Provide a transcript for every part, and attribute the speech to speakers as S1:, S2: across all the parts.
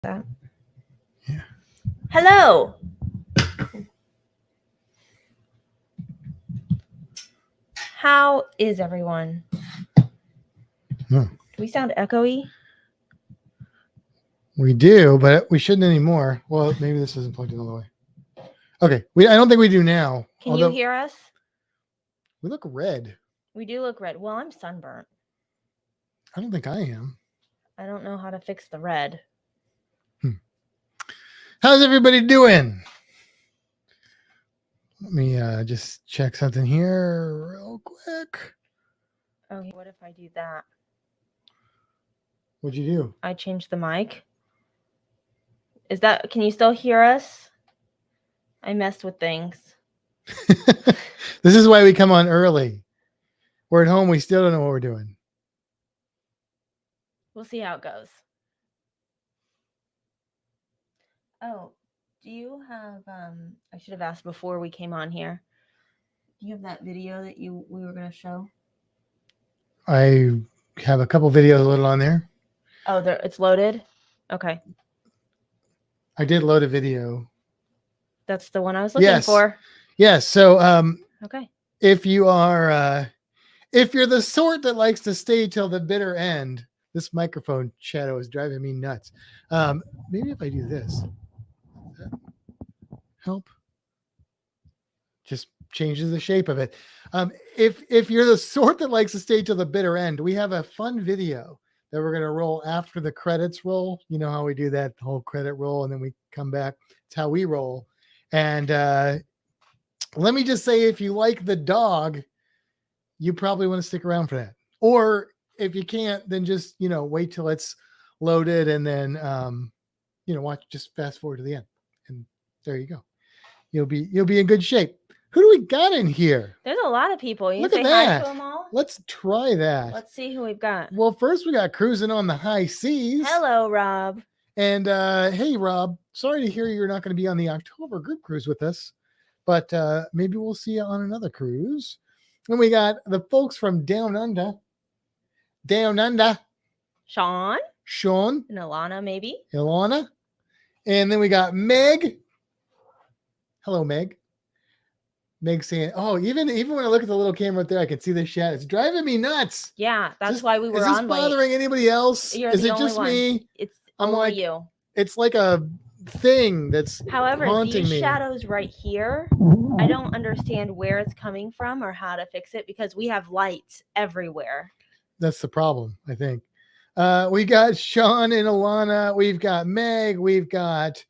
S1: that.
S2: Yeah.
S1: Hello. How is everyone?
S2: Hmm.
S1: Do we sound echoey?
S2: We do, but we shouldn't anymore. Well, maybe this isn't plugged in all the way. Okay. I don't think we do now.
S1: Can you hear us?
S2: We look red.
S1: We do look red. Well, I'm sunburnt.
S2: I don't think I am.
S1: I don't know how to fix the red.
S2: How's everybody doing? Let me just check something here real quick.
S1: Okay, what if I do that?
S2: What'd you do?
S1: I changed the mic. Can you still hear us? I messed with things.
S2: This is why we come on early. We're at home. We still don't know what we're doing.
S1: We'll see how it goes. Oh, do you have, I should have asked before we came on here. Do you have that video that we were going to show?
S2: I have a couple videos loaded on there.
S1: Oh, it's loaded? Okay.
S2: I did load a video.
S1: That's the one I was looking for.
S2: Yes. So,
S1: okay.
S2: If you're the sort that likes to stay till the bitter end, this microphone shadow is driving me nuts. Maybe if I do this, help. Just changes the shape of it. If you're the sort that likes to stay till the bitter end, we have a fun video that we're going to roll after the credits roll. You know how we do that whole credit roll and then we come back. It's how we roll. And let me just say, if you like the dog, you probably want to stick around for that. Or if you can't, then just, wait till it's loaded and then, watch, just fast forward to the end. And there you go. You'll be in good shape. Who do we got in here?
S1: There's a lot of people. You
S2: Look
S1: say
S2: at that.
S1: hi to them all?
S2: Let's try that.
S1: Let's see who we've got.
S2: Well, first we got Cruising on the High Seas.
S1: Hello, Rob.
S2: And hey, Rob, sorry to hear you're not going to be on the October group cruise with us, but maybe we'll see you on another cruise. And we got the folks from Down Under.
S1: Sean.
S2: And
S1: Ilana, maybe.
S2: Ilana. And then we got Meg. Hello, Meg. Meg saying, "Oh, even when I look at the little camera up there, I can see the shadow. It's driving me nuts."
S1: Yeah, that's why we were on.
S2: Is this bothering anybody else? Is it just me?
S1: It's only you.
S2: It's like a thing that's haunting
S1: these
S2: me.
S1: Shadows right here, I don't understand where it's coming from or how to fix it because we have lights everywhere.
S2: That's the problem, I think. We got Sean and Ilana. We've got Meg. We've got,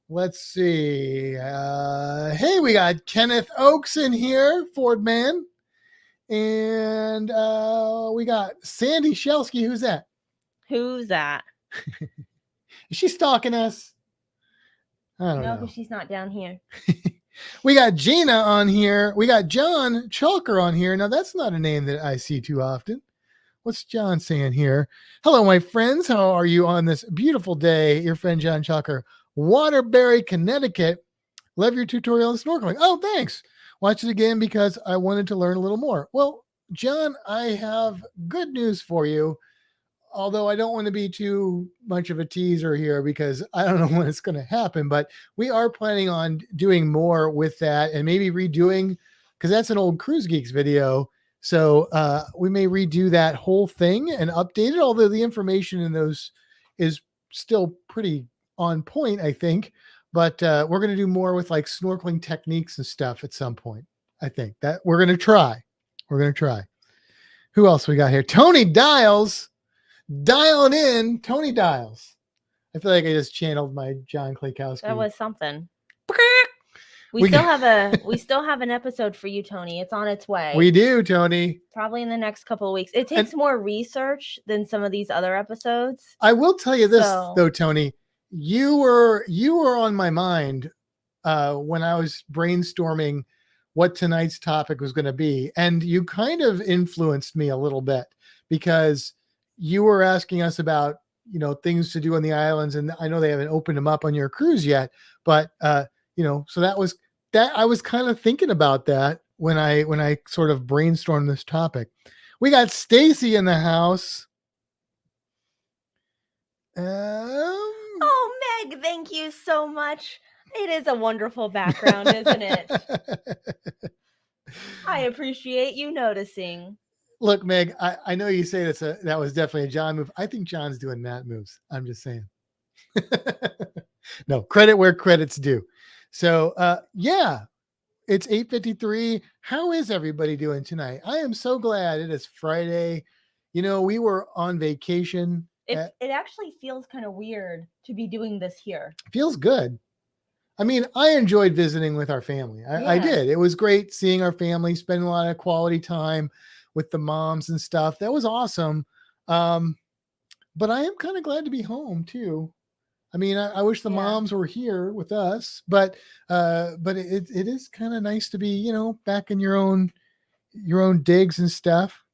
S2: let's see. Hey, we got Kenneth Oakes in here, Ford Man. And we got Sandy Shelsky. Who's that?
S1: Who's that?
S2: Is she stalking us? I don't know.
S1: No, because she's not down here.
S2: We got Gina on here. We got John Chalker on here. Now, that's not a name that I see too often. What's John saying here? Hello, my friends. How are you on this beautiful day? Your friend John Chalker, Waterbury, Connecticut. Love your tutorial on snorkeling. Oh, thanks. Watch it again because I wanted to learn a little more. Well, John, I have good news for you. Although I don't want to be too much of a teaser here because I don't know when it's going to happen, but we are planning on doing more with that and maybe redoing, because that's an old Cruise Geeks video. So we may redo that whole thing and update it, although the information in those is still pretty on point, I think. But we're going to do more with like snorkeling techniques and stuff at some point. I think that we're going to try. Who else we got here? Tony Dials. Dialing in, Tony Dials. I feel like I just channeled my John Klakowski.
S1: That was something. We still have an episode for you, Tony. It's on its way.
S2: We do, Tony.
S1: Probably in the next couple of weeks. It takes more research than some of these other episodes.
S2: I will tell you this though, Tony. You were on my mind when I was brainstorming what tonight's topic was going to be, and you kind of influenced me a little bit because you were asking us about, things to do on the islands. And I know they haven't opened them up on your cruise yet, but, so that was that. I was kind of thinking about that when I sort of brainstormed this topic. We got Stacy in the house.
S1: Oh, Meg, thank you so much. It is a wonderful background, isn't it? I appreciate you noticing.
S2: Look, Meg, I know you say that was definitely a John move. I think John's doing Matt moves. I'm just saying. No, credit where credit's due. So yeah, it's 8:53. How is everybody doing tonight? I am so glad it is Friday. You know, we were on vacation.
S1: It actually feels kind of weird to be doing this here.
S2: Feels good. I mean, I enjoyed visiting with our family. I did. It was great seeing our family, spending a lot of quality time with the moms and stuff. That was awesome. But I am kind of glad to be home too. I mean, I wish the moms were here with us, but it is kind of nice to be, you know, back in your own digs and stuff.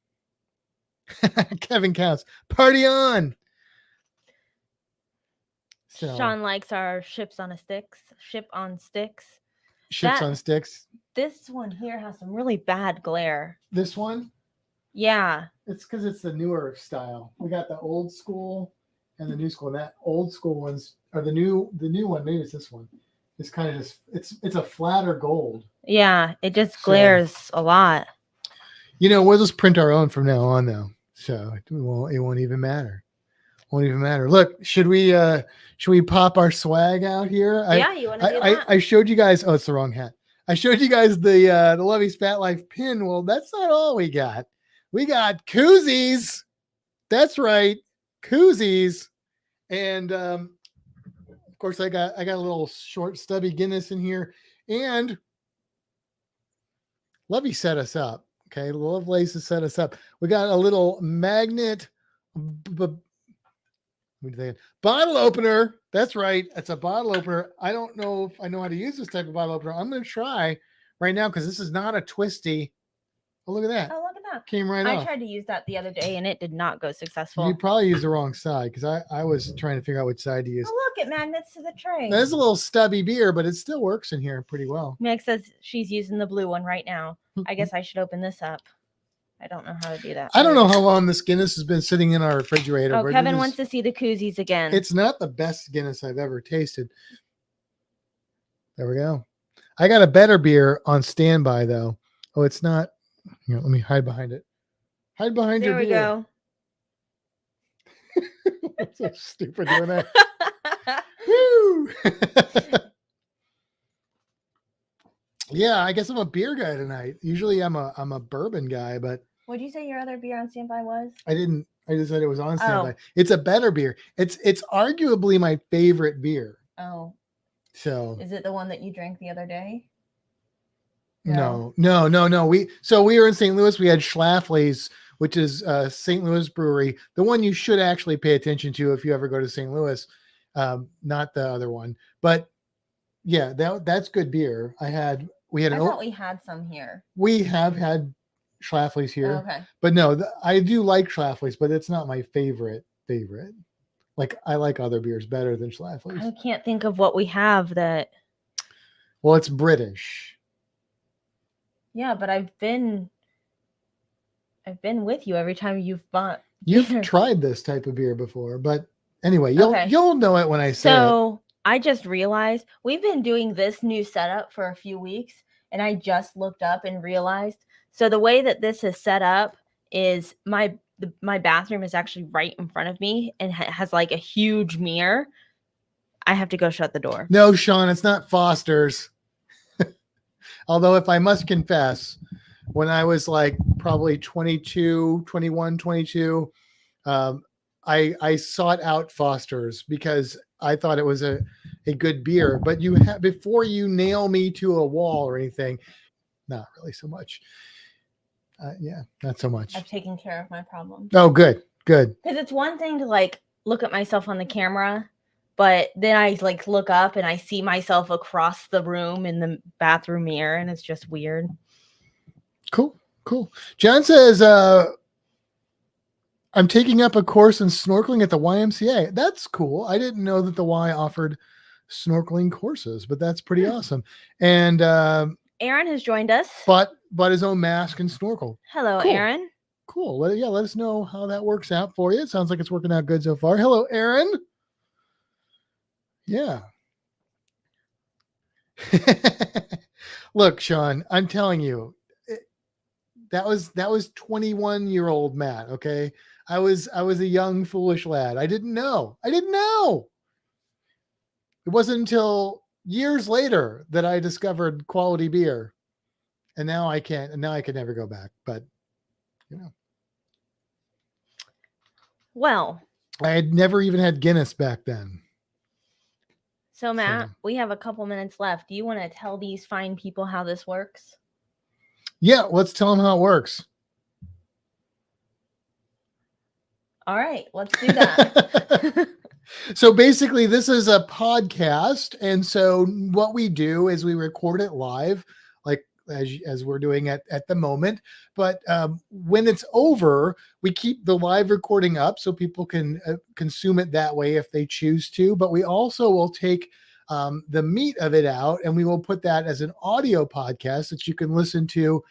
S2: Kevin counts. Party on. So,
S1: Sean likes our ship on sticks.
S2: Ships on sticks.
S1: This one here has some really bad glare.
S2: This one?
S1: Yeah.
S2: It's because it's the newer style. We got the old school and the new school. And that old school ones are the new one. Maybe it's this one. It's kind of just it's a flatter gold.
S1: Yeah, it just glares a lot.
S2: You know, we'll just print our own from now on though. So it won't even matter. Won't even matter. Look, should we pop our swag out here?
S1: You want to do that?
S2: I showed you guys. Oh, it's the wrong hat. I showed you guys the Lovey's Fat Life pin. Well, that's not all we got. We got koozies. That's right, koozies. And of course, I got a little short stubby Guinness in here. And Lovey set us up. Okay, Lovelace has set us up. We got a little magnet. Bottle opener. That's right. It's a bottle opener. I don't know if I know how to use this type of bottle opener. I'm going to try right now because this is not a twisty. Oh, look at that.
S1: Oh, look at that.
S2: Came right off.
S1: I tried to use that the other day and it did not go successful.
S2: You probably used the wrong side because I was trying to figure out which side to use.
S1: Oh, look, it magnets to the tray.
S2: There's a little stubby beer, but it still works in here pretty well.
S1: Meg says she's using the blue one right now. I guess I should open this up. I don't know how to do that.
S2: I don't know how long this Guinness has been sitting in our refrigerator.
S1: Oh, Kevin wants to see the koozies again.
S2: It's not the best Guinness I've ever tasted. There we go. I got a better beer on standby, though. Oh, it's not. Here, let me hide behind it. Hide behind your beer.
S1: There
S2: we go. That's so stupid doing that. Woo! Yeah, I guess I'm a beer guy tonight. Usually I'm a bourbon guy, but
S1: what did you say your other beer on standby was?
S2: I didn't. I just said it was on standby. It's a better beer. It's arguably my favorite beer.
S1: Oh.
S2: So
S1: is it the one that you drank the other day?
S2: No. We were in St. Louis. We had Schlafly's, which is St. Louis brewery. The one you should actually pay attention to if you ever go to St. Louis, not the other one. But yeah, that's good beer. I thought
S1: we had some here.
S2: We have had Schlafly's here.
S1: Oh, okay.
S2: But no, I do like Schlafly's, but it's not my favorite. Like I like other beers better than Schlafly's.
S1: I can't think of what we have that.
S2: Well, it's British.
S1: Yeah, but I've been with you every time you've bought.
S2: You've tried this type of beer before, but anyway, you'll know it when I say it.
S1: So I just realized we've been doing this new setup for a few weeks, and I just looked up and realized. So the way that this is set up is my bathroom is actually right in front of me and has like a huge mirror. I have to go shut the door.
S2: No, Sean, it's not Foster's. Although if I must confess, when I was like probably 21, 22, I sought out Foster's because I thought it was a good beer. But before you nail me to a wall or anything, not really so much. Yeah, not so much.
S1: I've taken care of my problem.
S2: Oh, good.
S1: Because it's one thing to like look at myself on the camera, but then I like look up and I see myself across the room in the bathroom mirror, and it's just weird.
S2: Cool. John says, I'm taking up a course in snorkeling at the YMCA. That's cool. I didn't know that the Y offered snorkeling courses, but that's pretty awesome. And
S1: Aaron has joined us.
S2: Bought his own mask and snorkel.
S1: Hello, cool. Aaron.
S2: Cool. Let us know how that works out for you. It sounds like it's working out good so far. Hello, Aaron. Yeah. Look, Sean, I'm telling you, that was 21-year-old Matt. Okay. I was a young, foolish lad. I didn't know. It wasn't until years later that I discovered quality beer. And now I can never go back. But
S1: Well,
S2: I had never even had Guinness back then.
S1: So Matt, we have a couple minutes left. Do you want to tell these fine people how this works?
S2: Yeah, let's tell them how it works.
S1: All right, let's do that.
S2: So basically, this is a podcast. And so what we do is we record it live, like as we're doing at the moment. But when it's over, we keep the live recording up so people can consume it that way if they choose to. But we also will take the meat of it out, and we will put that as an audio podcast that you can listen to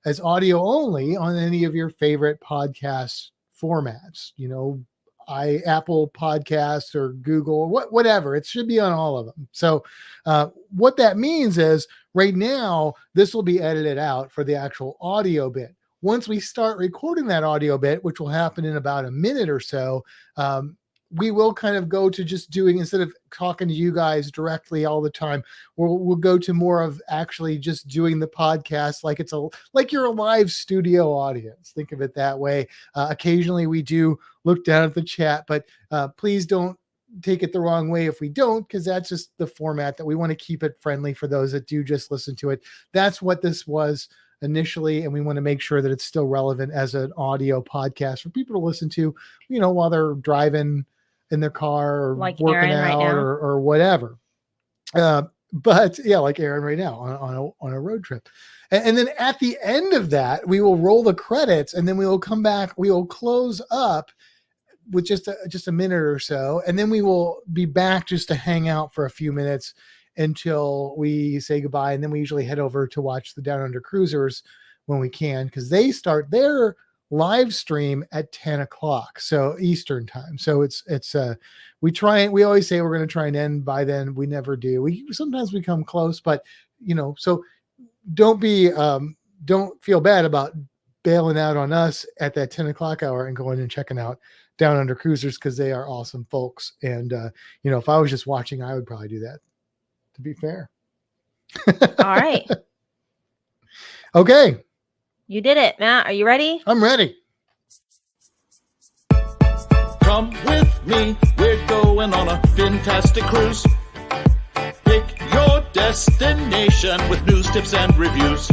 S2: as audio only on any of your favorite podcast formats, Apple Podcasts or Google or whatever. It should be on all of them. So what that means is right now, this will be edited out for the actual audio bit. Once we start recording that audio bit, which will happen in about a minute or so, we will kind of go to just doing, instead of talking to you guys directly all the time, we'll go to more of actually just doing the podcast like you're a live studio audience. Think of it that way. Occasionally we do look down at the chat, but please don't take it the wrong way if we don't, because that's just the format that we want to keep it friendly for those that do just listen to it. That's what this was initially, and we want to make sure that it's still relevant as an audio podcast for people to listen to, while they're driving in their car or
S1: like
S2: working
S1: Aaron
S2: out
S1: right
S2: or whatever. But yeah, like Aaron right now on a road trip. And then at the end of that, we will roll the credits, and then we will come back. We will close up with just a minute or so, and then we will be back just to hang out for a few minutes until we say goodbye. And then we usually head over to watch the Down Under Cruisers when we can, because they start their live stream at 10 o'clock. So Eastern time. So we always say we're going to try and end by then. We never do. Sometimes we come close, but so don't feel bad about bailing out on us at that 10 o'clock hour and going and checking out Down Under Cruisers, because they are awesome folks. And, if I was just watching, I would probably do that, to be fair.
S1: All right.
S2: Okay.
S1: You did it, Matt. Are you ready?
S2: I'm ready.
S3: Come with me. We're going on a Fintastic cruise. Pick your destination with news, tips, and reviews.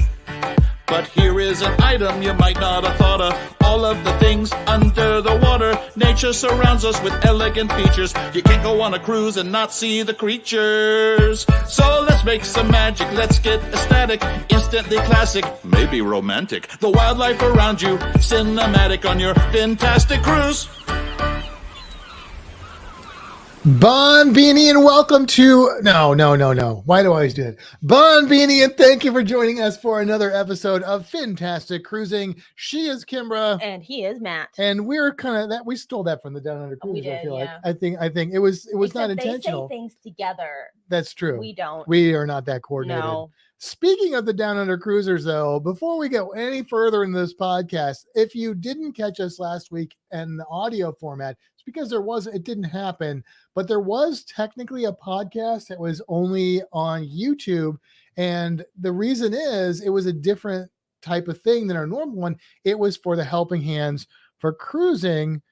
S3: But here is an item you might not have thought of. All of the things under the water. Nature surrounds us with elegant features. You can't go on a cruise and not see the creatures. So let's make some magic. Let's get ecstatic. Instantly classic. Maybe romantic. The wildlife around you. Cinematic on your Fintastic cruise.
S2: Bon Beanie, and welcome to no. Why do I always do that? Bon Beanie, and thank you for joining us for another episode of Fintastic Cruising. She is Kimbra,
S1: and he is Matt.
S2: And we're kind of that. We stole that from the Down Under Cruisers.
S1: We did,
S2: I feel
S1: yeah.
S2: like I think it was
S1: Except
S2: not intentional.
S1: They say things together.
S2: That's true.
S1: We don't.
S2: We are not that coordinated.
S1: No.
S2: Speaking of the Down Under Cruisers, though, before we go any further in this podcast, if you didn't catch us last week in the audio format, it's because it didn't happen, but there was technically a podcast that was only on YouTube. And the reason is it was a different type of thing than our normal one. It was for the Helping Hands for Cruising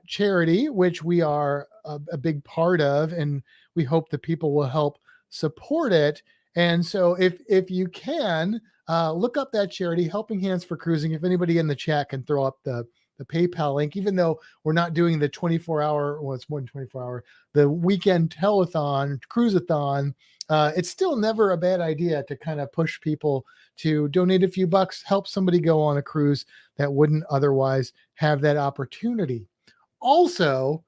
S2: charity, which we are a big part of, and we hope that people will help support it. And so if you can look up that charity, Helping Hands for Cruising. If anybody in the chat can throw up the PayPal link, even though we're not doing the 24-hour, well, it's more than 24-hour, the weekend telethon, cruiseathon, it's still never a bad idea to kind of push people to donate a few bucks, help somebody go on a cruise that wouldn't otherwise have that opportunity. Also,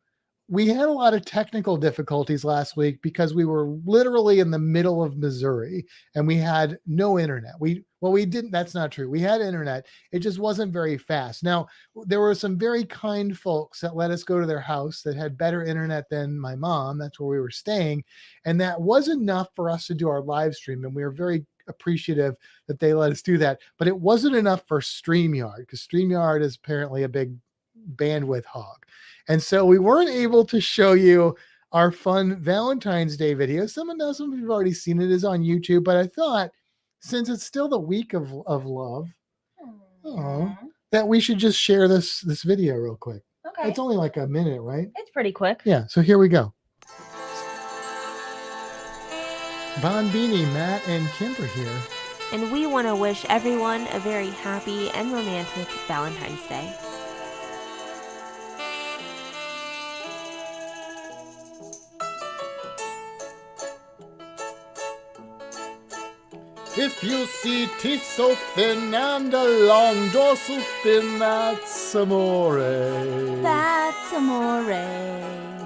S2: we had a lot of technical difficulties last week because we were literally in the middle of Missouri and we had no internet. We didn't, that's not true. We had internet. It just wasn't very fast. Now, there were some very kind folks that let us go to their house that had better internet than my mom. That's where we were staying. And that was enough for us to do our live stream. And we were very appreciative that they let us do that. But it wasn't enough for StreamYard, because StreamYard is apparently a big bandwidth hog. And so we weren't able to show you our fun Valentine's Day video. Some of you have already seen it, is on YouTube, but I thought since it's still the week of love, that we should just share this video real quick.
S1: Okay.
S2: It's only like a minute, right?
S1: It's pretty quick.
S2: Yeah. So here we go. Bonbini, Matt, and Kimbra here.
S4: And we want to wish everyone a very happy and romantic Valentine's Day.
S2: If you see teeth so thin and a long dorsal fin, that's amore.
S4: That's amore.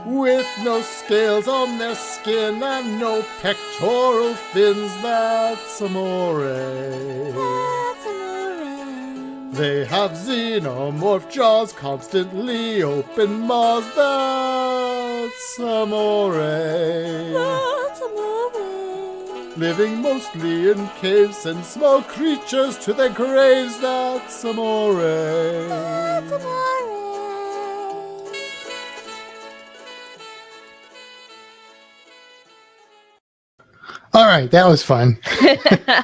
S2: With no scales on their skin and no pectoral fins, that's amore.
S4: That's amore.
S2: They have xenomorph jaws, constantly open maws, that's amore.
S4: That's amore.
S2: Living mostly in caves and small creatures to their graves, that's amore.
S4: That's amore.
S2: All right, that was fun.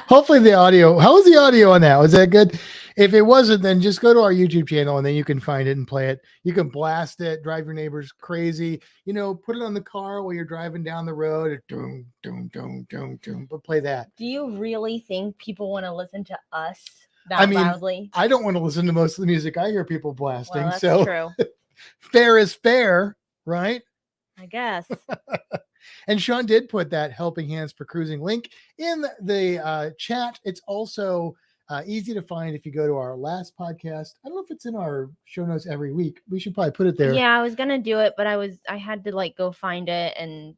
S2: Hopefully the audio, how was the audio on that? Was that good? If it wasn't, then just go to our YouTube channel and then you can find it and play it. You can blast it, drive your neighbors crazy. You know, put it on the car while you're driving down the road. Doom, doom, doom, doom, doom. But play that.
S1: Do you really think people want to listen to us that loudly?
S2: I don't want to listen to most of the music I hear people blasting.
S1: Well, that's
S2: so
S1: true.
S2: Fair is fair, right?
S1: I guess.
S2: And Sean did put that Helping Hands for Cruising link in the chat. It's also easy to find if you go to our last podcast. I don't know if it's in our show notes every week. We should probably put it there.
S1: Yeah, I was gonna do it, but I had to like go find it, and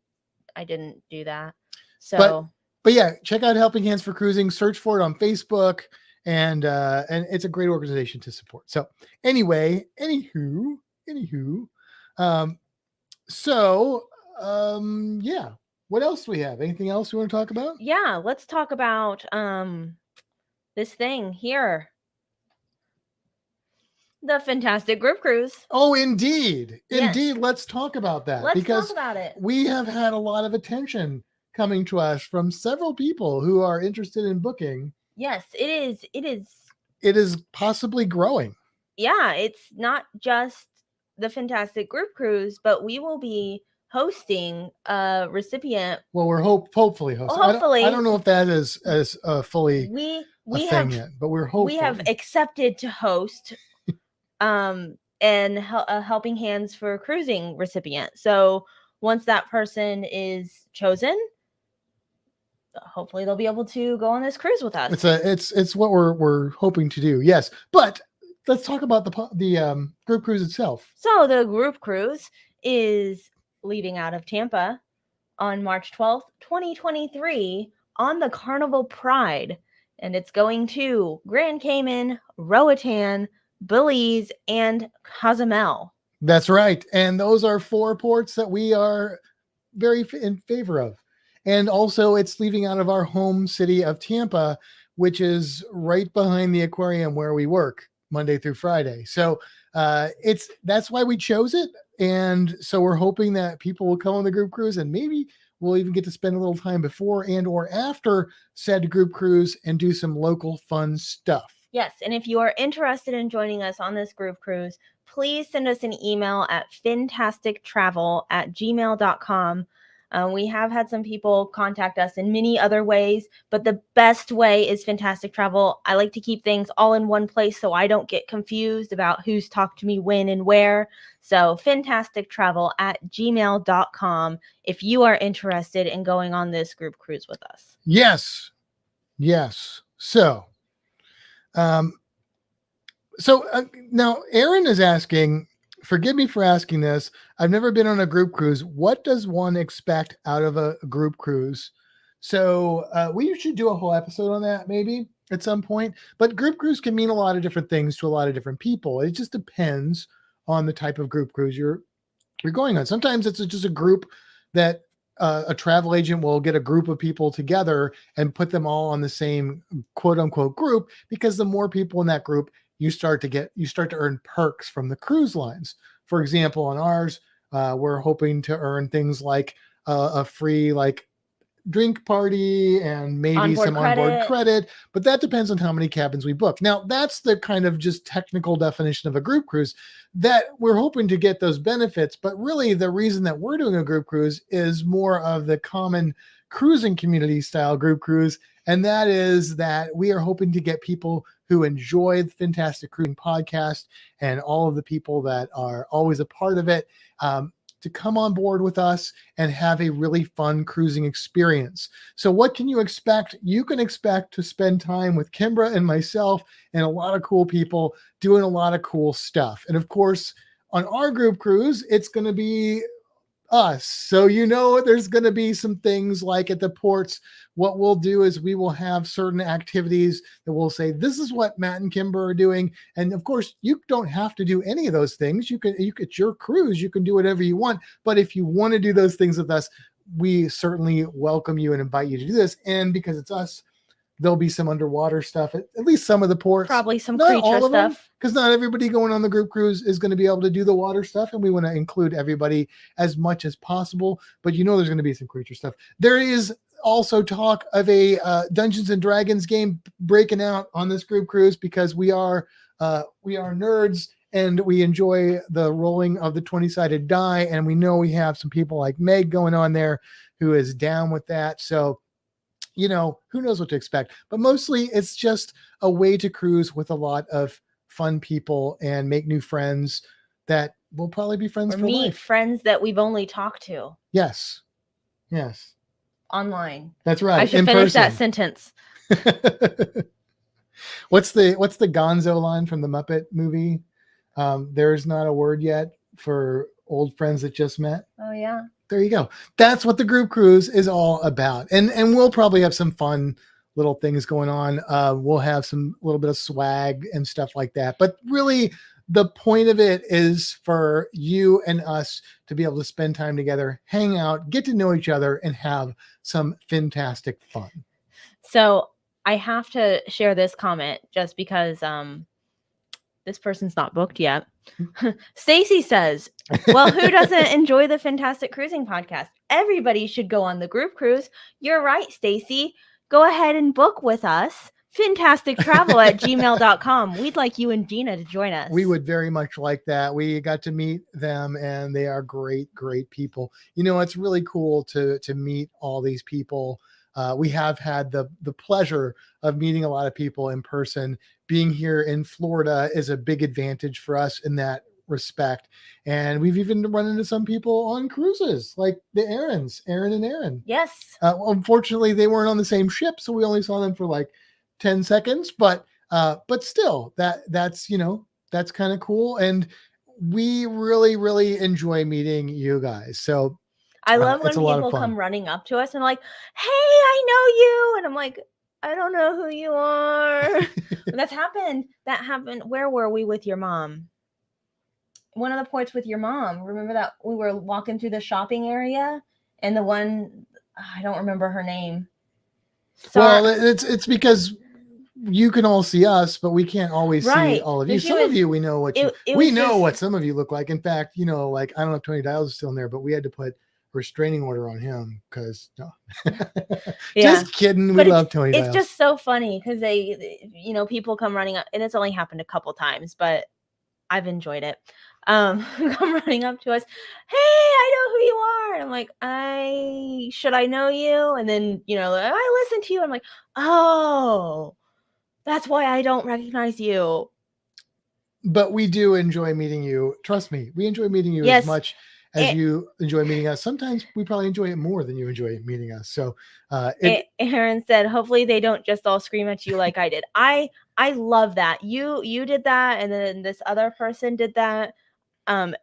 S1: I didn't do that. So,
S2: but yeah, check out Helping Hands for Cruising. Search for it on Facebook, and it's a great organization to support. So anyway, anywho, yeah. What else do we have? Anything else we want to talk about?
S1: yeah, let's talk about this thing here. The Fintastic Group Cruise.
S2: Oh, indeed.
S1: Yes.
S2: Indeed. Let's talk about that.
S1: Let's
S2: because
S1: talk about it.
S2: we have had a lot of attention coming to us from several people who are interested in booking.
S1: Yes, it is.
S2: It is possibly growing.
S1: Yeah, it's not just the Fintastic Group Cruise, but we will be hosting a recipient.
S2: Well, we're hopefully hosting.
S1: Hopefully.
S2: I don't know if that is as fully
S1: We
S2: a
S1: have
S2: thing yet, but we're hopeful.
S1: we have accepted to host and a Helping Hands for Cruising recipient. So once that person is chosen, hopefully they'll be able to go on this cruise with us.
S2: It's what we're hoping to do. Yes, but let's talk about the group cruise itself.
S1: So the group cruise is leaving out of Tampa on March 12th, 2023 on the Carnival Pride. And it's going to Grand Cayman, Roatan, Belize, and Cozumel.
S2: That's right. And those are 4 ports that we are very in favor of. And also it's leaving out of our home city of Tampa, which is right behind the aquarium where we work Monday through Friday. So that's why we chose it. And so we're hoping that people will come on the group cruise, and maybe we'll even get to spend a little time before and or after said group cruise and do some local fun stuff.
S1: Yes, and if you are interested in joining us on this group cruise, please send us an email at fintastictravel@gmail.com. We have had some people contact us in many other ways, but the best way is Fintastic Travel. I like to keep things all in one place so I don't get confused about who's talked to me when and where. So fintastictravel@gmail.com if you are interested in going on this group cruise with us.
S2: Yes. So, now Aaron is asking, forgive me for asking this. I've never been on a group cruise. What does one expect out of a group cruise? So we should do a whole episode on that maybe at some point. But group cruise can mean a lot of different things to a lot of different people. It just depends on the type of group cruise you're going on. Sometimes it's just a group that a travel agent will get a group of people together and put them all on the same quote unquote group, because the more people in that group, you start to earn perks from the cruise lines. For example, on ours, we're hoping to earn things like a free drink party and maybe
S1: Onboard
S2: some onboard credit, but that depends on how many cabins we book. Now, that's the kind of just technical definition of a group cruise, that we're hoping to get those benefits. But really, the reason that we're doing a group cruise is more of the common cruising community style group cruise. And that is that we are hoping to get people who enjoy the Fintastic Cruising podcast and all of the people that are always a part of it, to come on board with us and have a really fun cruising experience. So what can you expect? You can expect to spend time with Kimbra and myself and a lot of cool people doing a lot of cool stuff. And of course, on our group cruise, it's going to be us. So, there's going to be some things like at the ports. What we'll do is we will have certain activities that we'll say, this is what Matt and Kimbra are doing. And of course, you don't have to do any of those things. It's your cruise. You can do whatever you want. But if you want to do those things with us, we certainly welcome you and invite you to do this. And because it's us, there'll be some underwater stuff at least some of the ports.
S1: Probably some creature stuff.
S2: Because not everybody going on the group cruise is going to be able to do the water stuff, and we want to include everybody as much as possible. But there's going to be some creature stuff. There is also talk of a Dungeons and Dragons game breaking out on this group cruise, because we are nerds and we enjoy the rolling of the 20-sided die, and we know we have some people like Meg going on there who is down with that. So who knows what to expect, but mostly it's just a way to cruise with a lot of fun people and make new friends that will probably be friends for
S1: meet
S2: life.
S1: Friends that we've only talked to.
S2: Yes.
S1: Online.
S2: That's right.
S1: I should finish that sentence.
S2: What's the Gonzo line from the Muppet movie? There's not a word yet for old friends that just met.
S1: Oh yeah.
S2: There you go. That's what the group cruise is all about. And we'll probably have some fun little things going on. We'll have some little bit of swag and stuff like that. But really, the point of it is for you and us to be able to spend time together, hang out, get to know each other, and have some fantastic fun.
S1: So I have to share this comment just because this person's not booked yet. Stacy says, well, who doesn't enjoy the Fintastic Cruising podcast? Everybody should go on the group cruise. You're right, Stacy. Go ahead and book with us. fintastictravel@gmail.com. We'd like you and Gina to join us.
S2: We would very much like that. We got to meet them and they are great people. It's really cool to meet all these people. We have had the pleasure of meeting a lot of people in person. Being here in Florida is a big advantage for us in that respect. And we've even run into some people on cruises, like the Aaron and Aaron.
S1: Yes.
S2: Unfortunately, they weren't on the same ship, so we only saw them for like 10 seconds. But still, that's kind of cool. And we really enjoy meeting you guys. So
S1: I love when people come running up to us and like, hey, I know you. And I'm like, I don't know who you are. That happened. Where were we with your mom? One of the points with your mom. Remember that we were walking through the shopping area and the one, I don't remember her name.
S2: Well, it's because you can all see us, but we can't always see all of you. Some of you, we know what what some of you look like. In fact, I don't know if Tony Dials is still in there, but we had to put restraining order on him because just kidding. We love Tony Dials.
S1: It's just so funny because they, people come running up, and it's only happened a couple times, but I've enjoyed it. Come running up to us, hey, I know who you are. And I'm like, should I know you? And then, I listen to you. I'm like, oh, that's why I don't recognize you.
S2: But we do enjoy meeting you. Trust me, we enjoy meeting you as much as you enjoy meeting us. Sometimes we probably enjoy it more than you enjoy meeting us. So
S1: Aaron said, hopefully they don't just all scream at you like I did. I love that. You did that, and then this other person did that.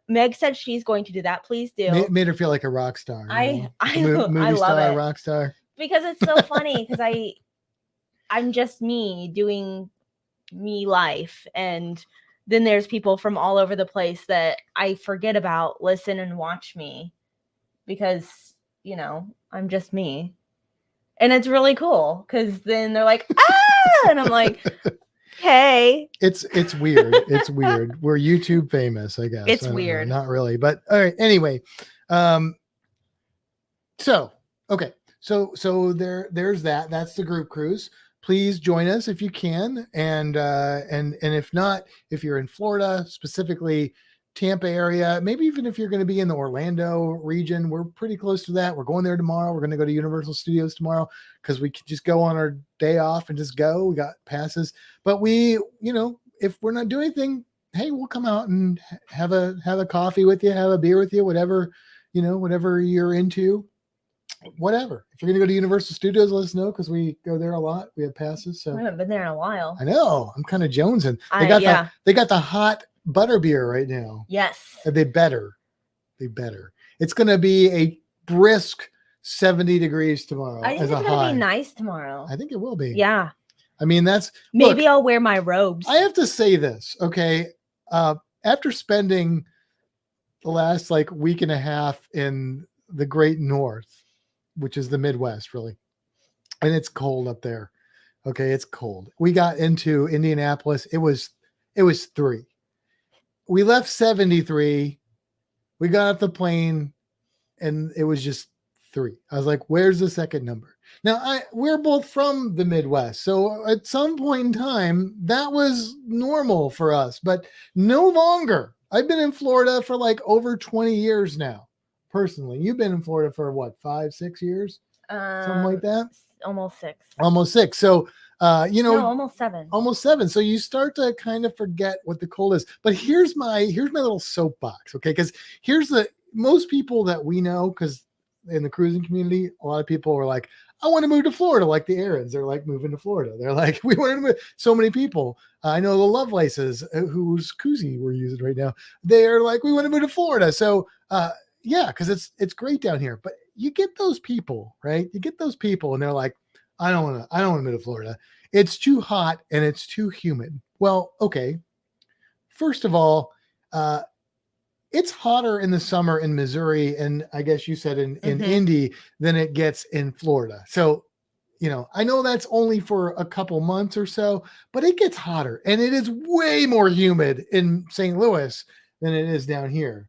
S1: Meg said she's going to do that. Please do.
S2: Made her feel like a rock star.
S1: I
S2: movie
S1: love
S2: star,
S1: it.
S2: rock star.
S1: Because it's so funny because I'm just me doing me life, and then there's people from all over the place that I forget about, listen and watch me because, you know, I'm just me. And it's really cool because then they're like, ah, and I'm like, okay.
S2: It's weird. It's weird. We're YouTube famous, I guess.
S1: It's
S2: I don't
S1: weird.
S2: know, not really, but all right. Anyway, so there's that. That's the group cruise. Please join us if you can, and if not, if you're in Florida, specifically Tampa area, maybe even if you're going to be in the Orlando region, we're pretty close to that. We're going there tomorrow. We're going to go to Universal Studios tomorrow because we can just go on our day off and just go. We got passes, but we, you know, if we're not doing anything, hey, we'll come out and have a coffee with you, have a beer with you, whatever, you know, whatever you're into. Whatever. If you're going to go to Universal Studios, let us know because we go there a lot. We have passes. So
S1: I haven't been there in a while.
S2: I know. I'm kind of jonesing. They got the hot butter beer right now.
S1: Yes.
S2: They better. It's going to be a brisk 70 degrees tomorrow.
S1: I think it's going to be nice tomorrow.
S2: I think it will be.
S1: Yeah.
S2: I mean,
S1: maybe I'll wear my robes.
S2: I have to say this. Okay. After spending the last week and a half in the Great North, which is the Midwest, really. And it's cold up there. Okay, it's cold. We got into Indianapolis. It was 3. We left 73. We got off the plane and it was just 3. I was like, where's the second number? Now, we're both from the Midwest. So at some point in time, that was normal for us, but no longer. I've been in Florida for over 20 years now. Personally, you've been in Florida for what, 5-6 years, something like that.
S1: Almost 6.
S2: So,
S1: almost 7.
S2: Almost 7. So you start to kind of forget what the cold is. But here's my little soapbox, okay? Because most people that we know, because in the cruising community, a lot of people are like, I want to move to Florida, like the Aarons. They're like moving to Florida. They're like, we want to move. So many people. I know the Lovelaces, whose koozie we're using right now. They're like, we want to move to Florida. So, yeah, because it's great down here. But you get those people, right? You get those people, and they're like, I don't want to move to Florida. It's too hot and it's too humid. Well, okay. First of all, it's hotter in the summer in Missouri, and I guess you said in Indy than it gets in Florida. So, I know that's only for a couple months or so, but it gets hotter, and it is way more humid in St. Louis than it is down here.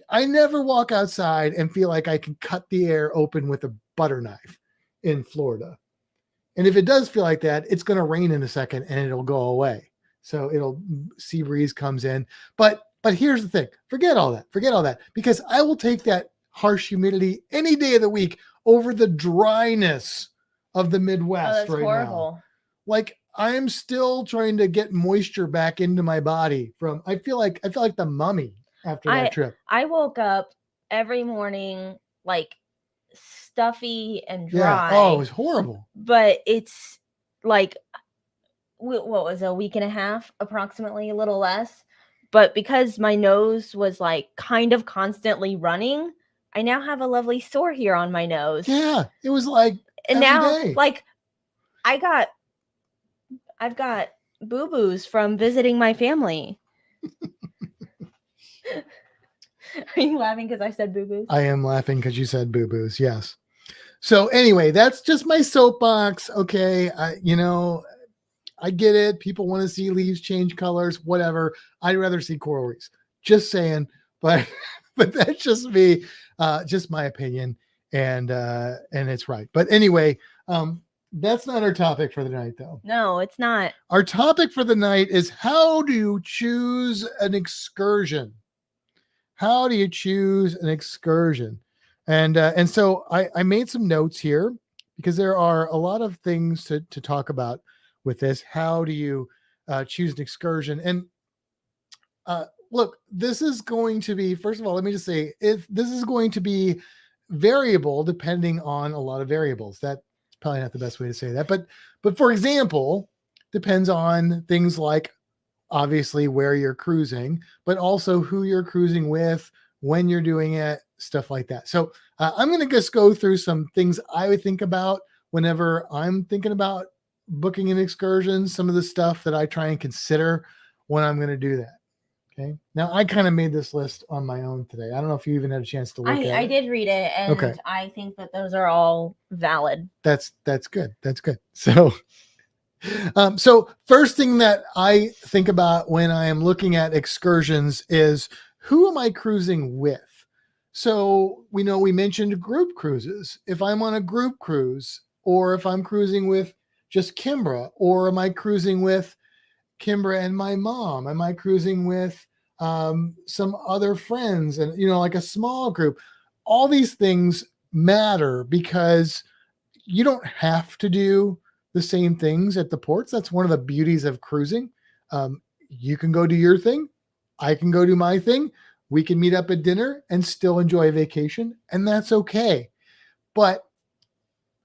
S2: I never walk outside and feel like I can cut the air open with a butter knife in Florida. And if it does feel like that, it's going to rain in a second and it'll go away. So sea breeze comes in. But here's the thing. Forget all that because I will take that harsh humidity any day of the week over the dryness of the Midwest right horrible. Now. I'm still trying to get moisture back into my body I feel like the mummy after that trip.
S1: I woke up every morning stuffy and dry.
S2: Yeah. Oh, it was horrible.
S1: But it's what was it, a week and a half, approximately, a little less. But because my nose was kind of constantly running, I now have a lovely sore here on my nose.
S2: Yeah, it was
S1: and now
S2: day.
S1: I've got boo-boos from visiting my family. Are you laughing because I said boo-boos?
S2: I am laughing because you said boo-boos, yes. So anyway, that's just my soapbox. Okay. I get it. People want to see leaves change colors, whatever. I'd rather see coral reefs. Just saying, but that's just me, just my opinion. And it's right. But anyway, that's not our topic for the night though.
S1: No, it's not.
S2: Our topic for the night is how do you choose an excursion? How do you choose an excursion? And so I made some notes here because there are a lot of things to talk about with this. How do you choose an excursion? And look, this is going to be, first of all, let me just say, if this is going to be variable depending on a lot of variables. That's probably not the best way to say that. But for example, depends on things like obviously where you're cruising, but also who you're cruising with, when you're doing it, stuff like that. So I'm going to just go through some things I would think about whenever I'm thinking about booking an excursion, some of the stuff that I try and consider when I'm going to do that. Okay. Now I kind of made this list on my own today. I don't know if you even had a chance to look at it.
S1: I did read it, and
S2: Okay.
S1: I think that those are all valid.
S2: That's good. That's good. So, so first thing that I think about when I am looking at excursions is, who am I cruising with? So we mentioned group cruises. If I'm on a group cruise, or if I'm cruising with just Kimbra, or am I cruising with Kimbra and my mom? Am I cruising with some other friends, and like a small group? All these things matter because you don't have to do the same things at the ports. That's one of the beauties of cruising. You can go do your thing. I can go do my thing. We can meet up at dinner and still enjoy a vacation, and that's okay. But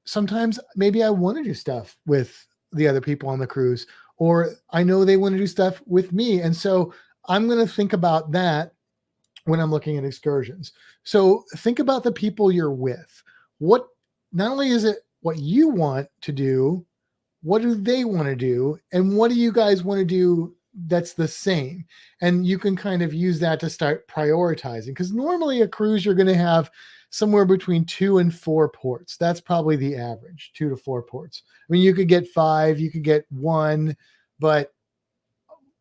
S2: sometimes maybe I want to do stuff with the other people on the cruise, or I know they want to do stuff with me. And so I'm going to think about that when I'm looking at excursions. So think about the people you're with. Not only is it what you want to do, what do they want to do? And what do you guys want to do that's the same? And you can kind of use that to start prioritizing, because normally a cruise, you're going to have somewhere between 2 and 4 ports. That's probably the average, 2 to 4 ports. I mean, you could get 5, you could get 1, but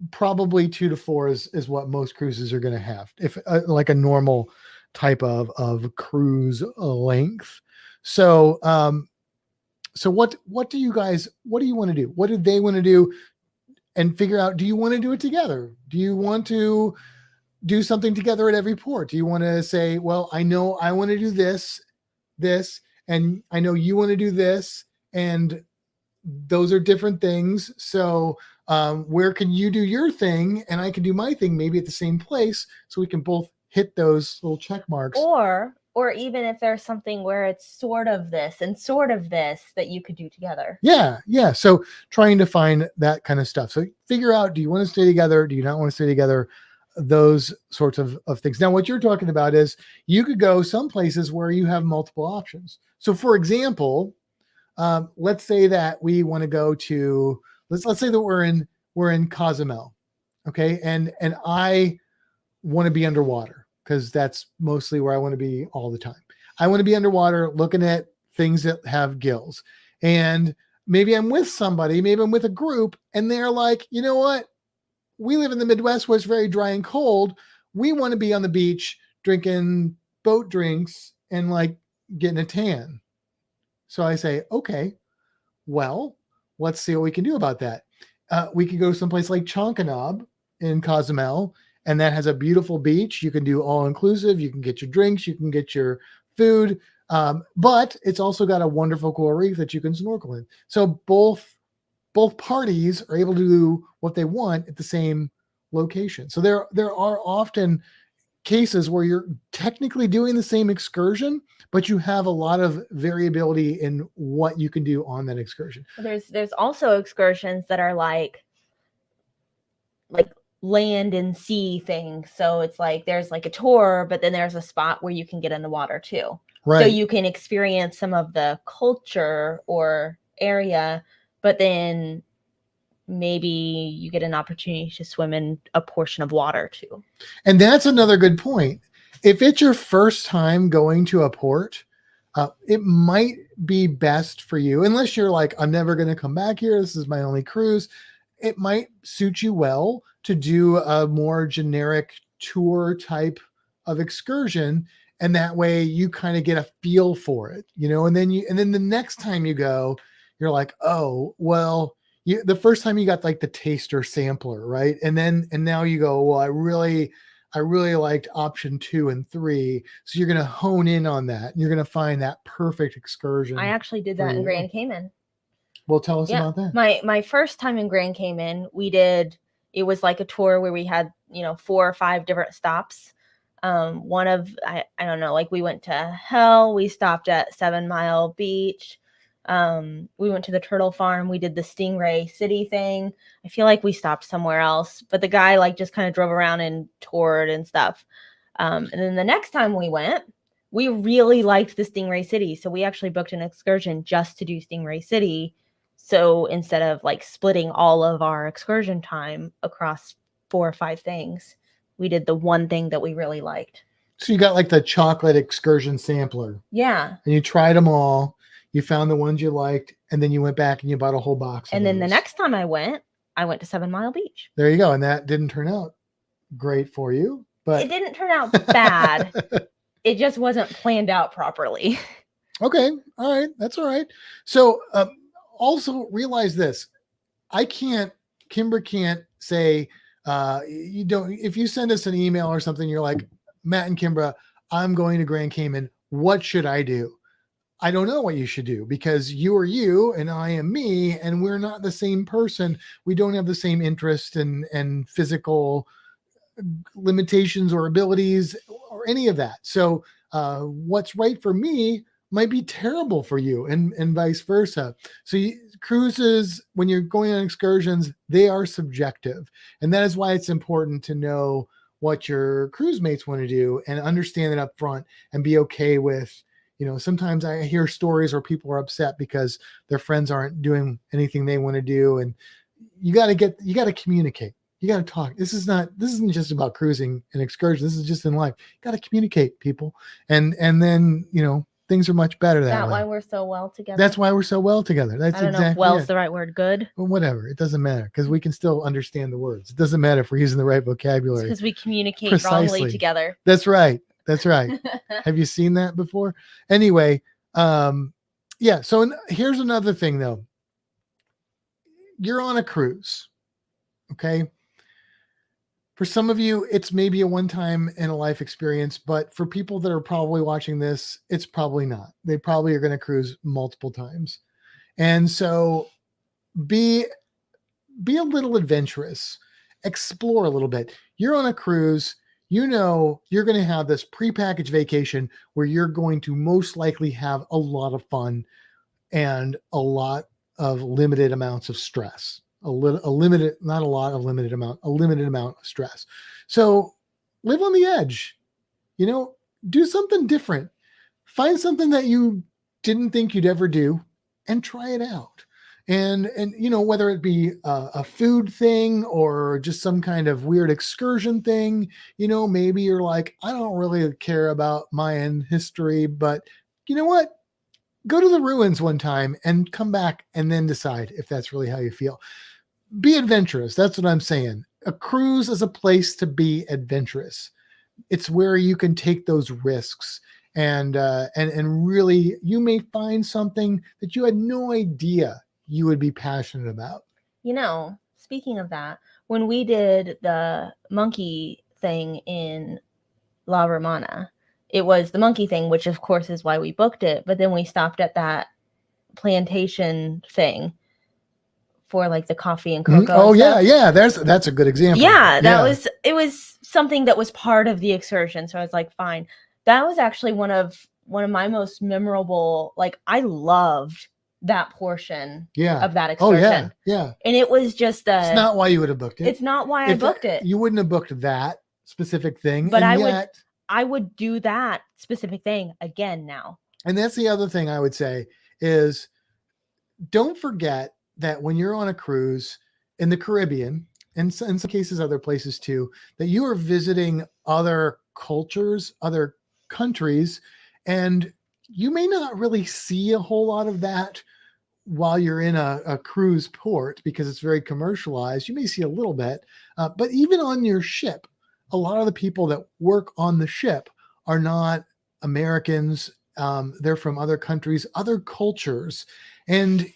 S2: probably 2 to 4 is what most cruises are going to have, if like a normal type of cruise length. So, so what do you want to do? What do they want to do? And figure out, do you want to do it together? Do you want to do something together at every port? Do you want to say, well, I know I want to do this, and I know you want to do this, and those are different things. So where can you do your thing and I can do my thing, maybe at the same place, so we can both hit those little check marks.
S1: Or even if there's something where it's sort of this and sort of this that you could do together.
S2: Yeah. So trying to find that kind of stuff. So figure out, do you want to stay together? Do you not want to stay together? Those sorts of things. Now, what you're talking about is you could go some places where you have multiple options. So for example, let's say that we want to go to, let's say that we're in Cozumel. Okay. And I want to be underwater, because that's mostly where I want to be all the time. I want to be underwater looking at things that have gills. And maybe I'm with somebody, maybe I'm with a group, and they're like, you know what? We live in the Midwest where it's very dry and cold. We want to be on the beach drinking boat drinks and like getting a tan. So I say, okay, well, let's see what we can do about that. We could go someplace like Chonkanab in Cozumel, and that has a beautiful beach. You can do all inclusive. You can get your drinks. You can get your food. But it's also got a wonderful coral reef that you can snorkel in. So both parties are able to do what they want at the same location. So there are often cases where you're technically doing the same excursion, but you have a lot of variability in what you can do on that excursion.
S1: There's also excursions that are like land and sea things. So it's like there's like a tour, but then there's a spot where you can get in the water too.
S2: Right.
S1: So you can experience some of the culture or area, but then maybe you get an opportunity to swim in a portion of water too.
S2: And that's another good point. If it's your first time going to a port, it might be best for you, unless you're like, I'm never going to come back here, this is my only cruise. It might suit you well to do a more generic tour type of excursion. And that way you kind of get a feel for it, and then the next time you go, you're like, oh, well, the first time you got like the taster sampler, right? And now you go, well, I really liked option 2 and 3. So you're going to hone in on that. And you're going to find that perfect excursion.
S1: I actually did that in Grand Cayman.
S2: Well, tell us about that.
S1: My first time in Grand Cayman, it was like a tour where we had, 4 or 5 different stops. I don't know, like we went to Hell, we stopped at 7 Mile Beach. We went to the turtle farm. We did the Stingray City thing. I feel like we stopped somewhere else, but the guy like just kind of drove around and toured and stuff. And then the next time we went, we really liked the Stingray City. So we actually booked an excursion just to do Stingray City. So instead of like splitting all of our excursion time across 4 or 5 things, we did the one thing that we really liked.
S2: So you got like the chocolate excursion sampler.
S1: Yeah.
S2: And you tried them all. You found the ones you liked, and then you went back and you bought a whole box.
S1: And then the next time I went to 7 Mile Beach.
S2: There you go. And that didn't turn out great for you, but
S1: it didn't turn out bad. It just wasn't planned out properly.
S2: Okay. All right. That's all right. So also realize this. Kimbra can't say, if you send us an email or something, you're like, Matt and Kimbra, I'm going to Grand Cayman. What should I do? I don't know what you should do because you are you and I am me, and we're not the same person. We don't have the same interest and physical limitations or abilities or any of that. So what's right for me might be terrible for you and vice versa. So cruises, when you're going on excursions, they are subjective. And that is why it's important to know what your cruise mates want to do and understand it up front and be okay with, sometimes I hear stories where people are upset because their friends aren't doing anything they want to do. And you got to communicate. You got to talk. This isn't just about cruising and excursion. This is just in life. You got to communicate, people. And then, things are much better that way.
S1: That's why we're so well together.
S2: That's why we're so well together. That's
S1: I don't know if well's the right word. Good.
S2: Well, whatever. It doesn't matter because we can still understand the words. It doesn't matter if we're using the right vocabulary.
S1: Because we communicate
S2: Precisely.
S1: wrongly together.
S2: That's right. That's right. Have you seen that before? Anyway, yeah. So here's another thing though. You're on a cruise. Okay. For some of you, it's maybe a one-time in a life experience, but for people that are probably watching this, it's probably not. They probably are going to cruise multiple times. And so be a little adventurous, explore a little bit. You're on a cruise, you're going to have this prepackaged vacation where you're going to most likely have a lot of fun and a lot of limited amounts of stress. A limited amount of stress. So live on the edge, do something different, find something that you didn't think you'd ever do and try it out. And whether it be a food thing or just some kind of weird excursion thing, maybe you're like, I don't really care about Mayan history, but you know what? Go to the ruins one time and come back and then decide if that's really how you feel. Be adventurous. That's what I'm saying. A cruise is a place to be adventurous. It's where you can take those risks and really you may find something that you had no idea you would be passionate about.
S1: Speaking of that, when we did the monkey thing in La Romana, it was the monkey thing, which of course is why we booked it. But then we stopped at that plantation thing for like the coffee and cocoa.
S2: Oh yeah. That's a good example.
S1: Yeah, it was something that was part of the excursion. So I was like, fine. That was actually one of my most memorable, like I loved that portion of that excursion.
S2: Oh yeah.
S1: And it was just
S2: it's not why you would have booked it.
S1: It's not why I booked it.
S2: You wouldn't have booked that specific thing.
S1: But I would do that specific thing again now.
S2: And that's the other thing I would say is don't forget that when you're on a cruise in the Caribbean, and in some cases other places too, that you are visiting other cultures, other countries, and you may not really see a whole lot of that while you're in a cruise port because it's very commercialized. You may see a little bit, but even on your ship, a lot of the people that work on the ship are not Americans. They're from other countries, other cultures, and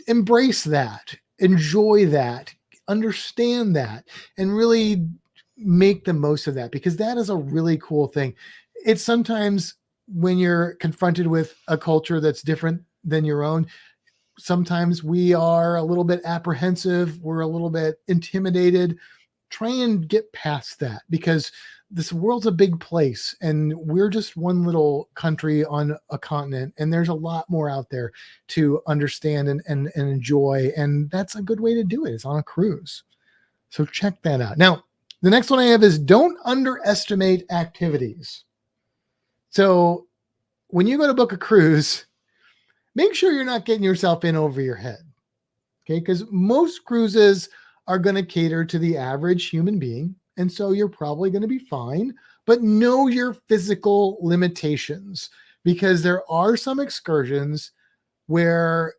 S2: embrace that, enjoy that, understand that, and really make the most of that because that is a really cool thing. It's sometimes when you're confronted with a culture that's different than your own, sometimes we are a little bit apprehensive. We're a little bit intimidated. Try and get past that because this world's a big place, and we're just one little country on a continent, and there's a lot more out there to understand and enjoy. And that's a good way to do it. It's on a cruise. So check that out. Now, the next one I have is don't underestimate activities. So when you go to book a cruise, make sure you're not getting yourself in over your head. Okay. Because most cruises are going to cater to the average human being. And so you're probably going to be fine, but know your physical limitations, because there are some excursions where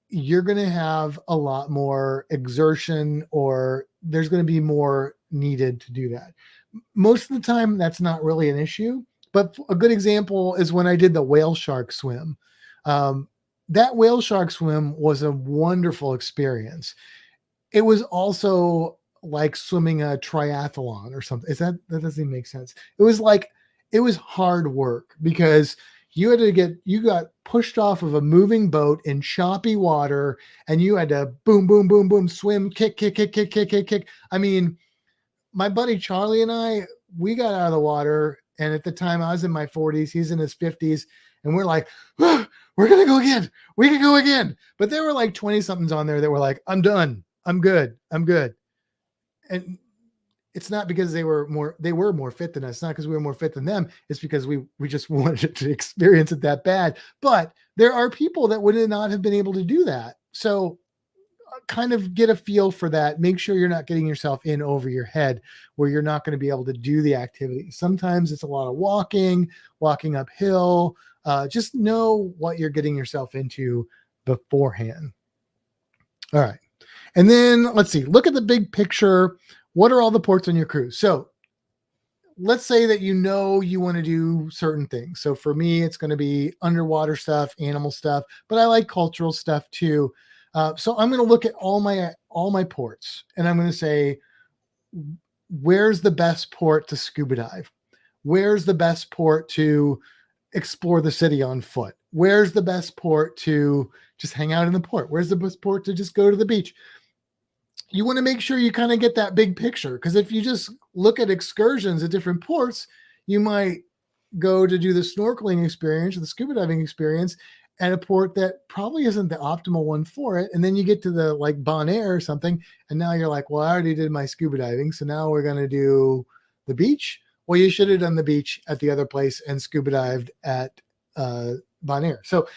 S2: you're going to have a lot more exertion, or there's going to be more needed to do that. Most of the time, that's not really an issue. But a good example is when I did the whale shark swim. That whale shark swim was a wonderful experience. It was also like swimming a triathlon or something. That doesn't even make sense. It was hard work, because you got pushed off of a moving boat in choppy water, and you had to boom, boom, boom, boom, swim, kick. I mean, my buddy Charlie and I, we got out of the water, and at the time I was in my 40s, he's in his 50s, and we're like, oh, we're going to go again. We can go again. But there were like 20 somethings on there that were like, I'm done. I'm good. And it's not because they were more fit than us. It's not because we were more fit than them. It's because we just wanted to experience it that bad. But there are people that would not have been able to do that. So kind of get a feel for that. Make sure you're not getting yourself in over your head where you're not going to be able to do the activity. Sometimes it's a lot of walking uphill. Just know what you're getting yourself into beforehand. All right. And then let's see, look at the big picture. What are all the ports on your cruise? So let's say that you want to do certain things. So for me, it's going to be underwater stuff, animal stuff, but I like cultural stuff too. So I'm going to look at all my ports, and I'm going to say, where's the best port to scuba dive? Where's the best port to explore the city on foot? Where's the best port to just hang out in the port? Where's the best port to just go to the beach? You want to make sure you kind of get that big picture, because if you just look at excursions at different ports, you might go to do the snorkeling experience or the scuba diving experience at a port that probably isn't the optimal one for it. And then you get to the like Bonaire or something, and now you're like, well, I already did my scuba diving, so now we're going to do the beach. Well, you should have done the beach at the other place and scuba dived at Bonaire. So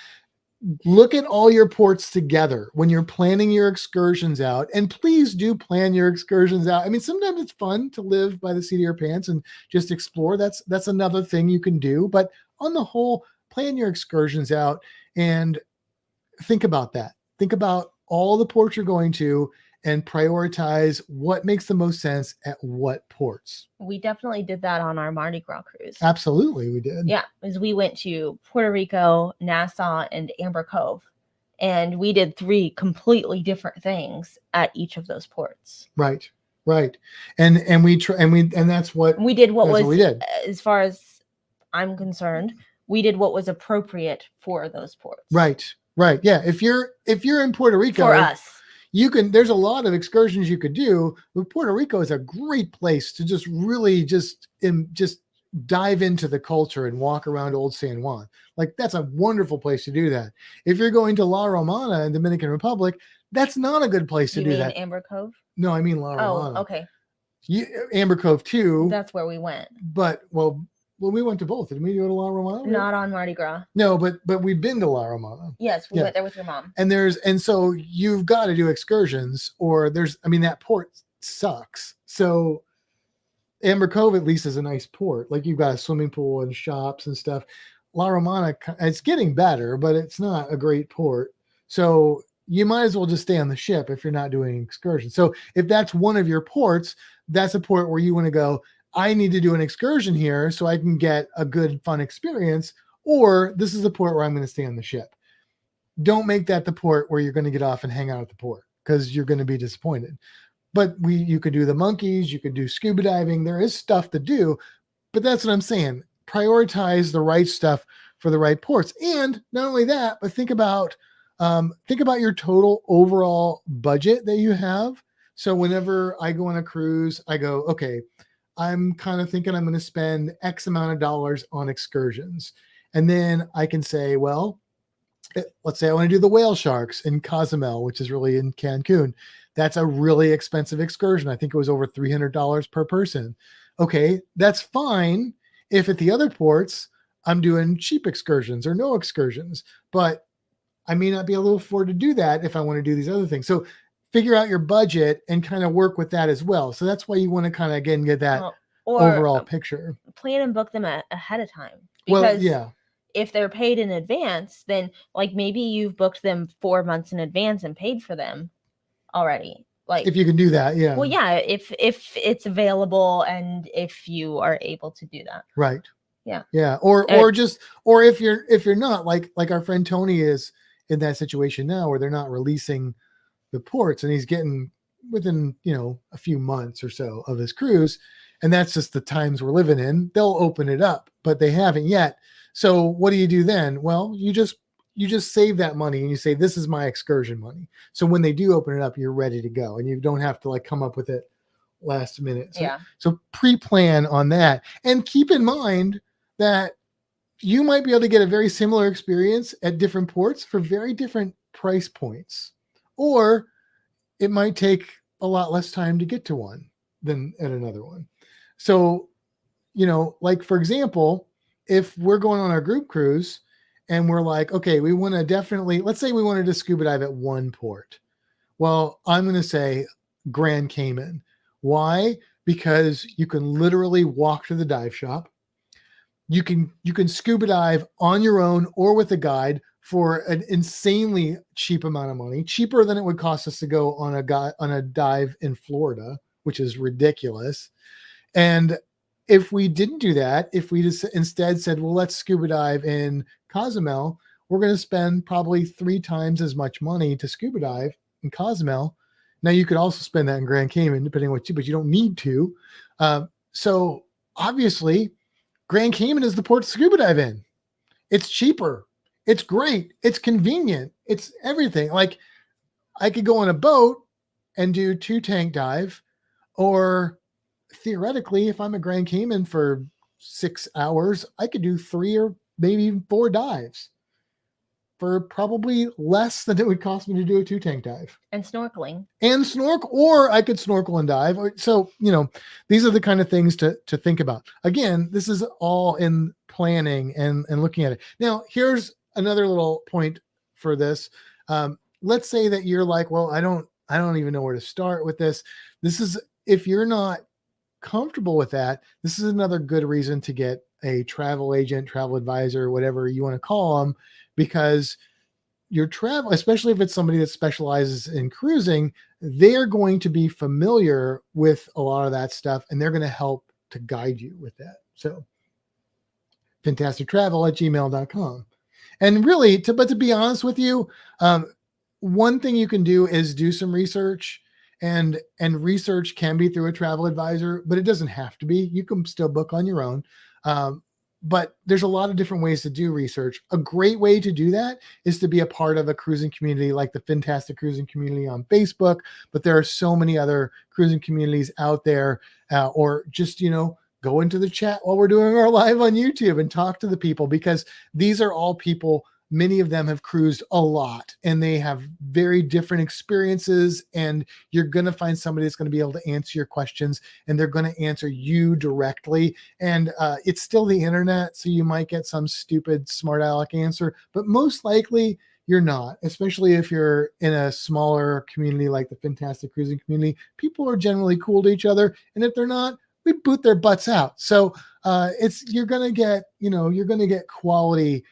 S2: look at all your ports together when you're planning your excursions out, and please do plan your excursions out. I mean, sometimes it's fun to live by the seat of your pants and just explore. That's another thing you can do. But on the whole, plan your excursions out and think about that. Think about all the ports you're going to and prioritize what makes the most sense at what ports.
S1: We definitely did that on our Mardi Gras cruise.
S2: Absolutely, we did.
S1: Yeah, as we went to Puerto Rico, Nassau, and Amber Cove, and we did 3 completely different things at each of those ports.
S2: Right. And that's what
S1: we did. What
S2: we did.
S1: As far as I'm concerned, we did what was appropriate for those ports.
S2: Right. Yeah. If you're in Puerto Rico,
S1: for us,
S2: there's a lot of excursions you could do, but Puerto Rico is a great place to just really just dive into the culture and walk around Old San Juan. Like, that's a wonderful place to do that. If you're going to La Romana in Dominican Republic, that's not a good place to do that.
S1: Amber Cove?
S2: No, I mean La Romana.
S1: Oh, okay.
S2: Amber Cove too.
S1: That's where we went.
S2: But we went to both. Did we go to La Romana?
S1: Not on Mardi Gras.
S2: No, but we've been to La Romana.
S1: Yes, we went there with your mom.
S2: And so you've got to do excursions, or that port sucks. So Amber Cove at least is a nice port. Like, you've got a swimming pool and shops and stuff. La Romana, it's getting better, but it's not a great port. So you might as well just stay on the ship if you're not doing excursions. So if that's one of your ports, that's a port where you want to go, I need to do an excursion here so I can get a good, fun experience, or this is the port where I'm going to stay on the ship. Don't make that the port where you're going to get off and hang out at the port, because you're going to be disappointed. But you could do the monkeys, you could do scuba diving. There is stuff to do, but that's what I'm saying. Prioritize the right stuff for the right ports. And not only that, but think about your total overall budget that you have. So whenever I go on a cruise, I go, okay, I'm kind of thinking I'm going to spend X amount of dollars on excursions. And then I can say, well, let's say I want to do the whale sharks in Cozumel, which is really in Cancun. That's a really expensive excursion. I think it was over $300 per person. Okay, that's fine if at the other ports I'm doing cheap excursions or no excursions, but I may not be able to afford to do that if I want to do these other things. So figure out your budget and kind of work with that as well. So that's why you want to kind of, again, get that overall picture.
S1: Plan and book them ahead of time. Because
S2: well, yeah.
S1: If they're paid in advance, then like maybe you've booked them 4 months in advance and paid for them already. Like
S2: if you can do that, yeah.
S1: Well, yeah, if it's available and if you are able to do that.
S2: Right.
S1: Yeah.
S2: Yeah. Or if you're not like our friend Tony is in that situation now where they're not releasing the ports and he's getting within, a few months or so of his cruise. And that's just the times we're living in. They'll open it up, but they haven't yet. So what do you do then? Well, you just save that money and you say, this is my excursion money. So when they do open it up, you're ready to go and you don't have to like come up with it last minute. So pre-plan on that and keep in mind that you might be able to get a very similar experience at different ports for very different price points, or it might take a lot less time to get to one than at another one. So, like for example, if we're going on our group cruise and we're like, okay, we want to definitely, let's say we wanted to scuba dive at one port. Well, I'm going to say Grand Cayman. Why? Because you can literally walk to the dive shop. You can scuba dive on your own or with a guide for an insanely cheap amount of money, cheaper than it would cost us to go on a dive in Florida, which is ridiculous. And if we didn't do that, if we just instead said, well, let's scuba dive in Cozumel, we're going to spend probably 3 times as much money to scuba dive in Cozumel. Now you could also spend that in Grand Cayman, depending on what but you don't need to. So obviously Grand Cayman is the port to scuba dive in. It's cheaper. It's great. It's convenient. It's everything. Like I could go on a boat and do 2 tank dive, or theoretically, if I'm a Grand Cayman for 6 hours, I could do 3 or maybe even 4 dives for probably less than it would cost me to do a 2 tank dive.
S1: And snorkeling.
S2: Or I could snorkel and dive. So, these are the kind of things to think about. Again, this is all in planning and looking at it. Now, here's another little point for this. Let's say that you're like, well, I don't even know where to start with this. This is, if you're not comfortable with that, this is another good reason to get a travel agent, travel advisor, whatever you want to call them, because your travel, especially if it's somebody that specializes in cruising, they're going to be familiar with a lot of that stuff and they're going to help to guide you with that. So fintastictravel@gmail.com. And really, to be honest with you, one thing you can do is do some research, and research can be through a travel advisor, but it doesn't have to be. You can still book on your own. But there's a lot of different ways to do research. A great way to do that is to be a part of a cruising community like the Fintastic Cruising Community on Facebook. But there are so many other cruising communities out there, or just, go into the chat while we're doing our live on YouTube and talk to the people, because these are all people. Many of them have cruised a lot and they have very different experiences, and you're going to find somebody that's going to be able to answer your questions, and they're going to answer you directly. And it's still the internet, so you might get some stupid smart aleck answer, but most likely you're not, especially if you're in a smaller community like the Fintastic Cruising Community. People are generally cool to each other, and if they're not, we boot their butts out. So you're going to get quality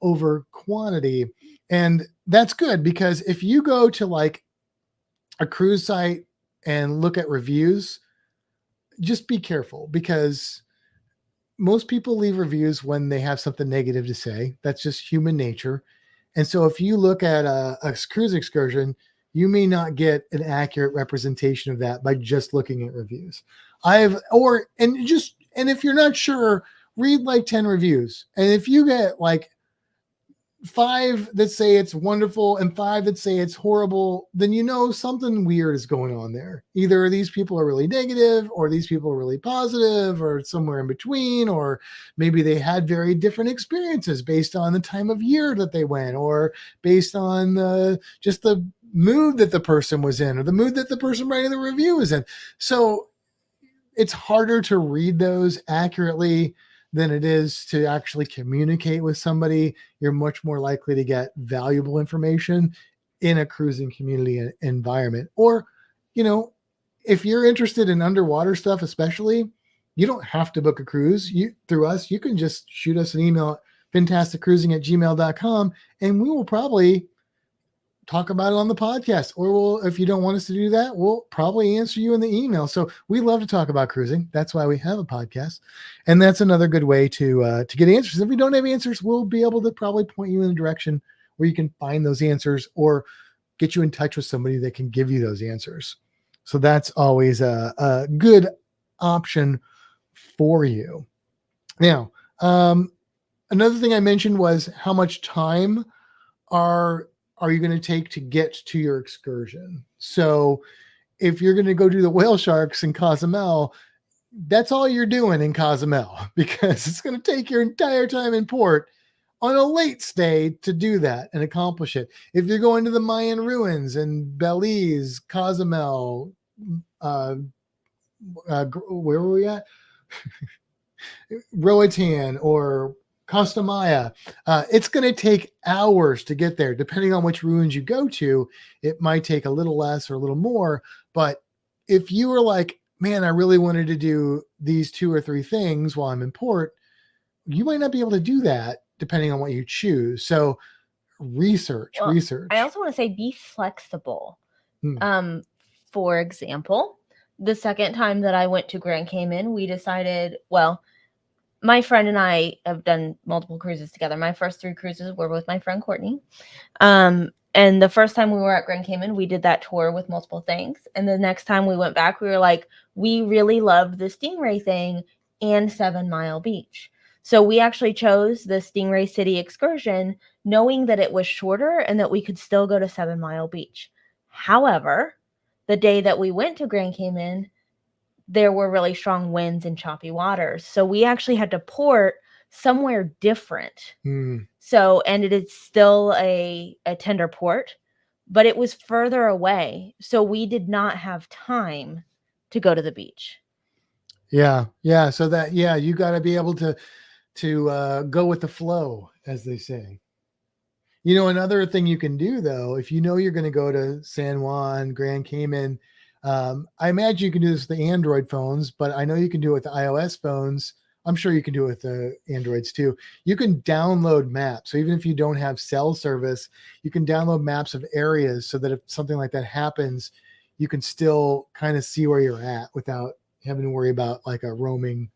S2: over quantity. And that's good, because if you go to like a cruise site and look at reviews, just be careful, because most people leave reviews when they have something negative to say. That's just human nature. And so if you look at a cruise excursion, you may not get an accurate representation of that by just looking at reviews. And if you're not sure, read like 10 reviews. And if you get like 5 that say it's wonderful and 5 that say it's horrible, then you know something weird is going on there. Either these people are really negative, or these people are really positive, or somewhere in between, or maybe they had very different experiences based on the time of year that they went, or based on just the mood that the person was in, or the mood that the person writing the review was in. So it's harder to read those accurately than it is to actually communicate with somebody. You're much more likely to get valuable information in a cruising community environment. Or, if you're interested in underwater stuff, especially, you don't have to book a cruise through us. You can just shoot us an email at fintasticcruising@gmail.com, and we will probably talk about it on the podcast, or if you don't want us to do that, we'll probably answer you in the email. So we love to talk about cruising. That's why we have a podcast, and that's another good way to get answers. If we don't have answers, we'll be able to probably point you in a direction where you can find those answers, or get you in touch with somebody that can give you those answers. So that's always a good option for you. Now, another thing I mentioned was how much time are you going to take to get to your excursion? So if you're going to go do the whale sharks in Cozumel, that's all you're doing in Cozumel, because it's going to take your entire time in port on a late stay to do that and accomplish it. If you're going to the Mayan ruins in Belize, Cozumel, where were we at? Roatan or Costa Maya, it's going to take hours to get there. Depending on which ruins you go to, it might take a little less or a little more. But if you were like, man, I really wanted to do these 2 or 3 things while I'm in port, you might not be able to do that depending on what you choose. So research.
S1: I also want to say be flexible. For example, the second time that I went to Grand Cayman, we decided, my friend and I have done multiple cruises together. My first 3 cruises were with my friend Courtney. And the first time we were at Grand Cayman, we did that tour with multiple things. And the next time we went back, we were like, we really loved the Stingray thing and 7 Mile Beach. So we actually chose the Stingray City excursion, knowing that it was shorter and that we could still go to 7 Mile Beach. However, the day that we went to Grand Cayman, there were really strong winds and choppy waters. So we actually had to port somewhere different. So, and it is still a tender port, but it was further away. So we did not have time to go to the beach. Yeah.
S2: So that, you got to be able to go with the flow, as they say. Another thing you can do, though, if you know you're going to go to San Juan, Grand Cayman, I imagine you can do this with the Android phones, but I know you can do it with the iOS phones. I'm sure you can do it with the Androids too. You can download maps. So even if you don't have cell service, you can download maps of areas so that if something like that happens, you can still kind of see where you're at without having to worry about like a roaming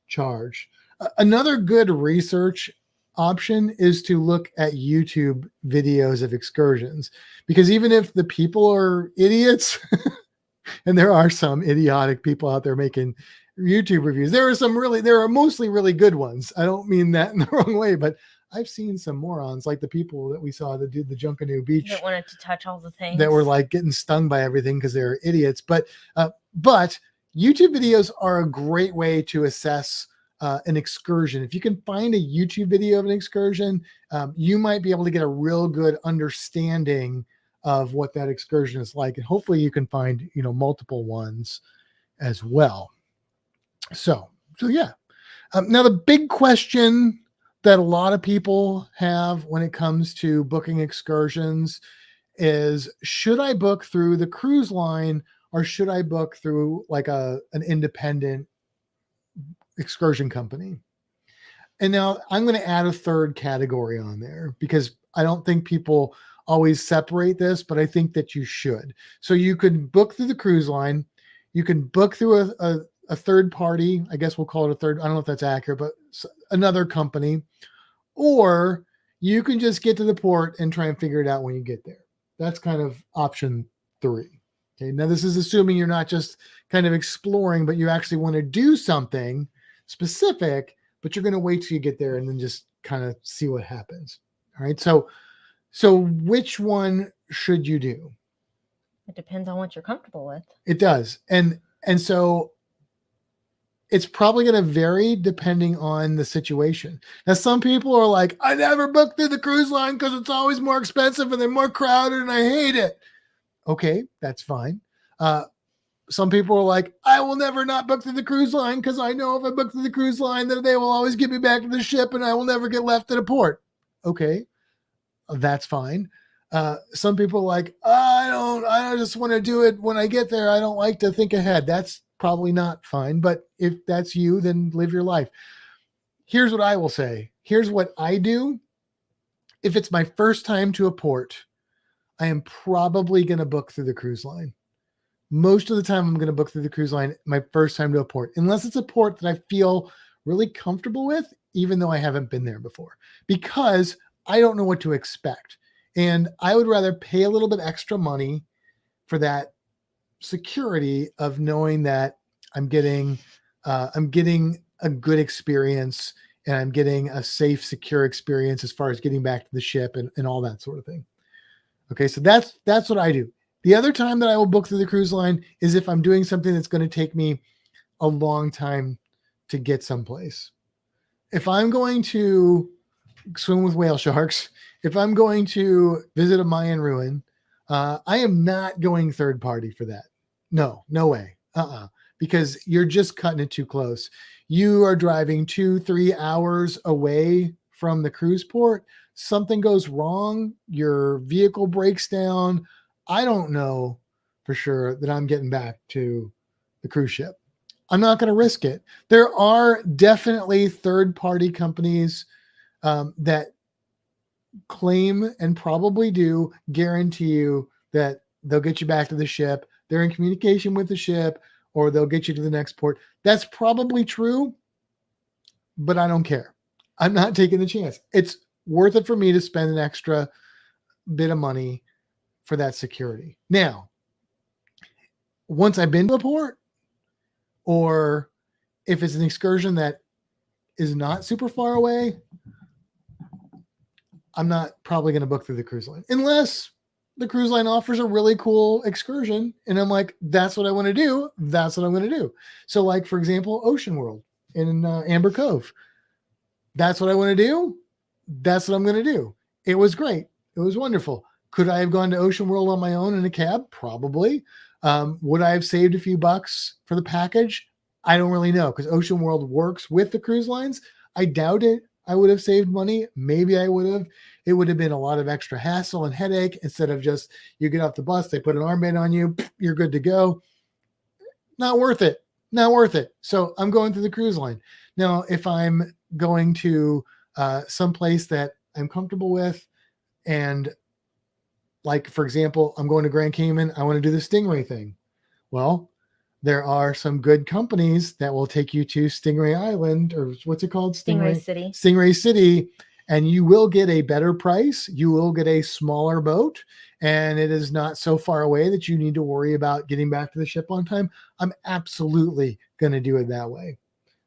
S2: charge. Another good research option is to look at YouTube videos of excursions, because even if the people are idiots, and there are some idiotic people out there making YouTube reviews, there are mostly really good ones. I don't mean that in the wrong way, but I've seen some morons like the people that we saw that did the Junkanoo Beach
S1: that wanted to touch all the things,
S2: that were like getting stung by everything because they're idiots. But YouTube videos are a great way to assess an excursion. If you can find a YouTube video of an excursion, you might be able to get a real good understanding of what that excursion is like. And hopefully you can find, multiple ones as well. So yeah. Now the big question that a lot of people have when it comes to booking excursions is, should I book through the cruise line or should I book through like an independent excursion company? And now I'm going to add a third category on there, because I don't think people always separate this, but I think that you should. So you could book through the cruise line. You can book through a third party. I guess we'll call it a third. I don't know if that's accurate, but another company. Or you can just get to the port and try and figure it out when you get there. That's kind of option 3. Okay. Now this is assuming you're not just kind of exploring, but you actually want to do something specific, but you're going to wait till you get there and then just kind of see what happens. All right. So which one should you do?
S1: It depends on what you're comfortable with.
S2: It does. And so it's probably going to vary depending on the situation. Now, some people are like, I never book through the cruise line because it's always more expensive and they're more crowded and I hate it. Okay, that's fine. Some people are like, I will never not book through the cruise line because I know if I book through the cruise line, that they will always get me back to the ship and I will never get left at a port. Okay, that's fine. Some people are like, I just want to do it when I get there. I don't like to think ahead. That's probably not fine. But if that's you, then live your life. Here's what I will say. Here's what I do. If it's my first time to a port, I am probably going to book through the cruise line. Most of the time, I'm going to book through the cruise line my first time to a port, unless it's a port that I feel really comfortable with, even though I haven't been there before, because I don't know what to expect. And I would rather pay a little bit extra money for that security of knowing that I'm getting a good experience and I'm getting a safe, secure experience as far as getting back to the ship and all that sort of thing. Okay, so that's what I do. The other time that I will book through the cruise line is if I'm doing something that's going to take me a long time to get someplace. If I'm going to swim with whale sharks, if I'm going to visit a Mayan ruin, I am not going third party for that. No way. Because you're just cutting it too close. You are driving 2-3 hours away from the cruise port. Something goes wrong. Your vehicle breaks down. I don't know for sure that I'm getting back to the cruise ship. I'm not going to risk it. There are definitely third-party companies that claim and probably do guarantee you that they'll get you back to the ship. They're in communication with the ship, or they'll get you to the next port. That's probably true, but I don't care. I'm not taking the chance. It's worth it for me to spend an extra bit of money for that security. Now, once I've been to a port, or if it's an excursion that is not super far away, I'm not probably going to book through the cruise line unless the cruise line offers a really cool excursion. And I'm like, that's what I want to do. That's what I'm going to do. So like, for example, Ocean World in Amber Cove. That's what I want to do. That's what I'm going to do. It was great. It was wonderful. Could I have gone to Ocean World on my own in a cab? Probably. Would I have saved a few bucks for the package? I don't really know, because Ocean World works with the cruise lines. I doubt it. I would have saved money. Maybe I would have. It would have been a lot of extra hassle and headache instead of just you get off the bus, they put an armband on you, you're good to go. Not worth it. Not worth it. So I'm going through the cruise line. Now, if I'm going to someplace that I'm comfortable with, and like, for example, I'm going to Grand Cayman, I want to do the Stingray thing. Well, there are some good companies that will take you to Stingray Island, or what's it called?
S1: Stingray City.
S2: Stingray City. And you will get a better price. You will get a smaller boat, and it is not so far away that you need to worry about getting back to the ship on time. I'm absolutely going to do it that way.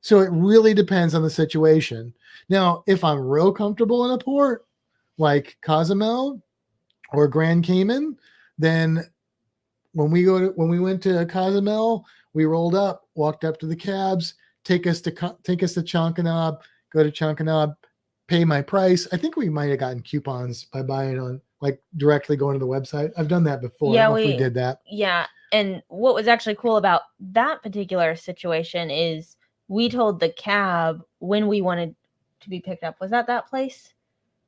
S2: So it really depends on the situation. Now, if I'm real comfortable in a port like Cozumel or Grand Cayman, then when we went to Cozumel, we rolled up, walked up to the cabs, take us to Chankanaab, go to Chankanaab, pay my price. I think we might have gotten coupons by buying on, like, directly going to the website. I've done that before.
S1: Yeah,
S2: I don't know if we did that.
S1: Yeah. And what was actually cool about that particular situation is we told the cab when we wanted to be picked up. Was that place?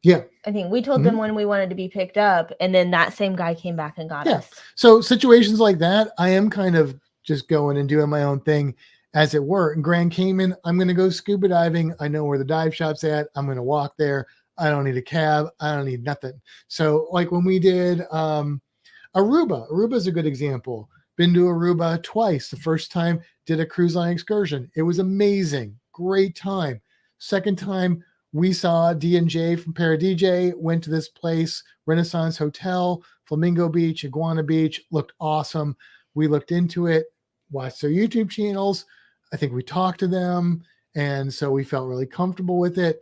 S2: Yeah.
S1: I think we told them when we wanted to be picked up, and then that same guy came back and got us.
S2: So situations like that, I am kind of just going and doing my own thing, as it were. In Grand Cayman, I'm going to go scuba diving. I know where the dive shop's at. I'm going to walk there. I don't need a cab. I don't need nothing. So like when we did Aruba is a good example. Been to Aruba twice. The first time did a cruise line excursion. It was amazing. Great time. Second time we saw D&J from Paradj, went to this place, Renaissance Hotel, Flamingo Beach, Iguana Beach, looked awesome. We looked into it, watched their YouTube channels. I think we talked to them, and so we felt really comfortable with it.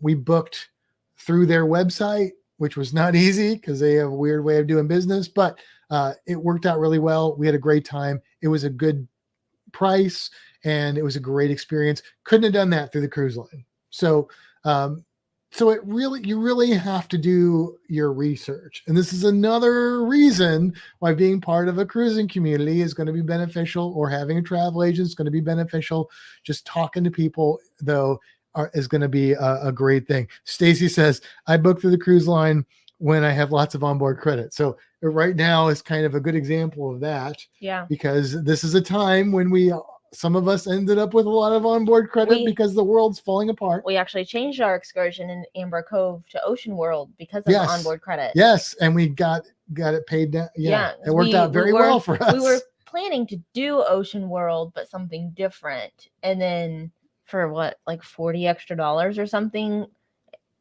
S2: We booked through their website, which was not easy because they have a weird way of doing business, but it worked out really well. We had a great time. It was a good price and it was a great experience. Couldn't have done that through the cruise line. So, so you really have to do your research. And this is another reason why being part of a cruising community is going to be beneficial, or having a travel agent is going to be beneficial. Just talking to people, though, is going to be a great thing. Stacy says, I book through the cruise line when I have lots of onboard credit. So right now is kind of a good example of that.
S1: Yeah.
S2: Because this is a time when some of us ended up with a lot of onboard credit because the world's falling apart.
S1: We actually changed our excursion in Amber Cove to Ocean World because of onboard credit.
S2: Yes, and we got it paid down. Yeah, it worked out very well for us.
S1: We were planning to do Ocean World, but something different. And then for what, like $40 extra or something,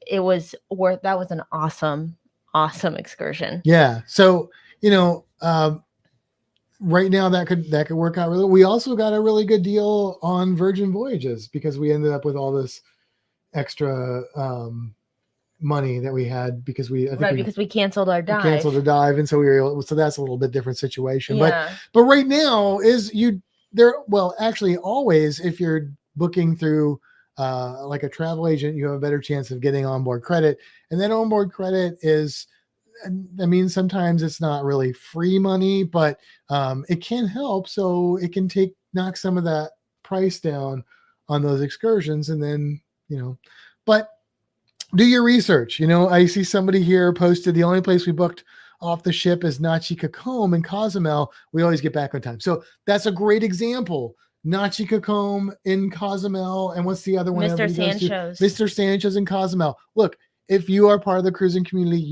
S1: it was worth. That was an awesome excursion.
S2: Yeah. So, right now that could work out really. We also got a really good deal on Virgin Voyages because we ended up with all this extra money that we had because we
S1: canceled our dive.
S2: Canceled the dive, and so so that's a little bit different situation. Yeah. But right now actually always, if you're booking through like a travel agent, you have a better chance of getting onboard credit. And that onboard credit is, I mean, sometimes it's not really free money, but it can help. So it can knock some of that price down on those excursions. And then, but do your research. I see somebody here posted the only place we booked off the ship is Nachikacombe in Cozumel. We always get back on time. So that's a great example. Nachikacombe in Cozumel. And what's the other one?
S1: Mr. Sanchez.
S2: Mr. Sanchez in Cozumel. Look, if you are part of the cruising community,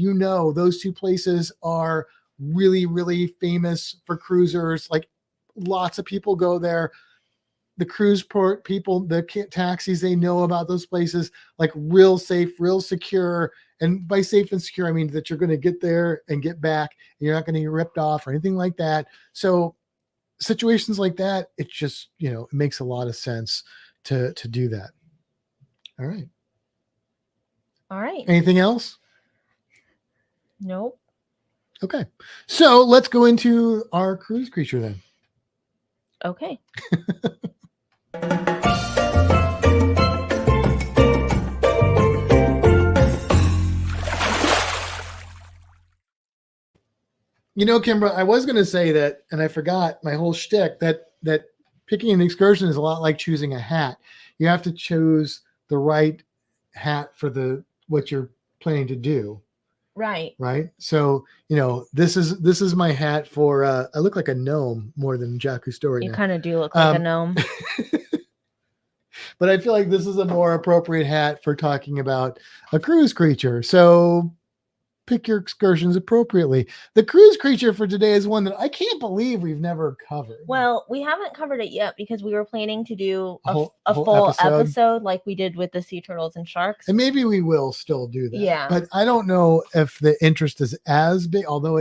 S2: those two places are really, really famous for cruisers. Like, lots of people go there. The cruise port people, the taxis, they know about those places, like real safe, real secure. And by safe and secure, I mean that you're going to get there and get back, and you're not going to get ripped off or anything like that. So situations like that, it just, it makes a lot of sense to do that. All right. Anything else?
S1: Nope.
S2: Okay. So let's go into our cruise creature then.
S1: Okay.
S2: Kimbra, I was going to say that, and I forgot my whole shtick, that picking an excursion is a lot like choosing a hat. You have to choose the right hat for what you're planning to do.
S1: Right.
S2: So, this is my hat for, I look like a gnome more than Jacques Cousteau right now.
S1: You kind of do look like a gnome.
S2: But I feel like this is a more appropriate hat for talking about a cruise creature. So pick your excursions appropriately. The cruise creature for today is one that I can't believe we've never covered.
S1: Well, we haven't covered it yet because we were planning to do a full episode like we did with the sea turtles and sharks.
S2: And maybe we will still do that.
S1: Yeah.
S2: But I don't know if the interest is as big, although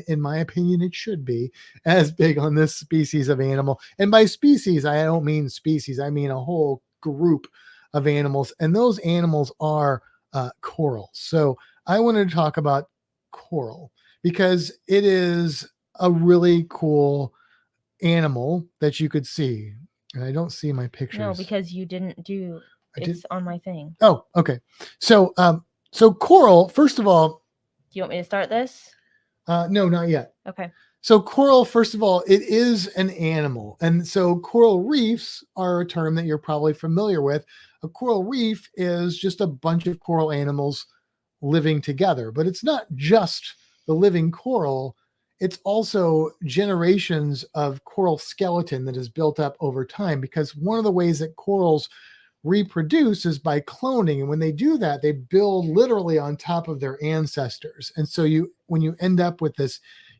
S2: in my opinion, it should be as big on this species of animal. And by species, I don't mean species. I mean a whole group of animals. And those animals are corals. So I wanted to talk about coral because it is a really cool animal that you could see. And I don't see my pictures.
S1: No, because you didn't do it's on my thing.
S2: Oh, okay. So coral, first of all.
S1: Do you want me to start this?
S2: No, not yet.
S1: Okay.
S2: So coral, first of all, it is an animal. And so coral reefs are a term that you're probably familiar with. A coral reef is just a bunch of coral animals living together, but it's not just the living coral. It's also generations of coral skeleton that is built up over time, because one of the ways that corals reproduce is by cloning. And when they do that, they build literally on top of their ancestors. And so when you end up with this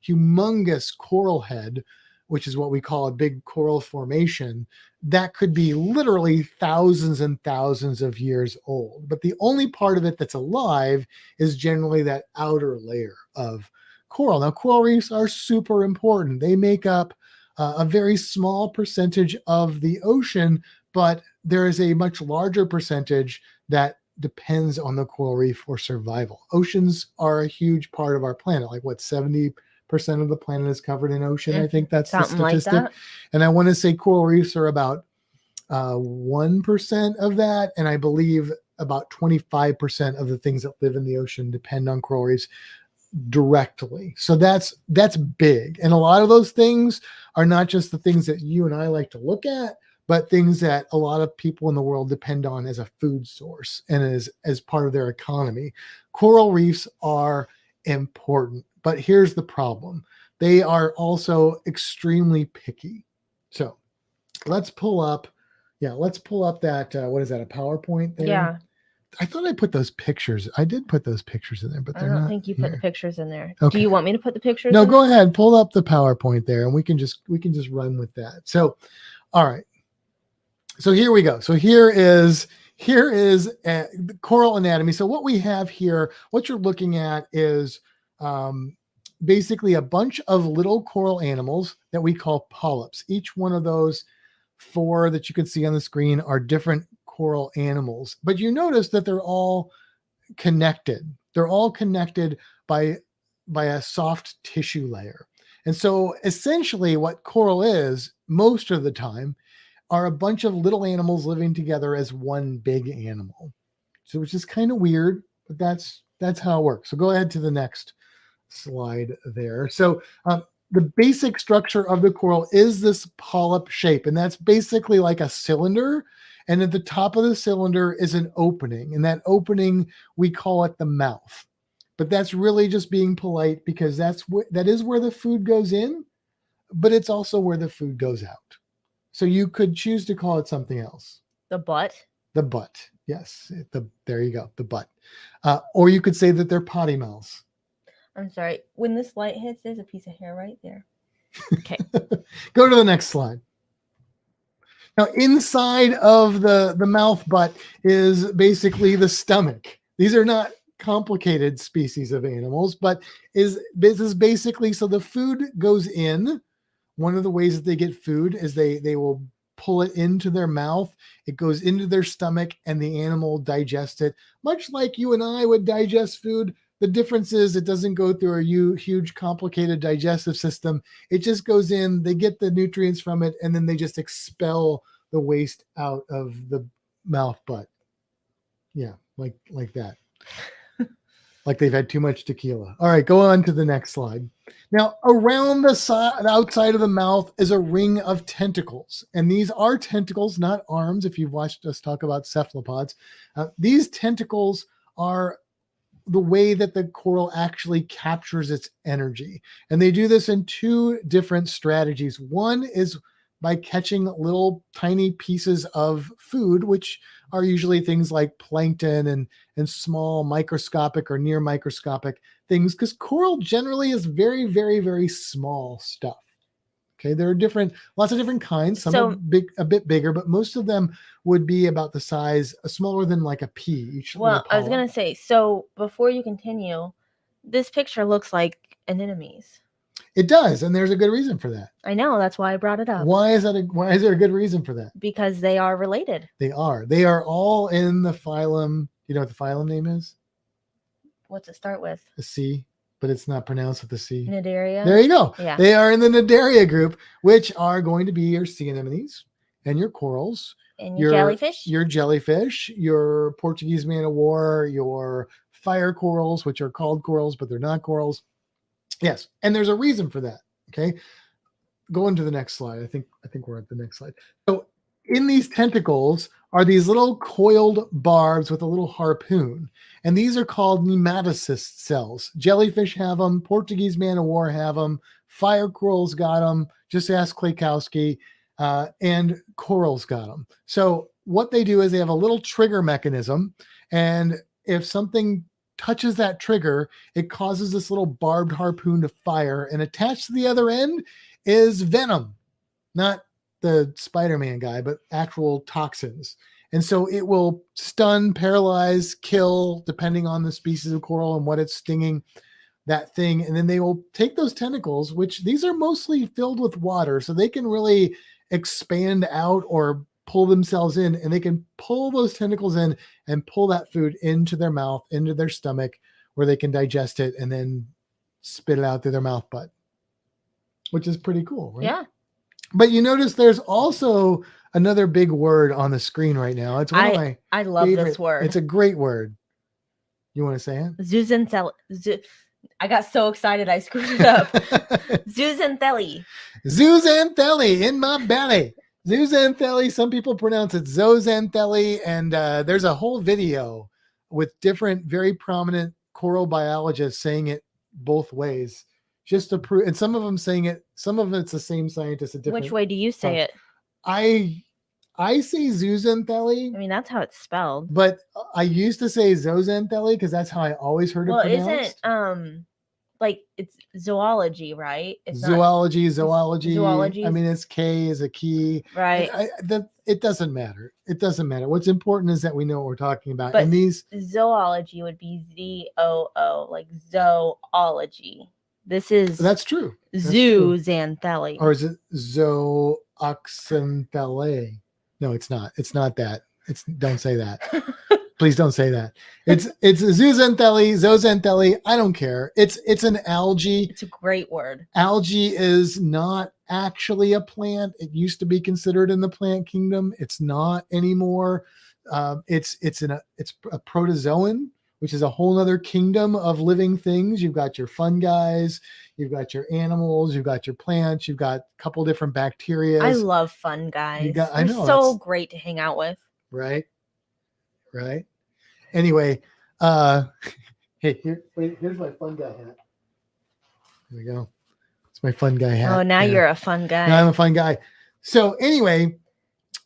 S2: humongous coral head, which is what we call a big coral formation, that could be literally thousands and thousands of years old. But the only part of it that's alive is generally that outer layer of coral. Now, coral reefs are super important. They make up a very small percentage of the ocean, but there is a much larger percentage that depends on the coral reef for survival. Oceans are a huge part of our planet. Like what, 70% of the planet is covered in ocean? I think that's the
S1: Something like
S2: statistic.
S1: that.
S2: And I want to say coral reefs are about 1% of that. And I believe about 25% of the things that live in the ocean depend on coral reefs directly. So that's big. And a lot of those things are not just the things that you and I like to look at, but things that a lot of people in the world depend on as a food source and as part of their economy. Coral reefs are important, but here's the problem. They are also extremely picky. So let's pull up that, what is that, a PowerPoint there?
S1: Yeah.
S2: I thought I put those pictures. I did put those pictures in there, but
S1: I
S2: they're
S1: don't
S2: not
S1: think you put the
S2: here.
S1: pictures in there.
S2: Okay.
S1: Do you want me to put the pictures
S2: No,
S1: in
S2: go ahead. Pull up the PowerPoint there and we can just run with that. So, all right. So here we go. So here is the coral anatomy. So what we have here, what you're looking at is basically a bunch of little coral animals that we call polyps. Each one of those 4 that you can see on the screen are different coral animals, but you notice that they're all connected. They're all connected by a soft tissue layer. And so essentially what coral is most of the time are a bunch of little animals living together as one big animal. So which is kind of weird, but that's how it works. So go ahead to the next slide there. So the basic structure of the coral is this polyp shape, and that's basically like a cylinder. And at the top of the cylinder is an opening, and that opening, we call it the mouth. But that's really just being polite because that is where the food goes in, but it's also where the food goes out. So you could choose to call it something else.
S1: The butt.
S2: The butt. Yes. There you go. The butt. Or you could say that they're potty mouths.
S1: I'm sorry. When this light hits, there's a piece of hair right there. Okay.
S2: Go to the next slide. Now, inside of the mouth butt is basically the stomach. These are not complicated species of animals, but this is basically, so the food goes in. One of the ways that they get food is they will pull it into their mouth. It goes into their stomach and the animal digests it, much like you and I would digest food. The difference is it doesn't go through a huge complicated digestive system. It just goes in, they get the nutrients from it, and then they just expel the waste out of the mouth butt. Yeah, like that. Like they've had too much tequila. All right, go on to the next slide. Now, around the outside of the mouth is a ring of tentacles. And these are tentacles, not arms, if you've watched us talk about cephalopods. These tentacles are the way that the coral actually captures its energy. And they do this in 2 different strategies. One is by catching little tiny pieces of food, which are usually things like plankton and small microscopic or near microscopic things, because coral generally is very, very, very small stuff. Okay, there are lots of different kinds. Some are a bit bigger, but most of them would be about the size, smaller than like a pea.
S1: Well, I was going to say, so before you continue, this picture looks like anemones.
S2: It does, and there's a good reason for that.
S1: I know, that's why I brought it up.
S2: Why is there a good reason for that?
S1: Because they are related.
S2: They are all in the phylum. You know what the phylum name is?
S1: What's it start with?
S2: A C, but it's not pronounced with a C.
S1: Cnidaria.
S2: There you go.
S1: Yeah.
S2: They are in the Cnidaria group, which are going to be your sea anemones and your corals.
S1: And your jellyfish.
S2: Your jellyfish, your Portuguese man of war, your fire corals, which are called corals, but they're not corals. Yes, and there's a reason for that. Okay, go into the next slide. I think we're at the next slide. So in these tentacles are these little coiled barbs with a little harpoon, and these are called nematocyst cells. Jellyfish have them. Portuguese man of war have them. Fire corals got them. Just ask Klaykowski. And corals got them. So what they do is they have a little trigger mechanism, and if something touches that trigger, it causes this little barbed harpoon to fire, and attached to the other end is venom, not the Spider-Man guy, but actual toxins. And so it will stun, paralyze, kill, depending on the species of coral and what it's stinging, that thing. And then they will take those tentacles, which these are mostly filled with water, so they can really expand out or pull themselves in, and they can pull those tentacles in and pull that food into their mouth, into their stomach, where they can digest it and then spit it out through their mouth butt, which is pretty cool, right?
S1: Yeah.
S2: But you notice there's also another big word on the screen right now. It's one of my
S1: I love
S2: favorite.
S1: this word.
S2: It's a great word. You want to say it?
S1: Zooxanthellae. I got so excited I screwed it up. Zooxanthellae.
S2: Zooxanthellae in my belly. Zooxanthellae. Some people pronounce it zooxanthellae, and there's a whole video with different, very prominent coral biologists saying it both ways, just to prove. And some of them saying it. Some of it's the same scientist. A different.
S1: Which way do you say it?
S2: I say zooxanthellae.
S1: I mean, that's how it's spelled.
S2: But I used to say zooxanthellae because that's how I always heard it pronounced.
S1: Isn't like it's zoology, right? It's
S2: zoology.
S1: Zoology.
S2: I mean, it's K is a key,
S1: right?
S2: It doesn't matter. It doesn't matter. What's important is that we know what we're talking about.
S1: But
S2: and these
S1: zoology would be ZOO, like zoology. That's
S2: true.
S1: Zooxanthellae.
S2: Or is it zooxanthellae? No, it's not. It's not that. Don't say that. Please don't say that. It's zooxanthellae. I don't care. It's an algae.
S1: It's a great word.
S2: Algae is not actually a plant. It used to be considered in the plant kingdom. It's not anymore. It's a protozoan, which is a whole other kingdom of living things. You've got your fungi, you've got your animals, you've got your plants, you've got a couple different bacteria.
S1: I love fungi.
S2: I know,
S1: they're so great to hang out with.
S2: Right. Anyway, hey, here's my fun guy hat. There we go. It's my fun guy hat.
S1: Oh, now you're a fun guy.
S2: Now I'm a fun guy. So anyway,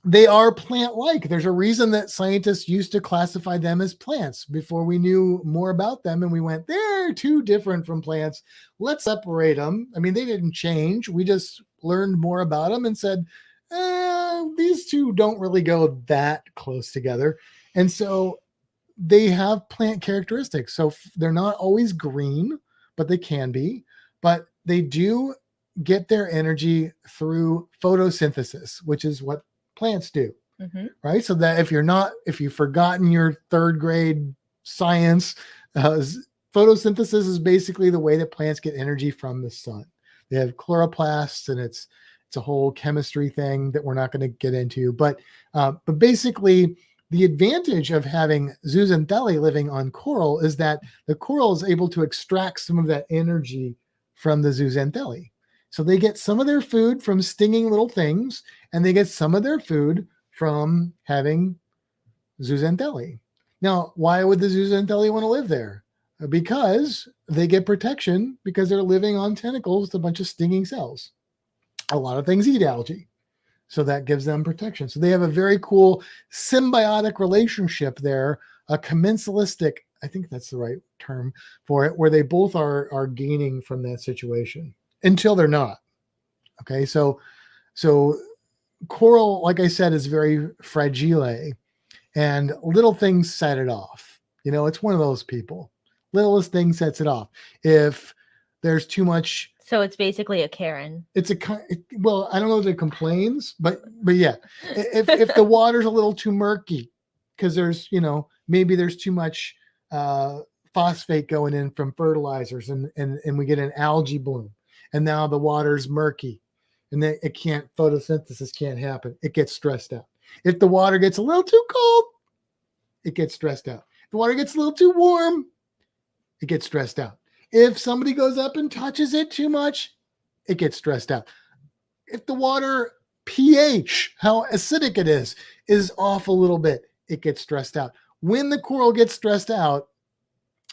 S2: they are plant-like. There's a reason that scientists used to classify them as plants before we knew more about them. And we went, they're too different from plants. Let's separate them. I mean, they didn't change. We just learned more about them and said, these two don't really go that close together. And so they have plant characteristics. So they're not always green, but they can be. But they do get their energy through photosynthesis, which is what plants do. Mm-hmm. Right? So that if you've forgotten your third grade science, photosynthesis is basically the way that plants get energy from the sun. They have chloroplasts, and it's a whole chemistry thing that we're not going to get into. But basically, the advantage of having zooxanthellae living on coral is that the coral is able to extract some of that energy from the zooxanthellae. So they get some of their food from stinging little things, and they get some of their food from having zooxanthellae. Now, why would the zooxanthellae want to live there? Because they get protection because they're living on tentacles with a bunch of stinging cells. A lot of things eat algae, so that gives them protection. So they have a very cool symbiotic relationship there, a commensalistic, I think that's the right term for it, where they both are gaining from that situation until they're not. Okay, so coral, like I said, is very fragile, and little things set it off. You know, it's one of those people. Littlest thing sets it off. If there's too much.
S1: So it's basically a Karen.
S2: Well, I don't know if it complains, but yeah, if the water's a little too murky, because there's, maybe there's too much phosphate going in from fertilizers, and we get an algae bloom, and now the water's murky, and then photosynthesis can't happen. It gets stressed out. If the water gets a little too cold, it gets stressed out. If the water gets a little too warm, it gets stressed out. If somebody goes up and touches it too much, it gets stressed out. If the water pH, how acidic it is off a little bit, it gets stressed out. When the coral gets stressed out,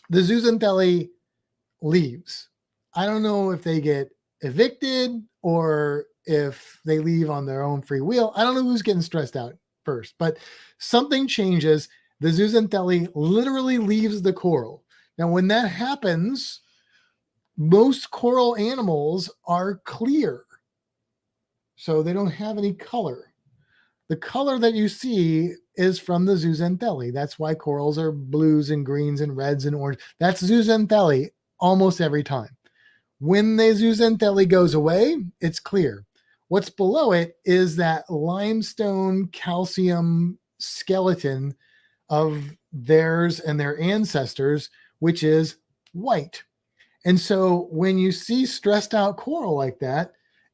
S2: the zooxanthellae leaves. I don't know if they get evicted or if they leave on their own free will. I don't know who's getting stressed out first, but something changes. The zooxanthellae literally leaves the coral. Now, when that happens, most coral animals are clear, so they don't have any color. The color that you see is from the zooxanthellae. That's why corals are blues and greens and reds and orange. That's zooxanthellae almost every time. When the zooxanthellae goes away, it's clear. What's below it is that limestone calcium skeleton of theirs and their ancestors, which is white. And so when you see stressed out coral like that,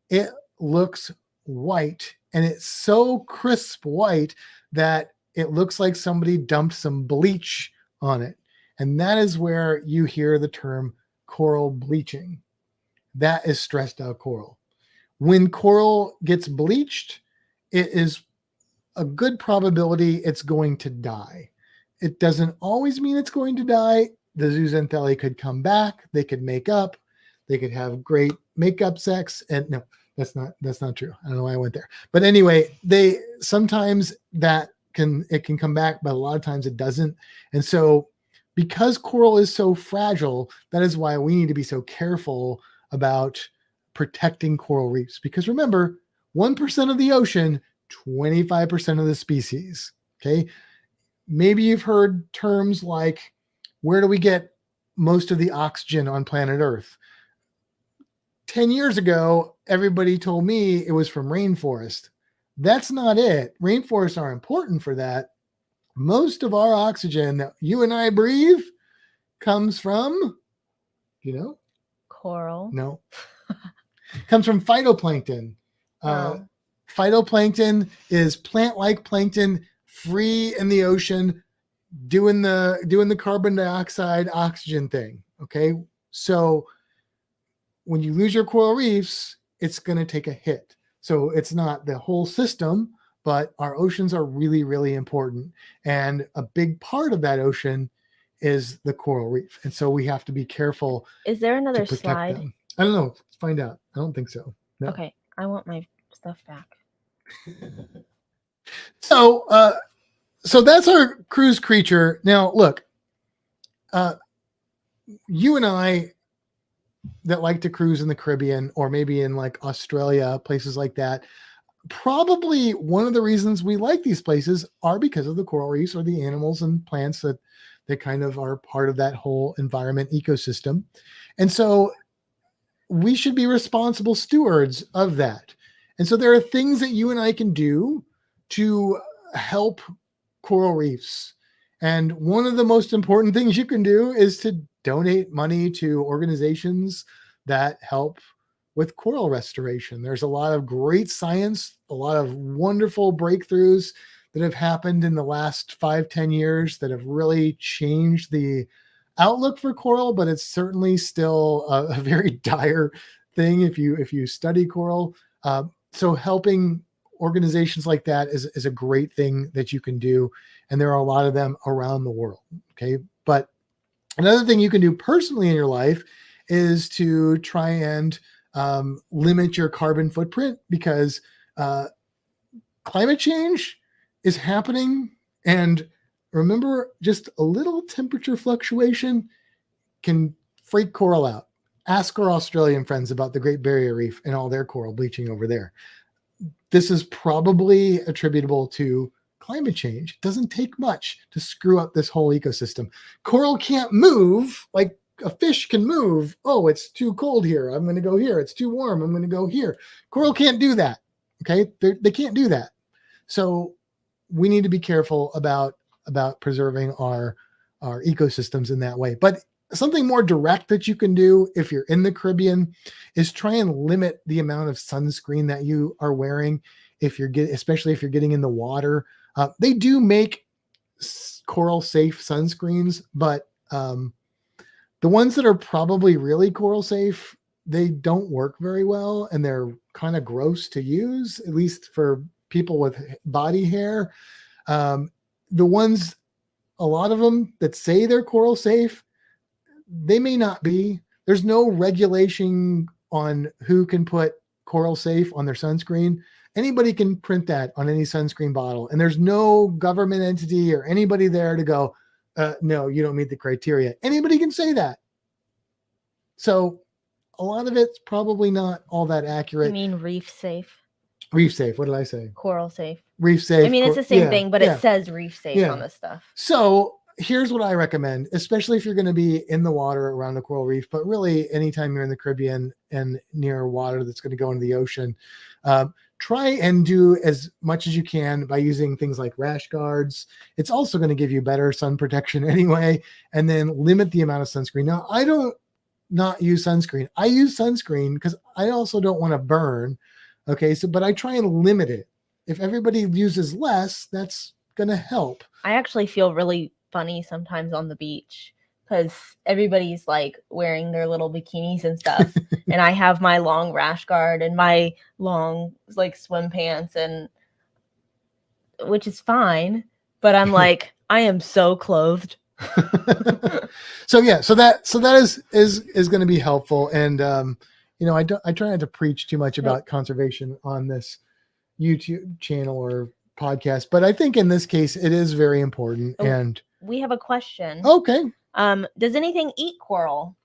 S2: it looks white, and it's so crisp white that it looks like somebody dumped some bleach on it. And that is where you hear the term coral bleaching. That is stressed out coral. When coral gets bleached, it is a good probability it's going to die. It doesn't always mean it's going to die. The zooxanthellae could come back. They could make up. They could have great makeup sex. And no, that's not true. I don't know why I went there. But anyway, sometimes it can come back, but a lot of times it doesn't. And so because coral is so fragile, that is why we need to be so careful about protecting coral reefs. Because remember, 1% of the ocean, 25% of the species. Okay. Maybe you've heard terms like, where do we get most of the oxygen on planet Earth? 10 years ago, everybody told me it was from rainforest. That's not it. Rainforests are important for that. Most of our oxygen that you and I breathe comes from,
S1: Coral.
S2: No. Comes from phytoplankton.
S1: Oh.
S2: Phytoplankton is plant-like plankton free in the ocean doing the carbon dioxide oxygen thing. Okay. So when you lose your coral reefs, it's going to take a hit. So it's not the whole system, but our oceans are really, really important. And a big part of that ocean is the coral reef. And so we have to be careful.
S1: Is there another
S2: to protect
S1: slide?
S2: them. I don't know. Let's find out. I don't think so. No.
S1: Okay. I want my stuff back.
S2: So that's our cruise creature. Now, look, you and I that like to cruise in the Caribbean or maybe in like Australia, places like that, probably one of the reasons we like these places are because of the coral reefs or the animals and plants that kind of are part of that whole environment ecosystem. And so we should be responsible stewards of that. And so there are things that you and I can do to help coral reefs. And one of the most important things you can do is to donate money to organizations that help with coral restoration. There's a lot of great science, a lot of wonderful breakthroughs that have happened in the last 5-10 years that have really changed the outlook for coral, but it's certainly still a very dire thing if you study coral. So helping organizations like that is a great thing that you can do. And there are a lot of them around the world. Okay. But another thing you can do personally in your life is to try and limit your carbon footprint, because climate change is happening. And remember, just a little temperature fluctuation can freak coral out. Ask our Australian friends about the Great Barrier Reef and all their coral bleaching over there. This is probably attributable to climate change. It doesn't take much to screw up this whole ecosystem. Coral can't move like a fish can move. Oh, it's too cold here. I'm going to go here. It's too warm. I'm going to go here. Coral can't do that. Okay. They can't do that. So we need to be careful about preserving our ecosystems in that way. But something more direct that you can do if you're in the Caribbean is try and limit the amount of sunscreen that you are wearing. Especially if you're getting in the water, they do make coral safe sunscreens, but the ones that are probably really coral safe, they don't work very well, and they're kind of gross to use, at least for people with body hair. The ones, a lot of them that say they're coral safe, they may not be. There's no regulation on who can put coral safe on their sunscreen. Anybody can print that on any sunscreen bottle, and there's no government entity or anybody there to go, no, you don't meet the criteria. Anybody can say that. So a lot of it's probably not all that accurate.
S1: You mean reef safe?
S2: Reef safe. What did I say?
S1: Coral safe.
S2: Reef safe.
S1: I mean, it's the same thing, but
S2: yeah.
S1: it says reef safe on the stuff.
S2: So here's what I recommend, especially if you're going to be in the water around a coral reef, but really anytime you're in the Caribbean and near water that's going to go into the ocean, try and do as much as you can by using things like rash guards. It's also going to give you better sun protection anyway, and then limit the amount of sunscreen. Now, I don't not use sunscreen. I use sunscreen because I also don't want to burn. Okay, but I try and limit it. If everybody uses less, that's going to help.
S1: I actually feel really funny sometimes on the beach because everybody's like wearing their little bikinis and stuff. And I have my long rash guard and my long like swim pants, and which is fine. But I'm like, I am so clothed.
S2: So that is going to be helpful. And, I try not to preach too much about conservation on this YouTube channel or podcast, but I think in this case it is very important. And
S1: we have a question.
S2: Okay.
S1: Does anything eat coral?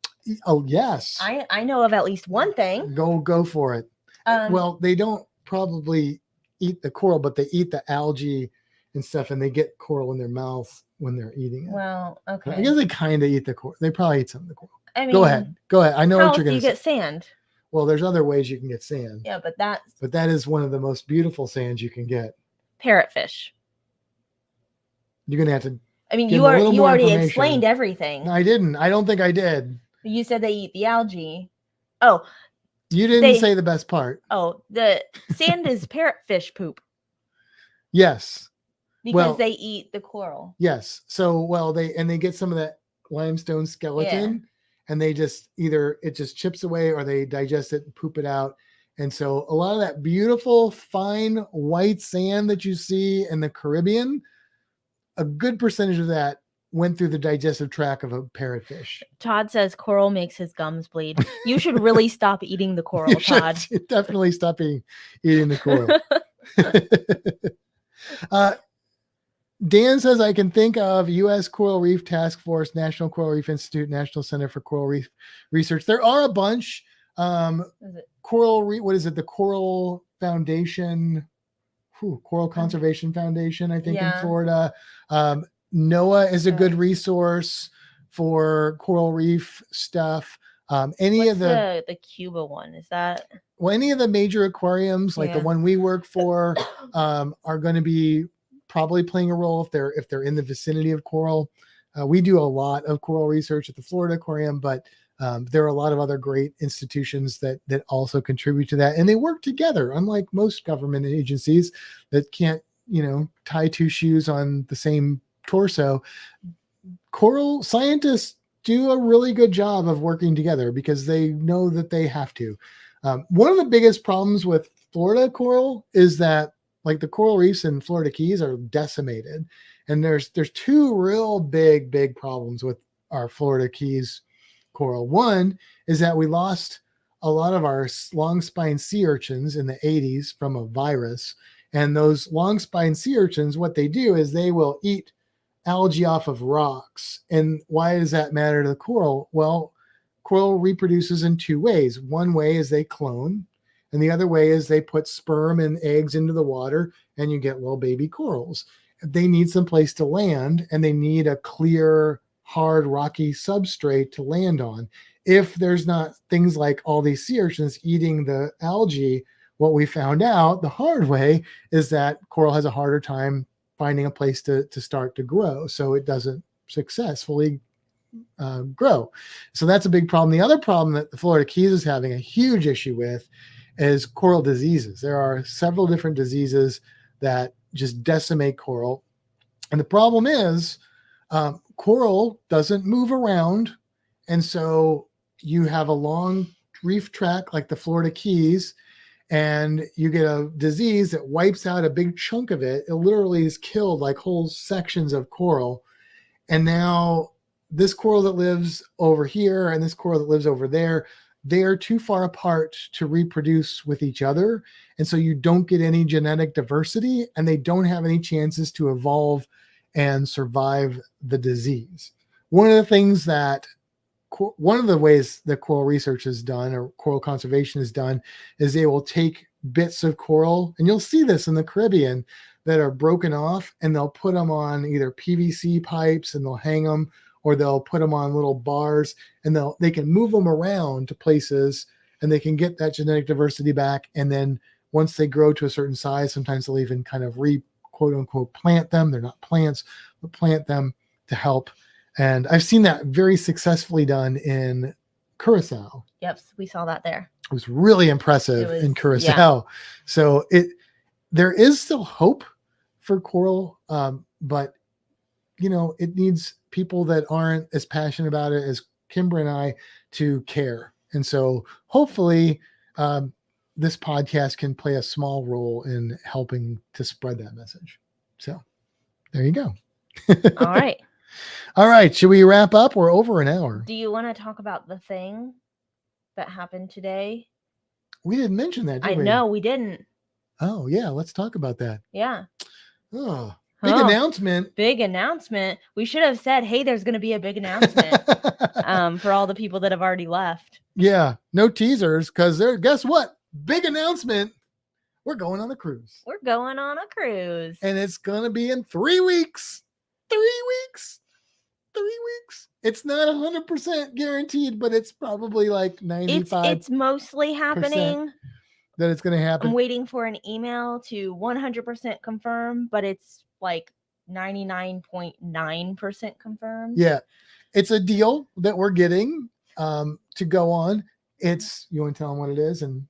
S2: Oh, yes.
S1: I know of at least one thing.
S2: Go for it. Well, they don't probably eat the coral, but they eat the algae and stuff, and they get coral in their mouth when they're eating it.
S1: Well, okay.
S2: I guess they kind of eat the coral. They probably eat some of the coral.
S1: I mean,
S2: go ahead. I know what you're going to say.
S1: How else do you get sand?
S2: Well, there's other ways you can get sand.
S1: Yeah, but
S2: that is one of the most beautiful sands you can get.
S1: Parrotfish.
S2: You're going to have to.
S1: I mean, you already explained everything.
S2: No, I didn't. I don't think I did.
S1: You said they eat the algae. Oh.
S2: You didn't say the best part.
S1: Oh, the sand is parrotfish poop.
S2: Yes.
S1: Because they eat the coral.
S2: Yes. So, they get some of that limestone skeleton, and they just it just chips away, or they digest it and poop it out. And so a lot of that beautiful, fine white sand that you see in the Caribbean, a good percentage of that went through the digestive tract of a parrotfish. Todd
S1: says coral makes his gums bleed. You should really stop eating the coral, Todd.
S2: Definitely stop eating the coral. Dan says, I can think of U.S. Coral Reef Task Force, National Coral Reef Institute, National Center for Coral Reef Research. There are a bunch. Coral Reef, what is it? The Coral Foundation, Coral Conservation Foundation, I think, in Florida. NOAA is a good resource for coral reef stuff.
S1: The Cuba one, is that?
S2: Well, any of the major aquariums, like the one we work for, are going to be probably playing a role if they're in the vicinity of coral. We do a lot of coral research at the Florida Aquarium, but there are a lot of other great institutions that also contribute to that, and they work together. Unlike most government agencies that can't, tie two shoes on the same torso, coral scientists do a really good job of working together because they know that they have to. One of the biggest problems with Florida coral is that, like, the coral reefs in Florida Keys are decimated. And there's two real big problems with our Florida Keys coral. One is that we lost a lot of our long spine sea urchins in the 80s from a virus. And those long spine sea urchins, what they do is they will eat algae off of rocks. And why does that matter to the coral? Well, coral reproduces in two ways. One way is they clone, and the other way is they put sperm and eggs into the water, and you get little baby corals. They need some place to land, and they need a clear, hard, rocky substrate to land on. If there's not things like all these sea urchins eating the algae, what we found out the hard way is that coral has a harder time finding a place to start to grow, so it doesn't successfully grow. So that's a big problem. The other problem that the Florida Keys is having a huge issue with is coral diseases. There are several different diseases that just decimate coral. And the problem is coral doesn't move around. And so you have a long reef tract like the Florida Keys, and you get a disease that wipes out a big chunk of it. It literally has killed like whole sections of coral. And now this coral that lives over here and this coral that lives over there, they are too far apart to reproduce with each other. And so you don't get any genetic diversity, and they don't have any chances to evolve and survive the disease. One of the ways that coral research is done, or coral conservation is done, is they will take bits of coral, and you'll see this in the Caribbean, that are broken off, and they'll put them on either PVC pipes and they'll hang them, or they'll put them on little bars, and they can move them around to places, and they can get that genetic diversity back. And then once they grow to a certain size, sometimes they'll even kind of quote unquote plant them. They're not plants, but plant them to help. And I've seen that very successfully done in Curacao.
S1: Yep, we saw that there.
S2: It was really impressive in Curacao. Yeah. So there is still hope for coral, but it needs people that aren't as passionate about it as Kimbra and I to care. And so hopefully this podcast can play a small role in helping to spread that message. So there you go.
S1: All right.
S2: All right. Should we wrap up? We're over an hour.
S1: Do you want to talk about the thing that happened today?
S2: We didn't mention that, did we?
S1: I know we didn't.
S2: Oh, yeah. Let's talk about that.
S1: Yeah.
S2: Oh, big announcement.
S1: Big announcement. We should have said, hey, there's going to be a big announcement for all the people that have already left.
S2: Yeah. No teasers, because guess what? Big announcement. We're going on a cruise.
S1: We're going on a cruise.
S2: And it's going to be in 3 weeks. 3 weeks. 3 weeks. It's not 100% guaranteed, but it's probably like 95%.
S1: It's mostly happening.
S2: That it's going to happen.
S1: I'm waiting for an email to 100% confirm, but it's like 99.9% confirmed.
S2: Yeah. It's a deal that we're getting to go on. You want to tell them what it is and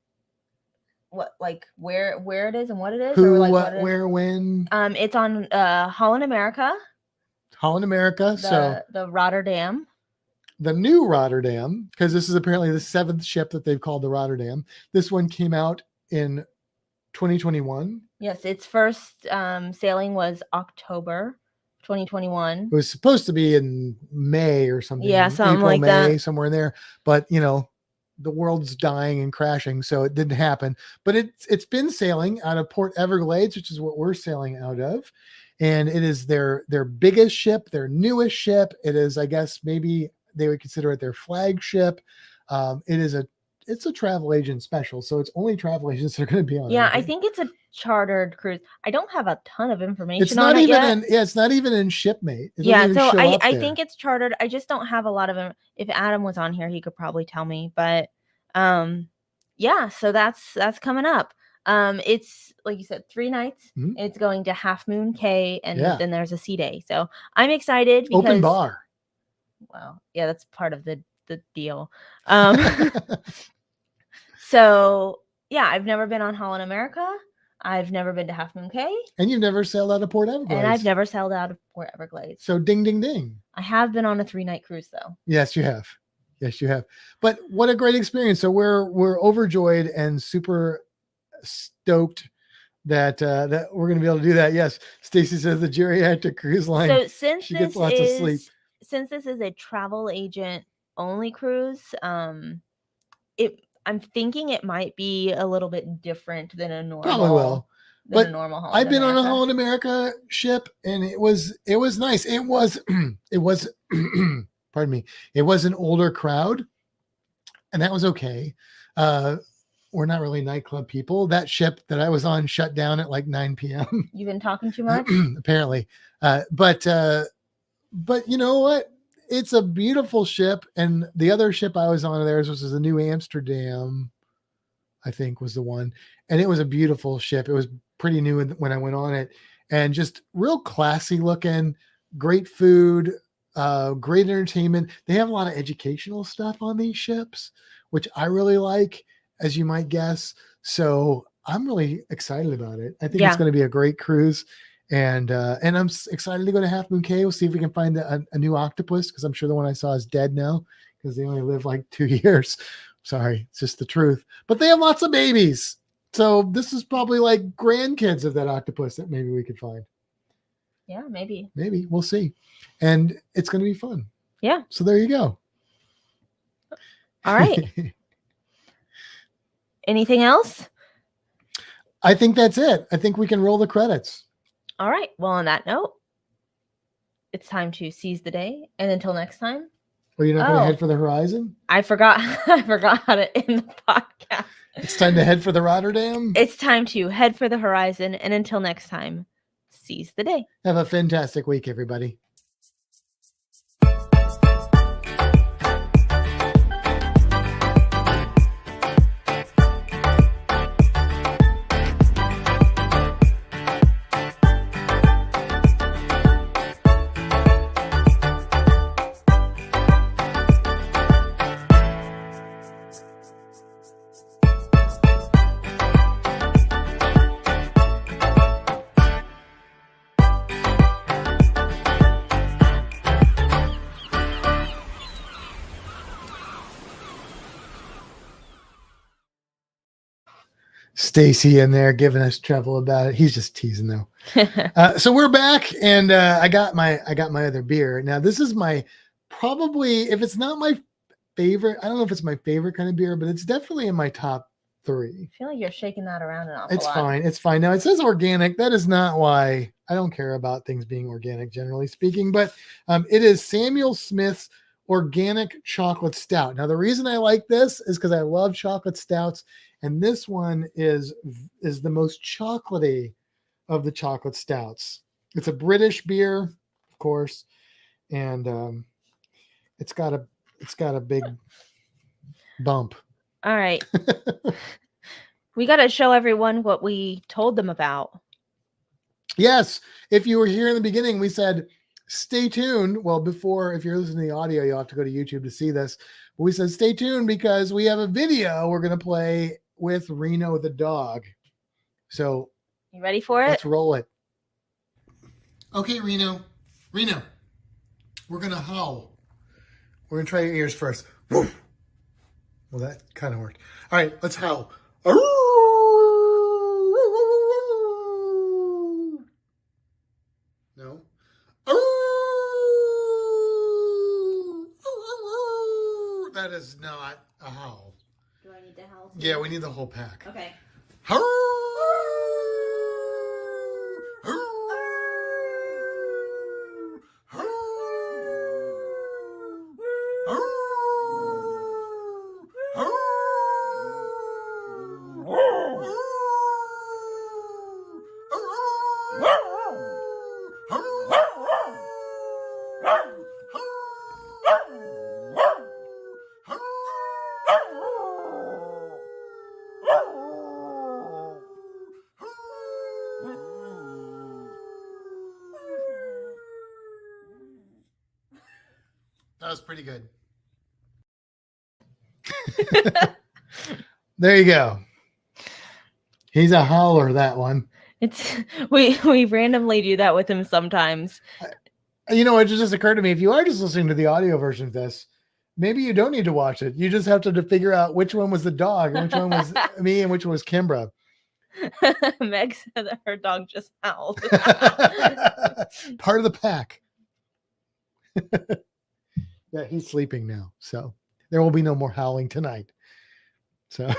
S1: what, like where it is and what it is?
S2: Who,
S1: or like
S2: what, where, when?
S1: It's on Holland America.
S2: Holland America.
S1: The Rotterdam.
S2: The new Rotterdam, because this is apparently the 7th ship that they've called the Rotterdam. This one came out in 2021.
S1: Yes, its first sailing was October 2021.
S2: It was supposed to be in May or something.
S1: Yeah, something
S2: April,
S1: like
S2: May,
S1: that.
S2: somewhere in there. But, the world's dying and crashing, so it didn't happen. But it's been sailing out of Port Everglades, which is what we're sailing out of. And it is their biggest ship, their newest ship. It is, I guess, maybe they would consider it their flagship. It's a travel agent special, so it's only travel agents that are going to be on it.
S1: Yeah, I think it's a chartered cruise. I don't have a ton of information.
S2: It's not even it's not even in Shipmate.
S1: Yeah, so I think it's chartered. I just don't have a lot of them. If Adam was on here, he could probably tell me. But yeah, so that's coming up. It's like you said, 3 nights. Mm-hmm. It's going to Half Moon Cay, and then there's a sea day. So I'm excited because
S2: open bar.
S1: Well, yeah, that's part of the deal. So yeah, I've never been on Holland America. I've never been to Half Moon Cay.
S2: And you've never sailed out of Port Everglades.
S1: And I've never sailed out of Port Everglades.
S2: So ding, ding, ding.
S1: I have been on a 3-night cruise though.
S2: Yes, you have. Yes, you have. But what a great experience. So we're overjoyed and super stoked that we're going to be able to do that. Yes. Stacy says the geriatric cruise line.
S1: So since
S2: she gets lots of sleep.
S1: Since this is a travel agent only cruise, I'm thinking it might be a little bit different than a normal.
S2: Probably will. But
S1: a normal Holland
S2: I've been
S1: America.
S2: on a Holland America ship, and it was nice. It was pardon me. It was an older crowd, and that was okay. We're not really nightclub people. That ship that I was on shut down at like 9 p.m.
S1: You've been talking too much?
S2: Apparently. But you know what? It's a beautiful ship. And the other ship I was on of theirs was the New Amsterdam, I think was the one. And it was a beautiful ship. It was pretty new when I went on it. And just real classy looking, great food, great entertainment. They have a lot of educational stuff on these ships, which I really like, as you might guess. So I'm really excited about it. I think it's going to be a great cruise. And I'm excited to go to Half Moon Cay. We'll see if we can find a new octopus, because I'm sure the one I saw is dead now because they only live like 2 years. Sorry, it's just the truth. But they have lots of babies. So this is probably like grandkids of that octopus that maybe we could find.
S1: Yeah, maybe.
S2: Maybe. We'll see. And it's going to be fun.
S1: Yeah.
S2: So there you go.
S1: All right. Anything else?
S2: I think that's it. I think we can roll the credits.
S1: All right. Well, on that note, it's time to seize the day. And until next time.
S2: Are you not going to head for the horizon?
S1: I forgot how to end the podcast.
S2: It's time to head for the Rotterdam.
S1: It's time to head for the horizon. And until next time, seize the day.
S2: Have a fantastic week, everybody. Stacy in there giving us trouble about it. He's just teasing though. So we're back, and I got my other beer. Now this is my probably, if it's not my favorite, I don't know if it's my favorite kind of beer, but it's definitely in my top 3.
S1: I feel like you're shaking that around an awful
S2: It's
S1: lot.
S2: fine. It's fine. Now it says organic. That is not why I don't care about things being organic, generally speaking, but it is Samuel Smith's Organic Chocolate Stout. Now the reason I like this is because I love chocolate stouts. And this one is the most chocolatey of the chocolate stouts. It's a British beer, of course, and it's got a big bump.
S1: All right. We got to show everyone what we told them about.
S2: Yes, if you were here in the beginning, we said stay tuned. Well, before, if you're listening to the audio, you'll have to go to YouTube to see this. But we said stay tuned because we have a video we're going to play with Reno the dog. So
S1: You ready for it?
S2: let's roll it. Okay, Reno, we're going to howl. We're going to try your ears first. Woof. Well, that kind of worked. All right, let's howl. No. That is not a howl.
S1: Do I need to howl?
S2: Yeah, we need the whole pack.
S1: Okay.
S2: That was pretty good. There you go. He's a howler, that one.
S1: It's we randomly do that with him sometimes.
S2: You know, it just occurred to me, if you are just listening to the audio version of this, maybe you don't need to watch it. You just have to figure out which one was the dog, and which one was me, and which one was Kimbra.
S1: Meg said that her dog just howled.
S2: Part of the pack. Yeah, he's sleeping now, so there will be no more howling tonight. So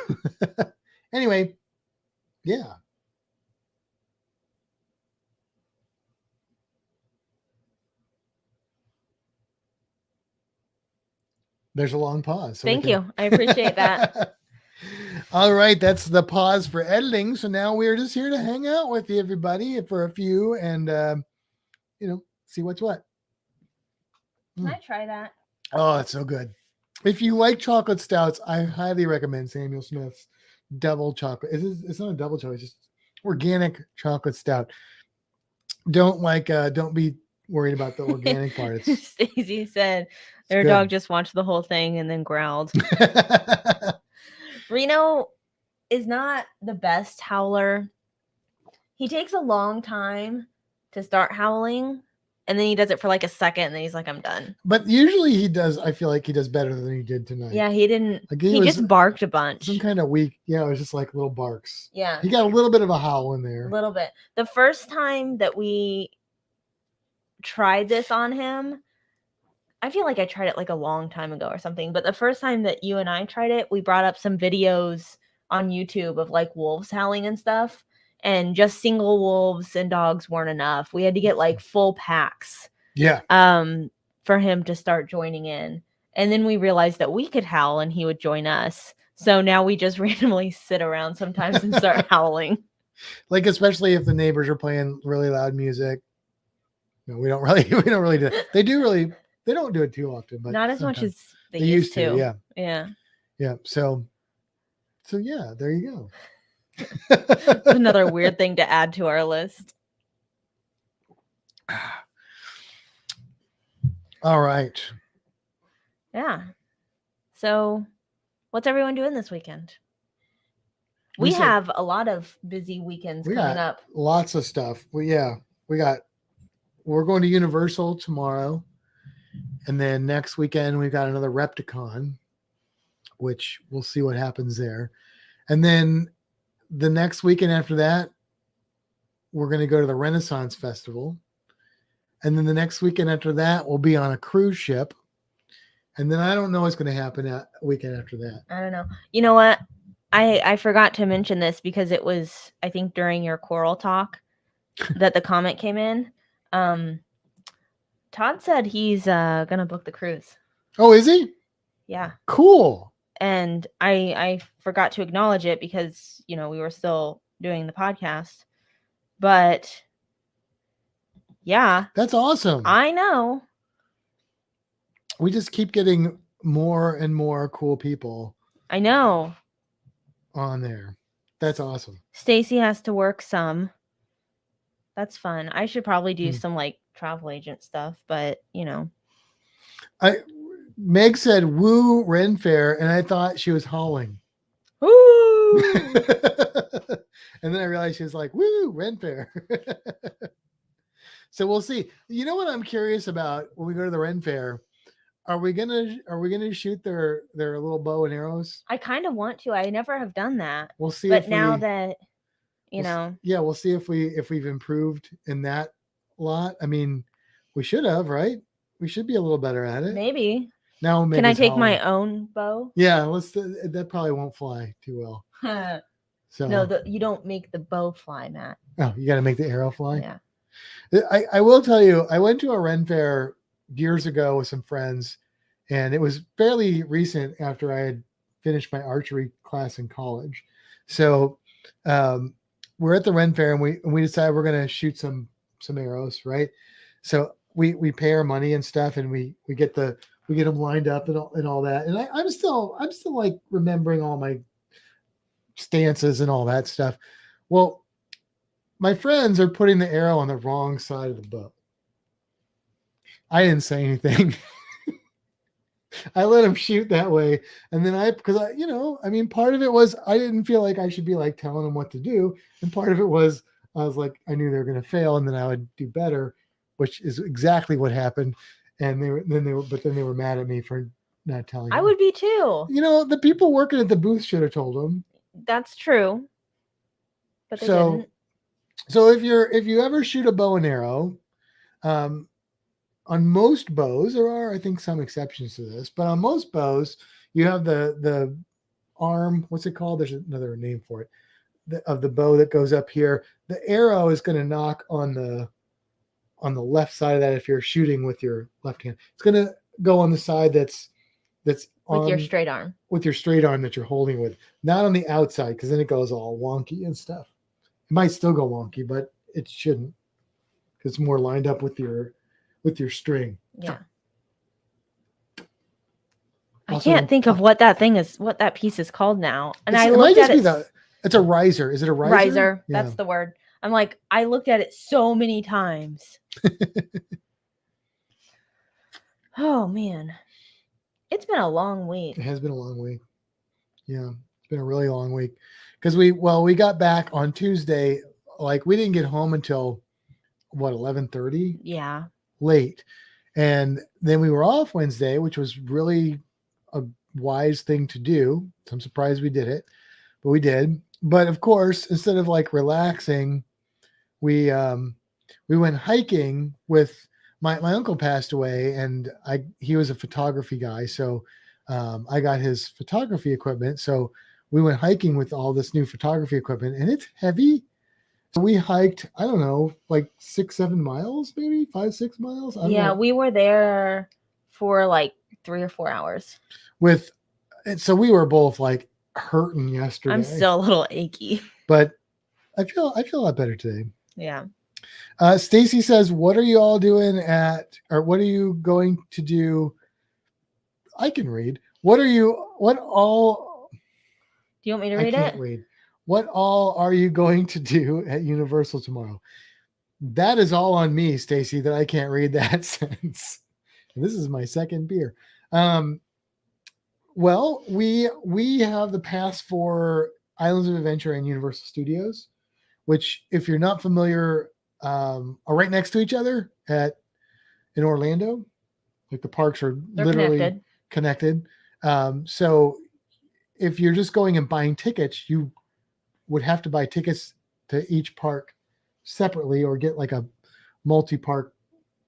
S2: anyway, yeah. There's a long pause. So
S1: Thank you. I appreciate that.
S2: All right, that's the pause for editing. So now we're just here to hang out with you, everybody, for a few, and see what's what.
S1: Can I try that?
S2: Oh, it's so good. If you like chocolate stouts, I highly recommend Samuel Smith's double chocolate. It's not a double chocolate, it's just organic chocolate stout. Don't be worried about the organic part. It's
S1: Stacey said their
S2: good.
S1: dog just watched the whole thing and then growled. Reno is not the best howler. He takes a long time to start howling, and then he does it for like a second, and then he's like, I'm done.
S2: But usually he does, I feel like he does better than he did tonight.
S1: Yeah, he didn't.
S2: Like
S1: he just barked a bunch.
S2: Some kind of weak. Yeah, it was just like little barks.
S1: Yeah.
S2: He got a little bit of a howl in there.
S1: A little bit. The first time that we tried this on him, I feel like I tried it like a long time ago or something, but the first time that you and I tried it, we brought up some videos on YouTube of like wolves howling and stuff, and just single wolves and dogs weren't enough. We had to get like full packs.
S2: Yeah.
S1: For him to start joining in. And then we realized that we could howl and he would join us. So now we just randomly sit around sometimes and start howling.
S2: Like, especially if the neighbors are playing really loud music. No, we don't really do it. They don't do it too often, but
S1: Not as much
S2: sometimes.
S1: as they used to.
S2: Yeah.
S1: Yeah.
S2: Yeah. So yeah, there you go.
S1: Another weird thing to add to our list.
S2: All right.
S1: Yeah. So what's everyone doing this weekend? We have a lot of busy weekends coming up.
S2: Lots of stuff. We're going to Universal tomorrow. And then next weekend, we've got another Repticon, which we'll see what happens there. And then the next weekend after that, we're going to go to the Renaissance Festival. And then the next weekend after that, we'll be on a cruise ship. And then I don't know what's going to happen that weekend after that.
S1: I don't know. You know what? I forgot to mention this because it was, I think, during your Coral talk that the comment came in. Todd said he's gonna book the cruise.
S2: Oh, is he?
S1: Yeah.
S2: Cool.
S1: And I forgot to acknowledge it because, we were still doing the podcast. But yeah.
S2: That's awesome.
S1: I know.
S2: We just keep getting more and more cool people.
S1: I know.
S2: On there. That's awesome.
S1: Stacy has to work some. That's fun. I should probably do some like travel agent stuff, but
S2: Meg said woo Ren Fair, and I thought she was howling.
S1: Woo!
S2: And then I realized she was like, woo, Ren Fair. So we'll see. You know what I'm curious about when we go to the Ren Fair? Are we gonna shoot their little bow and arrows?
S1: I kind of want to. I never have done that.
S2: We'll see.
S1: But now that
S2: we'll see if we've improved in that lot. I mean, we should have, right? We should be a little better at it.
S1: Maybe.
S2: Now,
S1: can I take my own bow?
S2: Yeah, that probably won't fly too well. So
S1: no, you don't make the bow fly, Matt.
S2: Oh, you got to make the arrow fly.
S1: Yeah.
S2: I will tell you, I went to a Ren Fair years ago with some friends, and it was fairly recent after I had finished my archery class in college. So we're at the Ren Fair, and we decided we're going to shoot some arrows, right? So we pay our money and stuff, and we get them lined up and all that. And I'm still like remembering all my stances and all that stuff. Well, my friends are putting the arrow on the wrong side of the bow. I didn't say anything. I let him shoot that way. And then part of it was I didn't feel like I should be like telling them what to do. And part of it was I was like, I knew they were going to fail and then I would do better, which is exactly what happened. And then they were mad at me for not telling them.
S1: I would be too.
S2: The people working at the booth should have told them.
S1: That's true. But they didn't.
S2: So if you ever shoot a bow and arrow, on most bows, there are, I think, some exceptions to this, but on most bows, you have the arm, what's it called? There's another name for it, of the bow that goes up here. The arrow is going to knock on the left side of that if you're shooting with your left hand. It's going to go on the side that's
S1: with your straight arm. With
S2: your straight arm that you're holding with, not on the outside, because then it goes all wonky and stuff. It might still go wonky, but it shouldn't, because it's more lined up with your string.
S1: Yeah. I can't think of what that piece is called now. And I looked at it.
S2: It's a riser. Is it a riser?
S1: Riser. Yeah. That's the word. I'm like, I looked at it so many times. Oh man. It's been a long week.
S2: It has been a long week. Yeah. It's been a really long week. Because we got back on Tuesday. Like we didn't get home until 11:30?
S1: Yeah.
S2: Late. And then we were off Wednesday, which was really a wise thing to do. So I'm surprised we did it, but we did. But of course, instead of like relaxing, we went hiking with my uncle passed away, and he was a photography guy. So I got his photography equipment. So we went hiking with all this new photography equipment, and it's heavy. So we hiked, I don't know, like 6-7 miles, maybe 5-6 miles. I don't know.
S1: We were there for like 3 or 4 hours.
S2: So we were both like hurting yesterday.
S1: I'm still a little achy.
S2: but I feel a lot better today.
S1: Yeah.
S2: Stacy says, what are you all doing or what are you going to do? I can read. Do you
S1: want me to
S2: I
S1: read
S2: can't
S1: it?
S2: read. What all are you going to do at Universal tomorrow? That is all on me, Stacy, that I can't read that sentence. And this is my second beer. Well, we have the pass for Islands of Adventure and Universal Studios, which, if you're not familiar, are right next to each other in Orlando. Like the parks are
S1: They're
S2: literally connected. So if you're just going and buying tickets, you would have to buy tickets to each park separately or get like a multi-park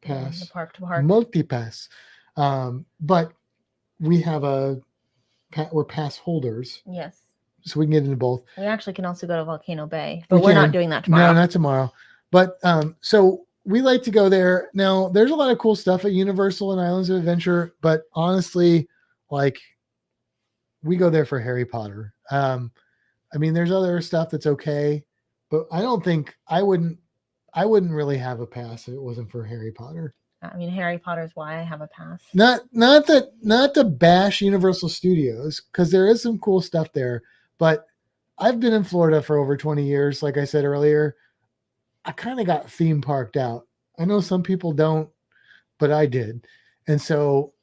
S2: pass.
S1: The park to park.
S2: Multi-pass. But we have we're pass holders.
S1: Yes.
S2: So we can get into both.
S1: We actually can also go to Volcano Bay, but we're not doing that tomorrow.
S2: No, not tomorrow. But so we like to go there. Now, there's a lot of cool stuff at Universal and Islands of Adventure, but honestly, like, we go there for Harry Potter. I mean, there's other stuff that's okay, but I wouldn't really have a pass if it wasn't for Harry Potter.
S1: I mean, Harry Potter is why I have a pass.
S2: Not to bash Universal Studios, because there is some cool stuff there, but I've been in Florida for over 20 years. Like I said earlier, I kind of got theme parked out. I know some people don't, but I did. And so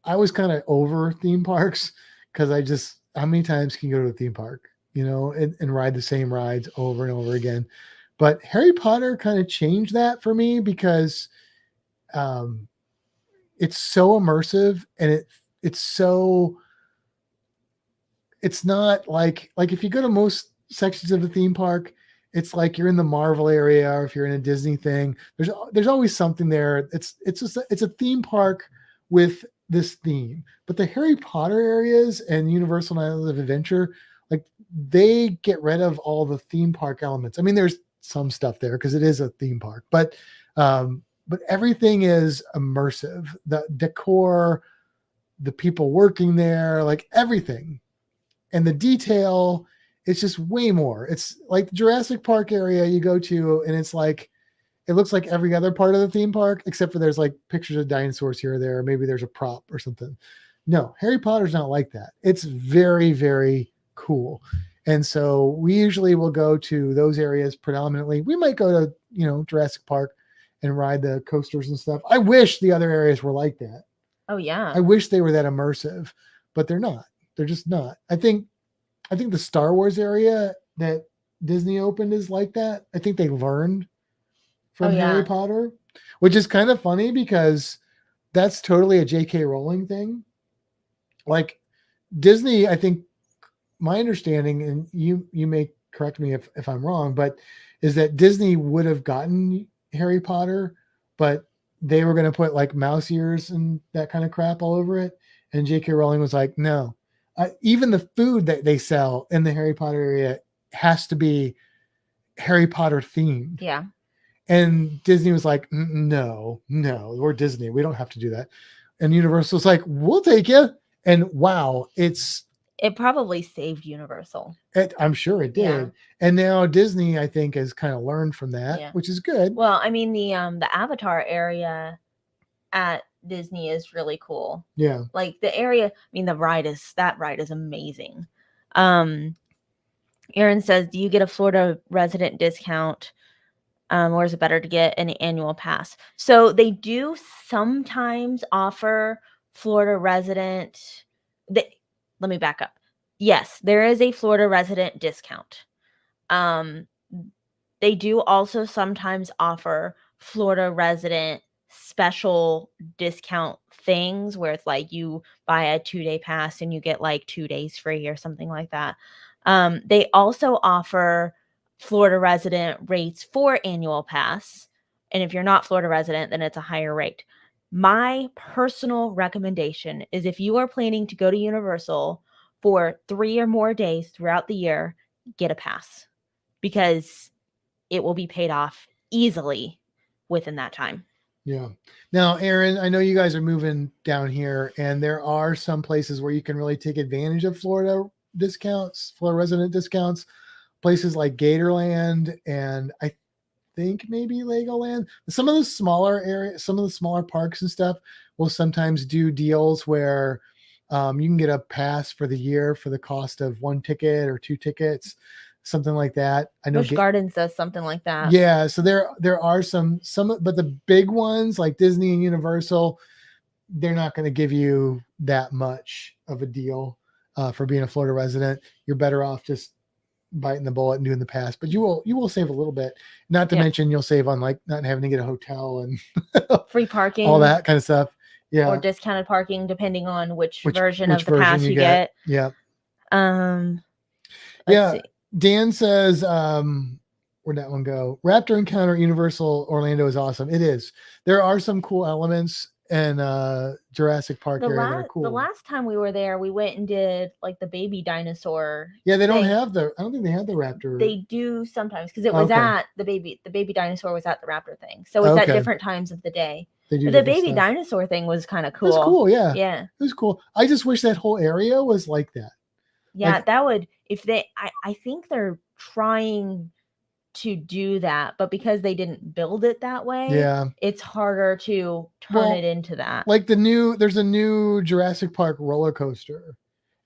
S2: I was kind of over theme parks because how many times can you go to a theme park, and ride the same rides over and over again. But Harry Potter kind of changed that for me because it's so immersive, and it's not like if you go to most sections of the theme park, it's like you're in the Marvel area, or if you're in a Disney thing, there's always something there. It's a theme park with this theme. But the Harry Potter areas and Universal Islands of Adventure, like, they get rid of all the theme park elements. I mean, there's some stuff there because it is a theme park, but everything is immersive. The decor, the people working there, like everything, and the detail, it's just way more. It's like the Jurassic Park area you go to, and it's like, it looks like every other part of the theme park, except for there's like pictures of dinosaurs here or there, or maybe there's a prop or something. No, Harry Potter's not like that. It's very, very cool. And so we usually will go to those areas predominantly. We might go to, Jurassic Park and ride the coasters and stuff. I wish the other areas were like that.
S1: Oh yeah.
S2: I wish they were that immersive, but they're not. They're just not. I think the Star Wars area that Disney opened is like that. I think they learned from Harry Potter, which is kind of funny because that's totally a J.K. Rowling thing. Like, Disney, I think, my understanding, and you may correct me if I'm wrong, but is that Disney would have gotten Harry Potter, but they were going to put like mouse ears and that kind of crap all over it. And J.K. Rowling was like, no, even the food that they sell in the Harry Potter area has to be Harry Potter themed.
S1: Yeah.
S2: And Disney was like, no, we're Disney. We don't have to do that. And Universal's like, we'll take you. And wow,
S1: it probably saved Universal.
S2: I'm sure it did. Yeah. And now Disney, I think, has kind of learned from that, which is good.
S1: Well, I mean, the Avatar area at Disney is really cool.
S2: Yeah.
S1: Like the area, I mean, that ride is amazing. Aaron says, do you get a Florida resident discount? Or is it better to get an annual pass? So they do sometimes offer Florida resident. Let me back up. Yes, there is a Florida resident discount. They do also sometimes offer Florida resident special discount things where it's like you buy a 2-day pass and you get like 2 days free or something like that. They also offer Florida resident rates for annual pass. And if you're not Florida resident, then it's a higher rate. My personal recommendation is if you are planning to go to Universal for 3 or more days throughout the year, get a pass because it will be paid off easily within that time.
S2: Yeah. Now, Aaron, I know you guys are moving down here, and there are some places where you can really take advantage of Florida discounts, Florida resident discounts. Places like Gatorland and I think maybe Legoland. Some of the smaller areas, some of the smaller parks and stuff will sometimes do deals where you can get a pass for the year for the cost of one ticket or two tickets, something like that. I know
S1: Busch Gardens does something like that.
S2: Yeah, so there are some, but the big ones like Disney and Universal, they're not going to give you that much of a deal for being a Florida resident. You're better off just biting the bullet and doing the pass, but you will save a little bit. Not to mention you'll save on like not having to get a hotel and
S1: free parking,
S2: all that kind of stuff. Yeah,
S1: or discounted parking depending on which version of the pass you
S2: get.
S1: Yeah.
S2: Yeah. Dan says, where'd that one go? Raptor Encounter at Universal Orlando is awesome. It is. There are some cool elements and Jurassic Park area that are cool.
S1: The last time we were there, we went and did like the baby dinosaur.
S2: Yeah, they don't have I don't think they have the raptor.
S1: They do sometimes because it was at the baby dinosaur was at the raptor thing. So it's at different times of the day. The baby dinosaur thing was kind of cool.
S2: It was cool, yeah.
S1: Yeah.
S2: It was cool. I just wish that whole area was like that.
S1: Yeah,
S2: like,
S1: that would I think they're trying to do that, but because they didn't build it that way, it's harder to turn it into that.
S2: Like there's a new Jurassic Park roller coaster,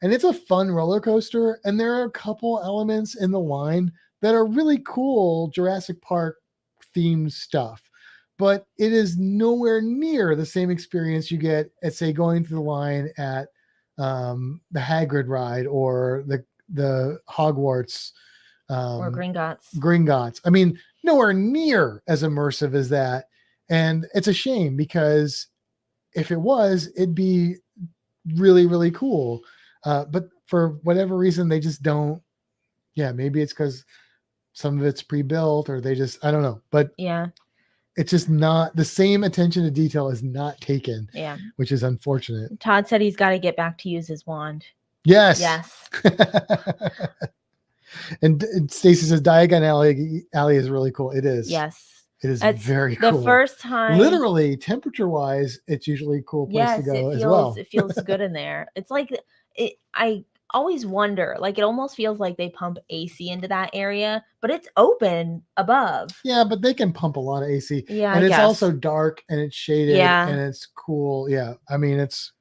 S2: and it's a fun roller coaster, and there are a couple elements in the line that are really cool Jurassic Park themed stuff, but it is nowhere near the same experience you get at, say, going through the line at the Hagrid ride or the Hogwarts
S1: or Gringotts.
S2: Gringotts. I mean, nowhere near as immersive as that. And it's a shame because if it was, it'd be really, really cool. But for whatever reason, they just don't. Yeah, maybe it's because some of it's pre-built or they just, I don't know. But
S1: yeah,
S2: it's just not the same attention to detail is not taken.
S1: Yeah.
S2: Which is unfortunate.
S1: Todd said he's got to get back to use his wand.
S2: Yes.
S1: Yes.
S2: And Stacy says Diagon Alley is really cool. It is.
S1: Yes.
S2: It is very cool.
S1: The first time.
S2: Literally, temperature-wise, it's usually a cool place to go as well.
S1: It feels good in there. It's like I always wonder, like it almost feels like they pump AC into that area, but it's open above.
S2: Yeah, but they can pump a lot of AC.
S1: Yeah,
S2: and it's also dark and it's shaded and it's cool. Yeah, I mean it's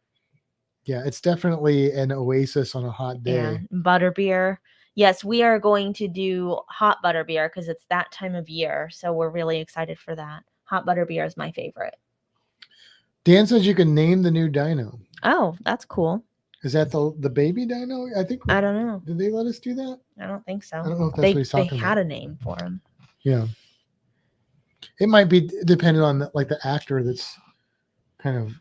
S2: definitely an oasis on a hot day.
S1: Yeah, butterbeer. Yes, we are going to do hot butterbeer because it's that time of year. So we're really excited for that. Hot butterbeer is my favorite.
S2: Dan says you can name the new dino.
S1: Oh, that's cool.
S2: Is that the baby dino? I don't know. Did they let us do that?
S1: I don't think so.
S2: I don't know if that's what he's talking about.
S1: They had a name for him.
S2: Yeah. It might be dependent on the actor that's kind of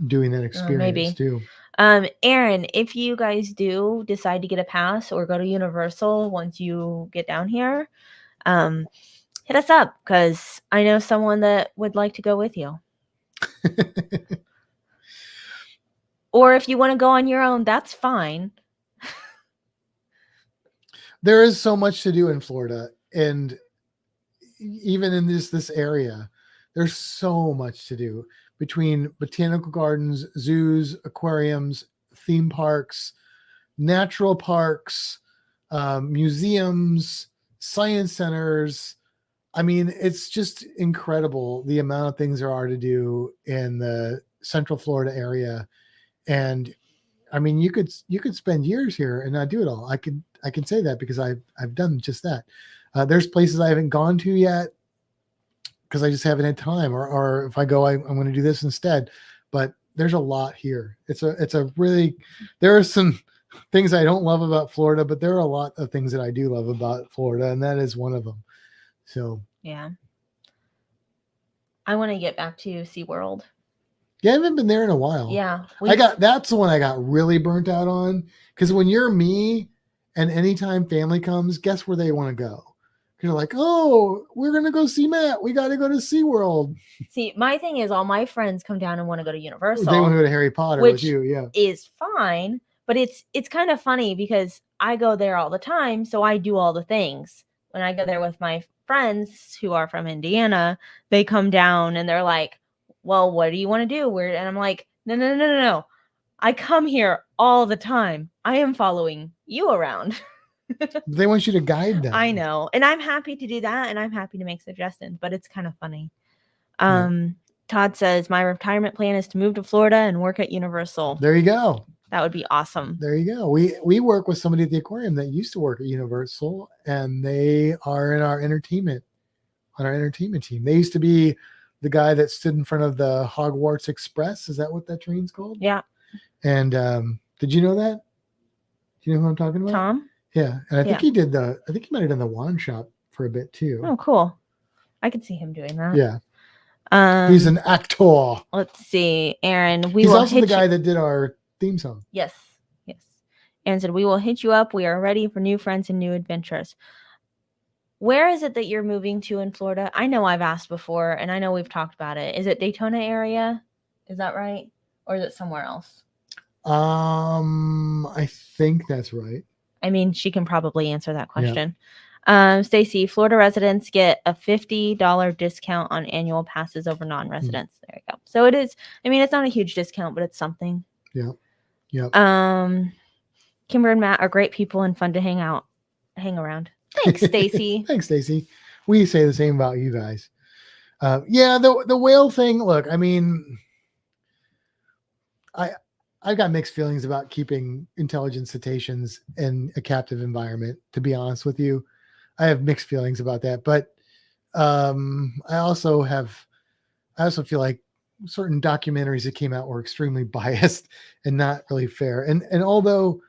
S2: doing that experience too.
S1: Aaron, if you guys do decide to get a pass or go to Universal once you get down here, hit us up because I know someone that would like to go with you. Or if you want to go on your own, that's fine.
S2: There is so much to do in Florida, and even in this area, there's so much to do between botanical gardens, zoos, aquariums, theme parks, natural parks, museums, science centers. I mean, it's just incredible the amount of things there are to do in the Central Florida area. And I mean, you could spend years here and not do it all. I can say that because I've done just that. There's places I haven't gone to yet because I just haven't had time, or if I go, I'm going to do this instead. But there's a lot here. It's a really, there are some things I don't love about Florida, but there are a lot of things that I do love about Florida, and that is one of them. So
S1: yeah, I want to get back to SeaWorld.
S2: Yeah, I haven't been there in a while.
S1: Yeah.
S2: That's the one I got really burnt out on. Because when you're me and anytime family comes, guess where they want to go? You're like, oh, we're going to go see Matt. We got to go to SeaWorld.
S1: See, my thing is all my friends come down and want to go to Universal.
S2: They want to go to Harry Potter with you. Yeah.
S1: Is fine. But it's kind of funny because I go there all the time. So I do all the things. When I go there with my friends who are from Indiana, they come down and they're like, well, what do you want to do? And I'm like, no. I come here all the time. I am following you around.
S2: They want you to guide them.
S1: I know. And I'm happy to do that. And I'm happy to make suggestions, but it's kind of funny. Todd says, my retirement plan is to move to Florida and work at Universal.
S2: There you go.
S1: That would be awesome.
S2: There you go. We work with somebody at the aquarium that used to work at Universal, and they are in our entertainment team. They used to be the guy that stood in front of the Hogwarts Express. Is that what that train's called?
S1: Yeah.
S2: And did you know that? Do you know who I'm talking about?
S1: Tom?
S2: Yeah. And I think he might have done the wand shop for a bit too.
S1: Oh, cool. I could see him doing that.
S2: Yeah. He's an actor.
S1: Let's see. Aaron,
S2: he's also the guy that did our theme song.
S1: Yes. Aaron said, we will hit you up. We are ready for new friends and new adventures. Where is it that you're moving to in Florida? I know I've asked before, and I know we've talked about it. Is it Daytona area? Is that right? Or is it somewhere else?
S2: I think that's right.
S1: I mean, she can probably answer that question. Yeah. Stacy, Florida residents get a $50 discount on annual passes over non-residents. There you go. So it is, I mean, it's not a huge discount, but it's something.
S2: Yeah.
S1: Kimbra and Matt are great people and fun to hang around. Thanks, Stacy.
S2: Thanks, Stacy. We say the same about you guys. The whale thing. Look, I mean, I've got mixed feelings about keeping intelligent cetaceans in a captive environment, to be honest with you. I have mixed feelings about that, but I also feel like certain documentaries that came out were extremely biased and not really fair. And although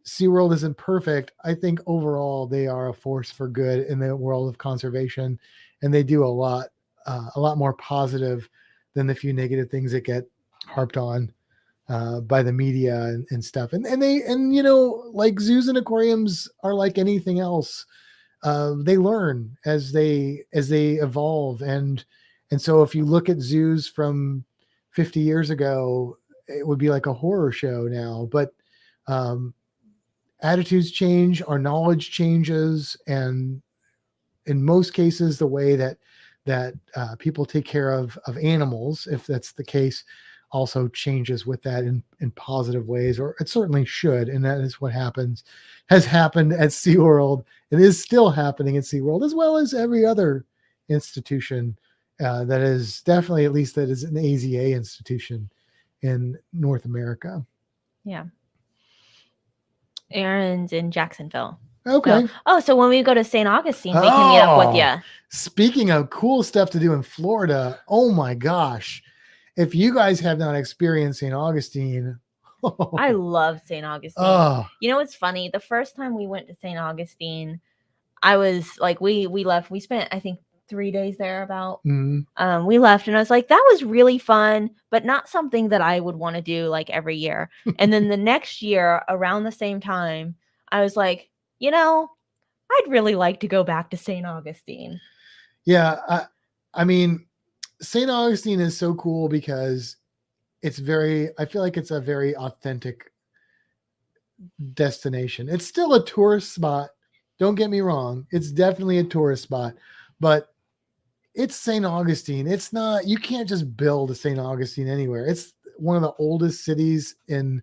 S2: SeaWorld isn't perfect, I think overall they are a force for good in the world of conservation, and they do a lot more positive than the few negative things that get harped on by the media and stuff. And you know, like zoos and aquariums are like anything else. They learn as they evolve. And so if you look at zoos from 50 years ago, it would be like a horror show now, but attitudes change, our knowledge changes. And in most cases, the way that people take care of animals, if that's the case, also changes with that in positive ways, or it certainly should. And that is what has happened at SeaWorld. It is still happening at SeaWorld, as well as every other institution that is definitely, at least that is an AZA institution in North America.
S1: Yeah. Aaron's in Jacksonville.
S2: Okay.
S1: So when we go to St. Augustine, we can meet up with you.
S2: Speaking of cool stuff to do in Florida, oh my gosh. If you guys have not experienced St. Augustine.
S1: I love St. Augustine. You know what's funny? The first time we went to St. Augustine, I was like, we left. We spent, I think, 3 days there about. Mm-hmm. We left and I was like, that was really fun, but not something that I would want to do like every year. And then the next year around the same time, I was like, you know, I'd really like to go back to St. Augustine.
S2: Yeah. I mean, St. Augustine is so cool because I feel like it's a very authentic destination. It's still a tourist spot. Don't get me wrong. It's definitely a tourist spot, but it's St. Augustine. It's not, you can't just build a St. Augustine anywhere. It's one of the oldest cities in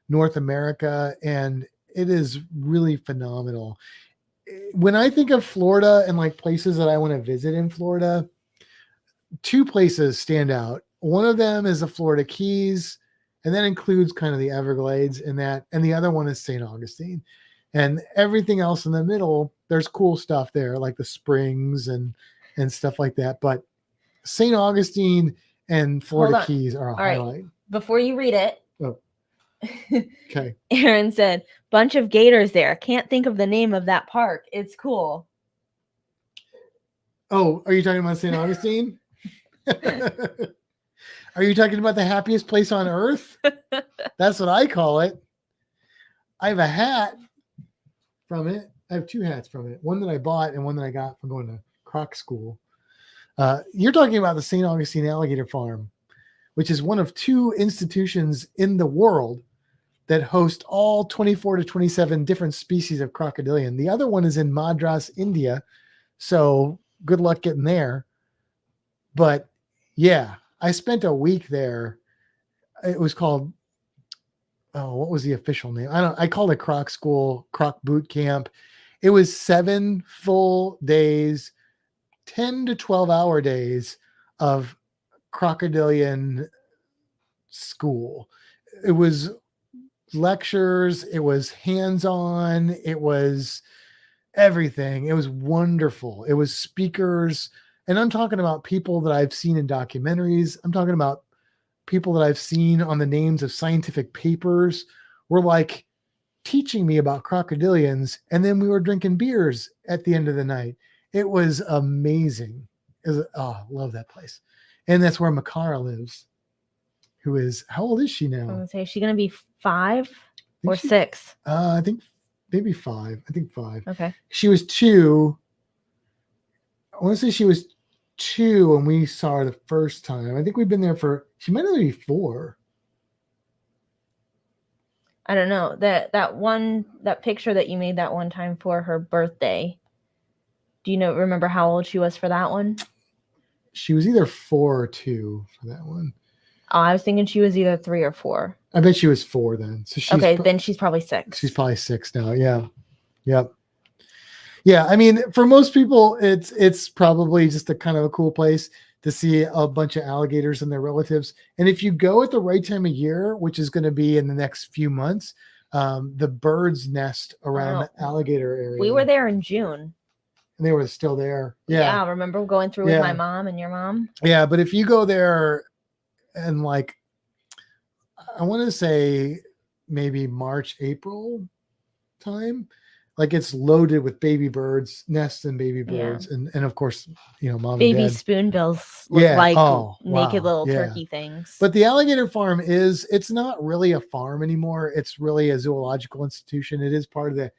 S2: North America, and it is really phenomenal. When I think of Florida and like places that I want to visit in Florida, 2 places stand out. One of them is the Florida Keys, and that includes kind of the Everglades and the other one is St. Augustine. And everything else in the middle, there's cool stuff there, like the springs and stuff like that. But St. Augustine and Florida Keys are a highlight.
S1: Right. Before you read it.
S2: Oh. Okay.
S1: Aaron said, bunch of gators there. Can't think of the name of that park. It's cool.
S2: Oh, are you talking about St. Augustine? Are you talking about the happiest place on earth? That's what I call it. I have a hat from it. I have 2 hats from it. One that I bought and one that I got from going to Croc school. You're talking about the St. Augustine Alligator Farm, which is one of 2 institutions in the world that host all 24 to 27 different species of crocodilian. The other one is in Madras, India. So good luck getting there. But yeah, I spent a week there. It was called, what was the official name? I called it Croc School, Croc Boot Camp. It was 7 full days, 10 to 12 hour days of crocodilian school. It was lectures, it was hands-on, it was everything. It was wonderful. It was speakers, and I'm talking about people that I've seen in documentaries. I'm talking about people that I've seen on the names of scientific papers were like teaching me about crocodilians, and then we were drinking beers at the end of the night. It was amazing. Love that place. And that's where Makara lives, who is, how old is she
S1: I'm
S2: now?
S1: gonna say, is she gonna be 5 or 6?
S2: I think maybe 5. I think 5.
S1: Okay.
S2: She was 2. I want to say she was 2 when we saw her the first time. I think we've been there she might only be 4.
S1: I don't know. That picture that you made that one time for her birthday. Do you remember how old she was for that one?
S2: She was either 4 or 2 for that one.
S1: Oh, I was thinking she was either 3 or 4.
S2: I bet she was 4 then. So she's
S1: then she's probably 6.
S2: She's probably 6 now. Yeah. Yep. Yeah. I mean, for most people, it's probably just a kind of a cool place to see a bunch of alligators and their relatives. And if you go at the right time of year, which is going to be in the next few months, the birds nest around the alligator area.
S1: We were there in June.
S2: And they were still there.
S1: Yeah. I remember going through with my mom and your mom.
S2: Yeah. But if you go there and like, I want to say maybe March, April time, like it's loaded with baby birds, nests and baby birds. And of course, mom
S1: baby
S2: and dad.
S1: spoonbills look like naked little
S2: Yeah.
S1: turkey things.
S2: But the alligator farm it's not really a farm anymore. It's really a zoological institution. It is part of the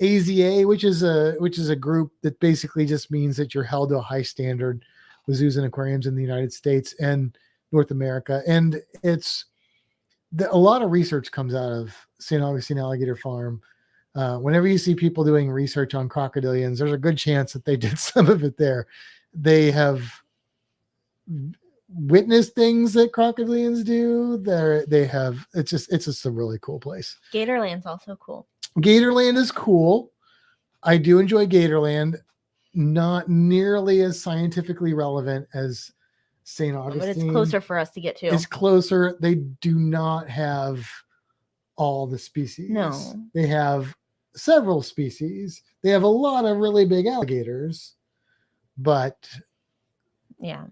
S2: AZA, which is a group that basically just means that you're held to a high standard with zoos and aquariums in the United States and North America. And a lot of research comes out of St. Augustine Alligator Farm. Whenever you see people doing research on crocodilians, there's a good chance that they did some of it there. They have witnessed things that crocodilians do. It's just a really cool place.
S1: Gatorland's also cool.
S2: Gatorland is cool. I do enjoy Gatorland. Not nearly as scientifically relevant as St. Augustine.
S1: But it's closer for us to get to.
S2: It's closer. They do not have all the species.
S1: No.
S2: They have several species. They have a lot of really big alligators, but
S1: yeah,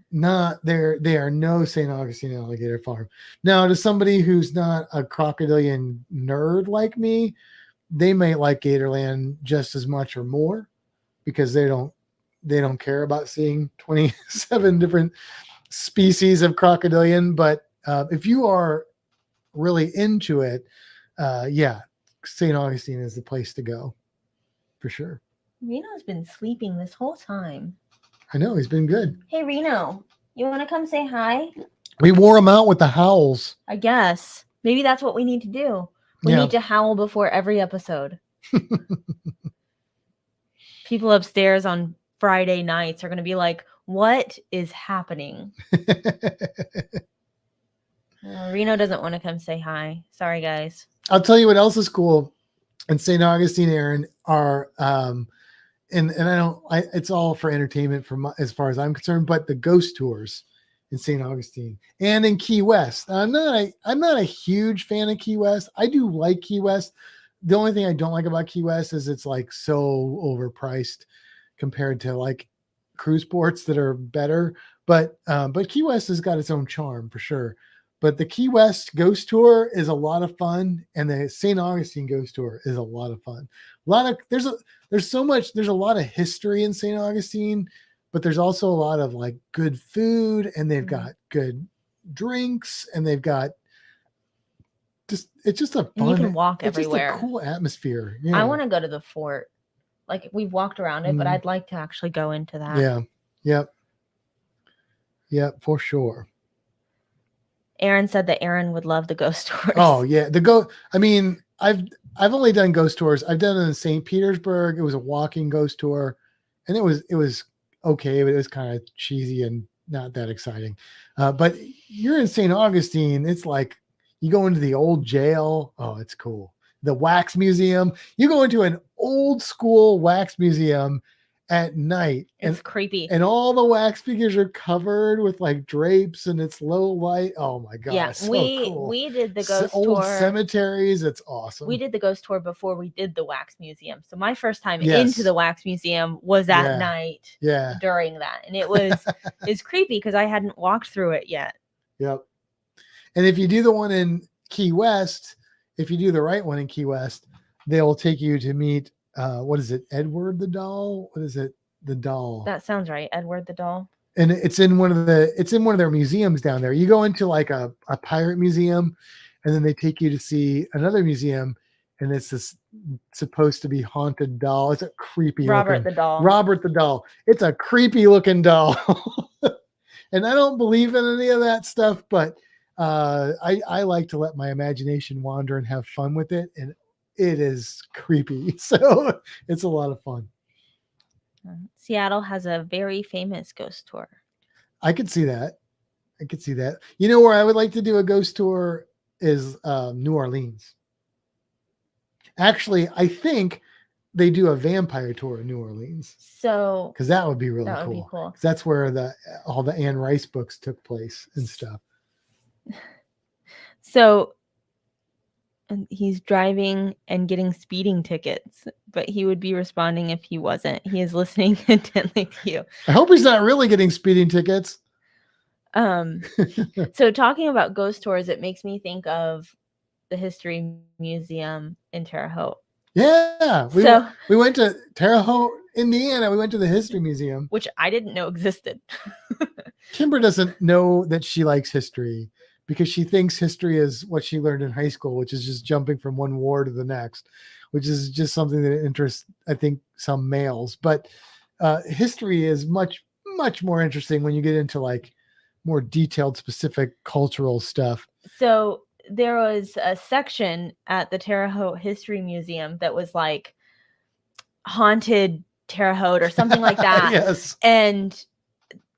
S2: they are no St. Augustine Alligator Farm. Now, to somebody who's not a crocodilian nerd like me, they may like Gatorland just as much or more because they don't care about seeing 27 different species of crocodilian. But if you are really into it, St. Augustine is the place to go for sure.
S1: Reno's been sleeping this whole time.
S2: I know, he's been good.
S1: Hey, Reno, you want to come say hi?
S2: We wore him out with the howls.
S1: I guess. Maybe that's what we need to do. We need to howl before every episode. People upstairs on Friday nights are going to be like, what is happening? Reno doesn't want to come say hi. Sorry, guys.
S2: I'll tell you what else is cool in St. Augustine, Aaron, are it's all for entertainment as far as I'm concerned, but the ghost tours in St. Augustine and in Key West. I'm not a huge fan of Key West. I do like Key West. The only thing I don't like about Key West is it's like so overpriced compared to like cruise ports that are better. But Key West has got its own charm for sure. But the Key West Ghost Tour is a lot of fun, and the St. Augustine Ghost Tour is a lot of fun. There's a lot of history in St. Augustine, but there's also a lot of like good food, and they've got good drinks, and they've got it's just a fun.
S1: And you can walk everywhere.
S2: Just a cool atmosphere. Yeah.
S1: I want to go to the fort. Like we've walked around it, but I'd like to actually go into that.
S2: Yeah. Yep. Yep, for sure.
S1: Aaron said that Aaron would love the ghost tours.
S2: Oh yeah, I mean, I've only done ghost tours. I've done it in St. Petersburg. It was a walking ghost tour, and it was okay, but it was kind of cheesy and not that exciting. But you're in St. Augustine. It's like you go into the old jail. Oh, it's cool. The wax museum. You go into an old school wax museum at night.
S1: It's creepy.
S2: And all the wax figures are covered with like drapes and it's low light. Oh my God.
S1: Yeah,
S2: So cool.
S1: we did the ghost
S2: old
S1: tour.
S2: Cemeteries. It's awesome.
S1: We did the ghost tour before we did the wax museum. So my first time
S2: Yes.
S1: into the wax museum was at
S2: Yeah.
S1: night
S2: Yeah.
S1: during that. And it was it's creepy because I hadn't walked through it yet.
S2: Yep. And if you do the one in Key West, if you do the right one in Key West, they'll take you to meet what is it? Edward the doll? What is it? The doll.
S1: That sounds right. Edward the doll.
S2: And it's in one of their museums down there. You go into like a pirate museum, and then they take you to see another museum, and it's this supposed to be haunted doll. It's a creepy
S1: Robert the doll.
S2: Robert the doll. It's a creepy looking doll. And I don't believe in any of that stuff, but I like to let my imagination wander and have fun with it. And it is creepy. So it's a lot of fun.
S1: Seattle has a very famous ghost tour.
S2: I could see that. You know where I would like to do a ghost tour is New Orleans. Actually, I think they do a vampire tour in New Orleans.
S1: So
S2: because that would be really
S1: that would
S2: cool.
S1: be cool.
S2: 'Cause that's where all the Anne Rice books took place and stuff.
S1: So he's driving and getting speeding tickets, but he would be responding if he wasn't. He is listening intently to you.
S2: I hope he's not really getting speeding tickets.
S1: So talking about ghost tours, it makes me think of the History Museum in Terre Haute.
S2: Yeah, we went to Terre Haute, Indiana. We went to the History Museum,
S1: which I didn't know existed.
S2: Kimbra doesn't know that she likes history because she thinks history is what she learned in high school, which is just jumping from one war to the next, which is just something that interests, I think, some males. But history is much, much more interesting when you get into like more detailed, specific cultural stuff.
S1: So there was a section at the Terre Haute History Museum that was like haunted Terre Haute or something like that.
S2: Yes.
S1: And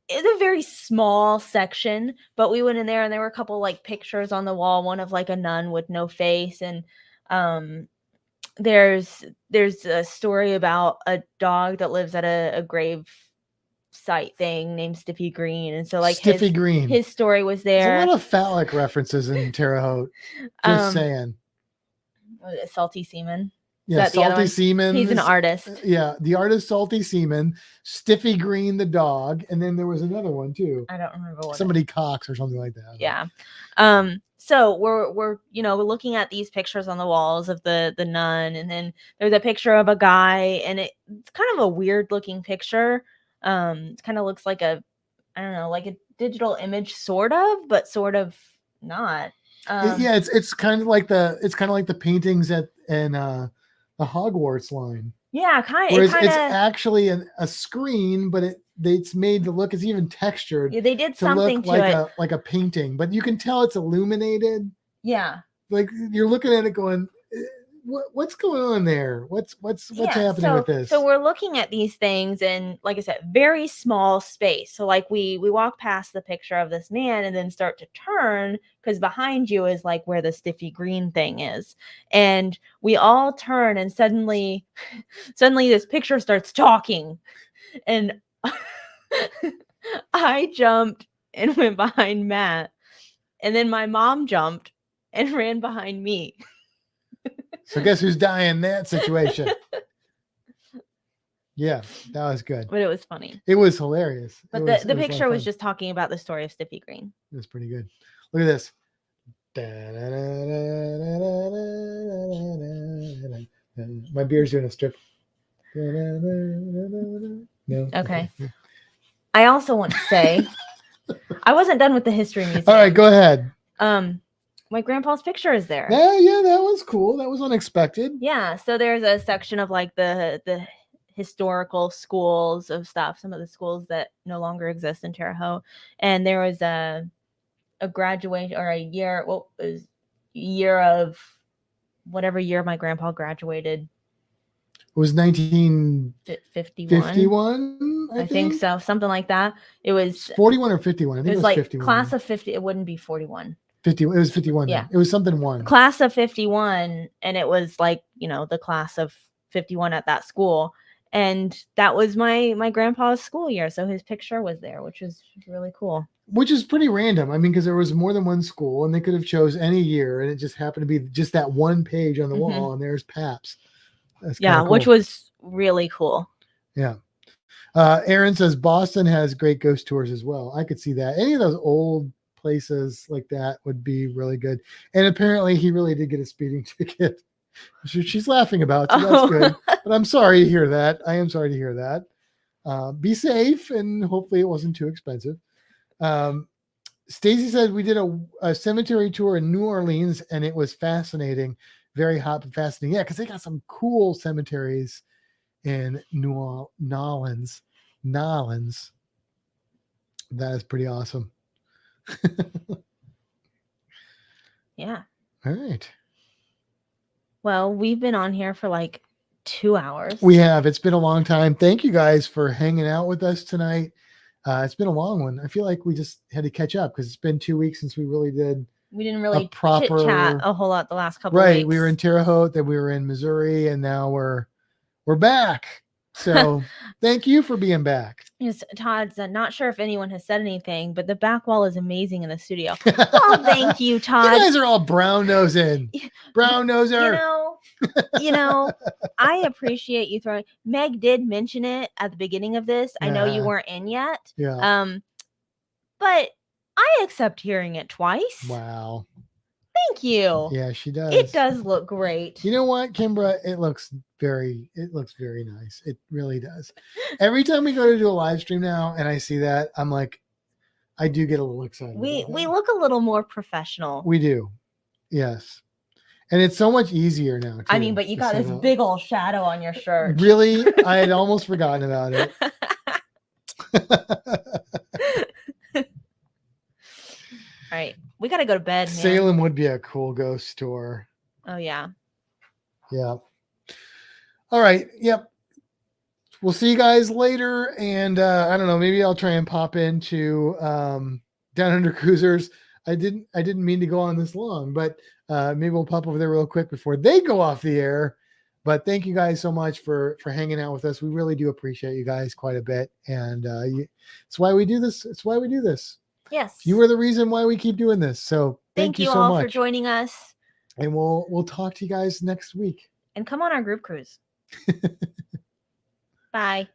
S1: it's a very small section, but we went in there and there were a couple like pictures on the wall, one of like a nun with no face. And there's a story about a dog that lives at a grave site thing named Stiffy Green. And so like
S2: Stiffy Green,
S1: his story was there.
S2: There's a lot of phallic references in Terre Haute. Just saying.
S1: Salty Seaman.
S2: Yeah, Salty Seaman.
S1: He's an artist.
S2: Yeah, the artist Salty Seaman, Stiffy Green the dog, and then there was another one too.
S1: I don't remember what.
S2: Somebody Cox or something like that.
S1: Yeah. So we're looking at these pictures on the walls of the nun, and then there's a picture of a guy, and it's kind of a weird looking picture. It kind of looks like like a digital image, sort of, but sort of not.
S2: Yeah, it's kind of like the paintings in the Hogwarts line.
S1: Yeah,
S2: it's actually a screen, but it's made to look, it's even textured.
S1: Yeah, they did something to
S2: look like a painting, but you can tell it's illuminated.
S1: Yeah,
S2: like you're looking at it going, what's going on there? What's happening with this?
S1: So we're looking at these things in, like I said, very small space. So like we walk past the picture of this man and then start to turn because behind you is like where the Stiffy Green thing is. And we all turn and suddenly this picture starts talking. And I jumped and went behind Matt. And then my mom jumped and ran behind me.
S2: So guess who's dying in that situation? Yeah, that was good.
S1: But it was funny.
S2: It was hilarious.
S1: But the picture was just talking about the story of Stiffy Green.
S2: It was pretty good. Look at this. My beer's doing a strip. No.
S1: Okay. I also want to say, I wasn't done with the History Museum.
S2: All right, go ahead.
S1: My grandpa's picture is there.
S2: Yeah, that was cool. That was unexpected.
S1: Yeah, so there's a section of like the historical schools of stuff, some of the schools that no longer exist in Terre Haute, and there was a graduation or a year. Well, it was year of whatever year my grandpa graduated.
S2: was 1951.
S1: 51. I think so. Something like that. It was
S2: 41 or 51. I think it was
S1: like
S2: 51.
S1: class of 50. It wouldn't be 41.
S2: 50. It was 51.
S1: Yeah.
S2: Then. It was something one.
S1: Class of 51. And it was like, the class of 51 at that school. And that was my grandpa's school year. So his picture was there, which was really cool.
S2: Which is pretty random. I mean, because there was more than one school and they could have chose any year. And it just happened to be just that one page on the wall. And there's Paps. That's cool.
S1: Which was really cool.
S2: Yeah. Aaron says Boston has great ghost tours as well. I could see that. Any of those old places like that would be really good. And apparently he really did get a speeding ticket. She's laughing about, so that's good. But I'm sorry to hear that. I am sorry to hear that. Be safe, and hopefully it wasn't too expensive. Stacy said we did a cemetery tour in New Orleans, and it was fascinating. Very hot and fascinating. Yeah, because they got some cool cemeteries in New Orleans. That is pretty awesome.
S1: Yeah.
S2: All right.
S1: Well, we've been on here for like 2 hours.
S2: We have. It's been a long time. Thank you guys for hanging out with us tonight. It's been a long one. I feel like we just had to catch up because it's been 2 weeks since we really did.
S1: We didn't really
S2: proper
S1: chit-chat a whole lot the last couple of weeks.
S2: We were in Terre Haute, then we were in Missouri, and now we're back. So thank you for being back.
S1: Yes, Todd's not sure if anyone has said anything, but the back wall is amazing in the studio. Oh, thank you, Todd.
S2: You guys are all brown nosing. Brown noser.
S1: I appreciate you throwing. Meg did mention it at the beginning of this. I know you weren't in yet.
S2: Yeah.
S1: But I accept hearing it twice.
S2: Wow.
S1: Thank you.
S2: Yeah, she does.
S1: It does look great.
S2: You know what, Kimbra? It looks very nice. It really does. Every time we go to do a live stream now and I see that, I'm like, I do get a little excited.
S1: We look a little more professional.
S2: We do. Yes. And it's so much easier now. Too,
S1: I mean, but you got this big old shadow on your shirt.
S2: Really? I had almost forgotten about it.
S1: All right. We got to go to bed, man.
S2: Salem would be a cool ghost tour.
S1: Oh, yeah.
S2: Yeah. All right. Yep. We'll see you guys later. And I don't know, maybe I'll try and pop into Down Under Cruisers. I didn't mean to go on this long, but maybe we'll pop over there real quick before they go off the air. But thank you guys so much for hanging out with us. We really do appreciate you guys quite a bit. And it's why we do this. It's why we do this.
S1: Yes.
S2: You are the reason why we keep doing this. So thank you so
S1: all
S2: much
S1: for joining us.
S2: And we'll talk to you guys next week.
S1: And come on our group cruise. Bye.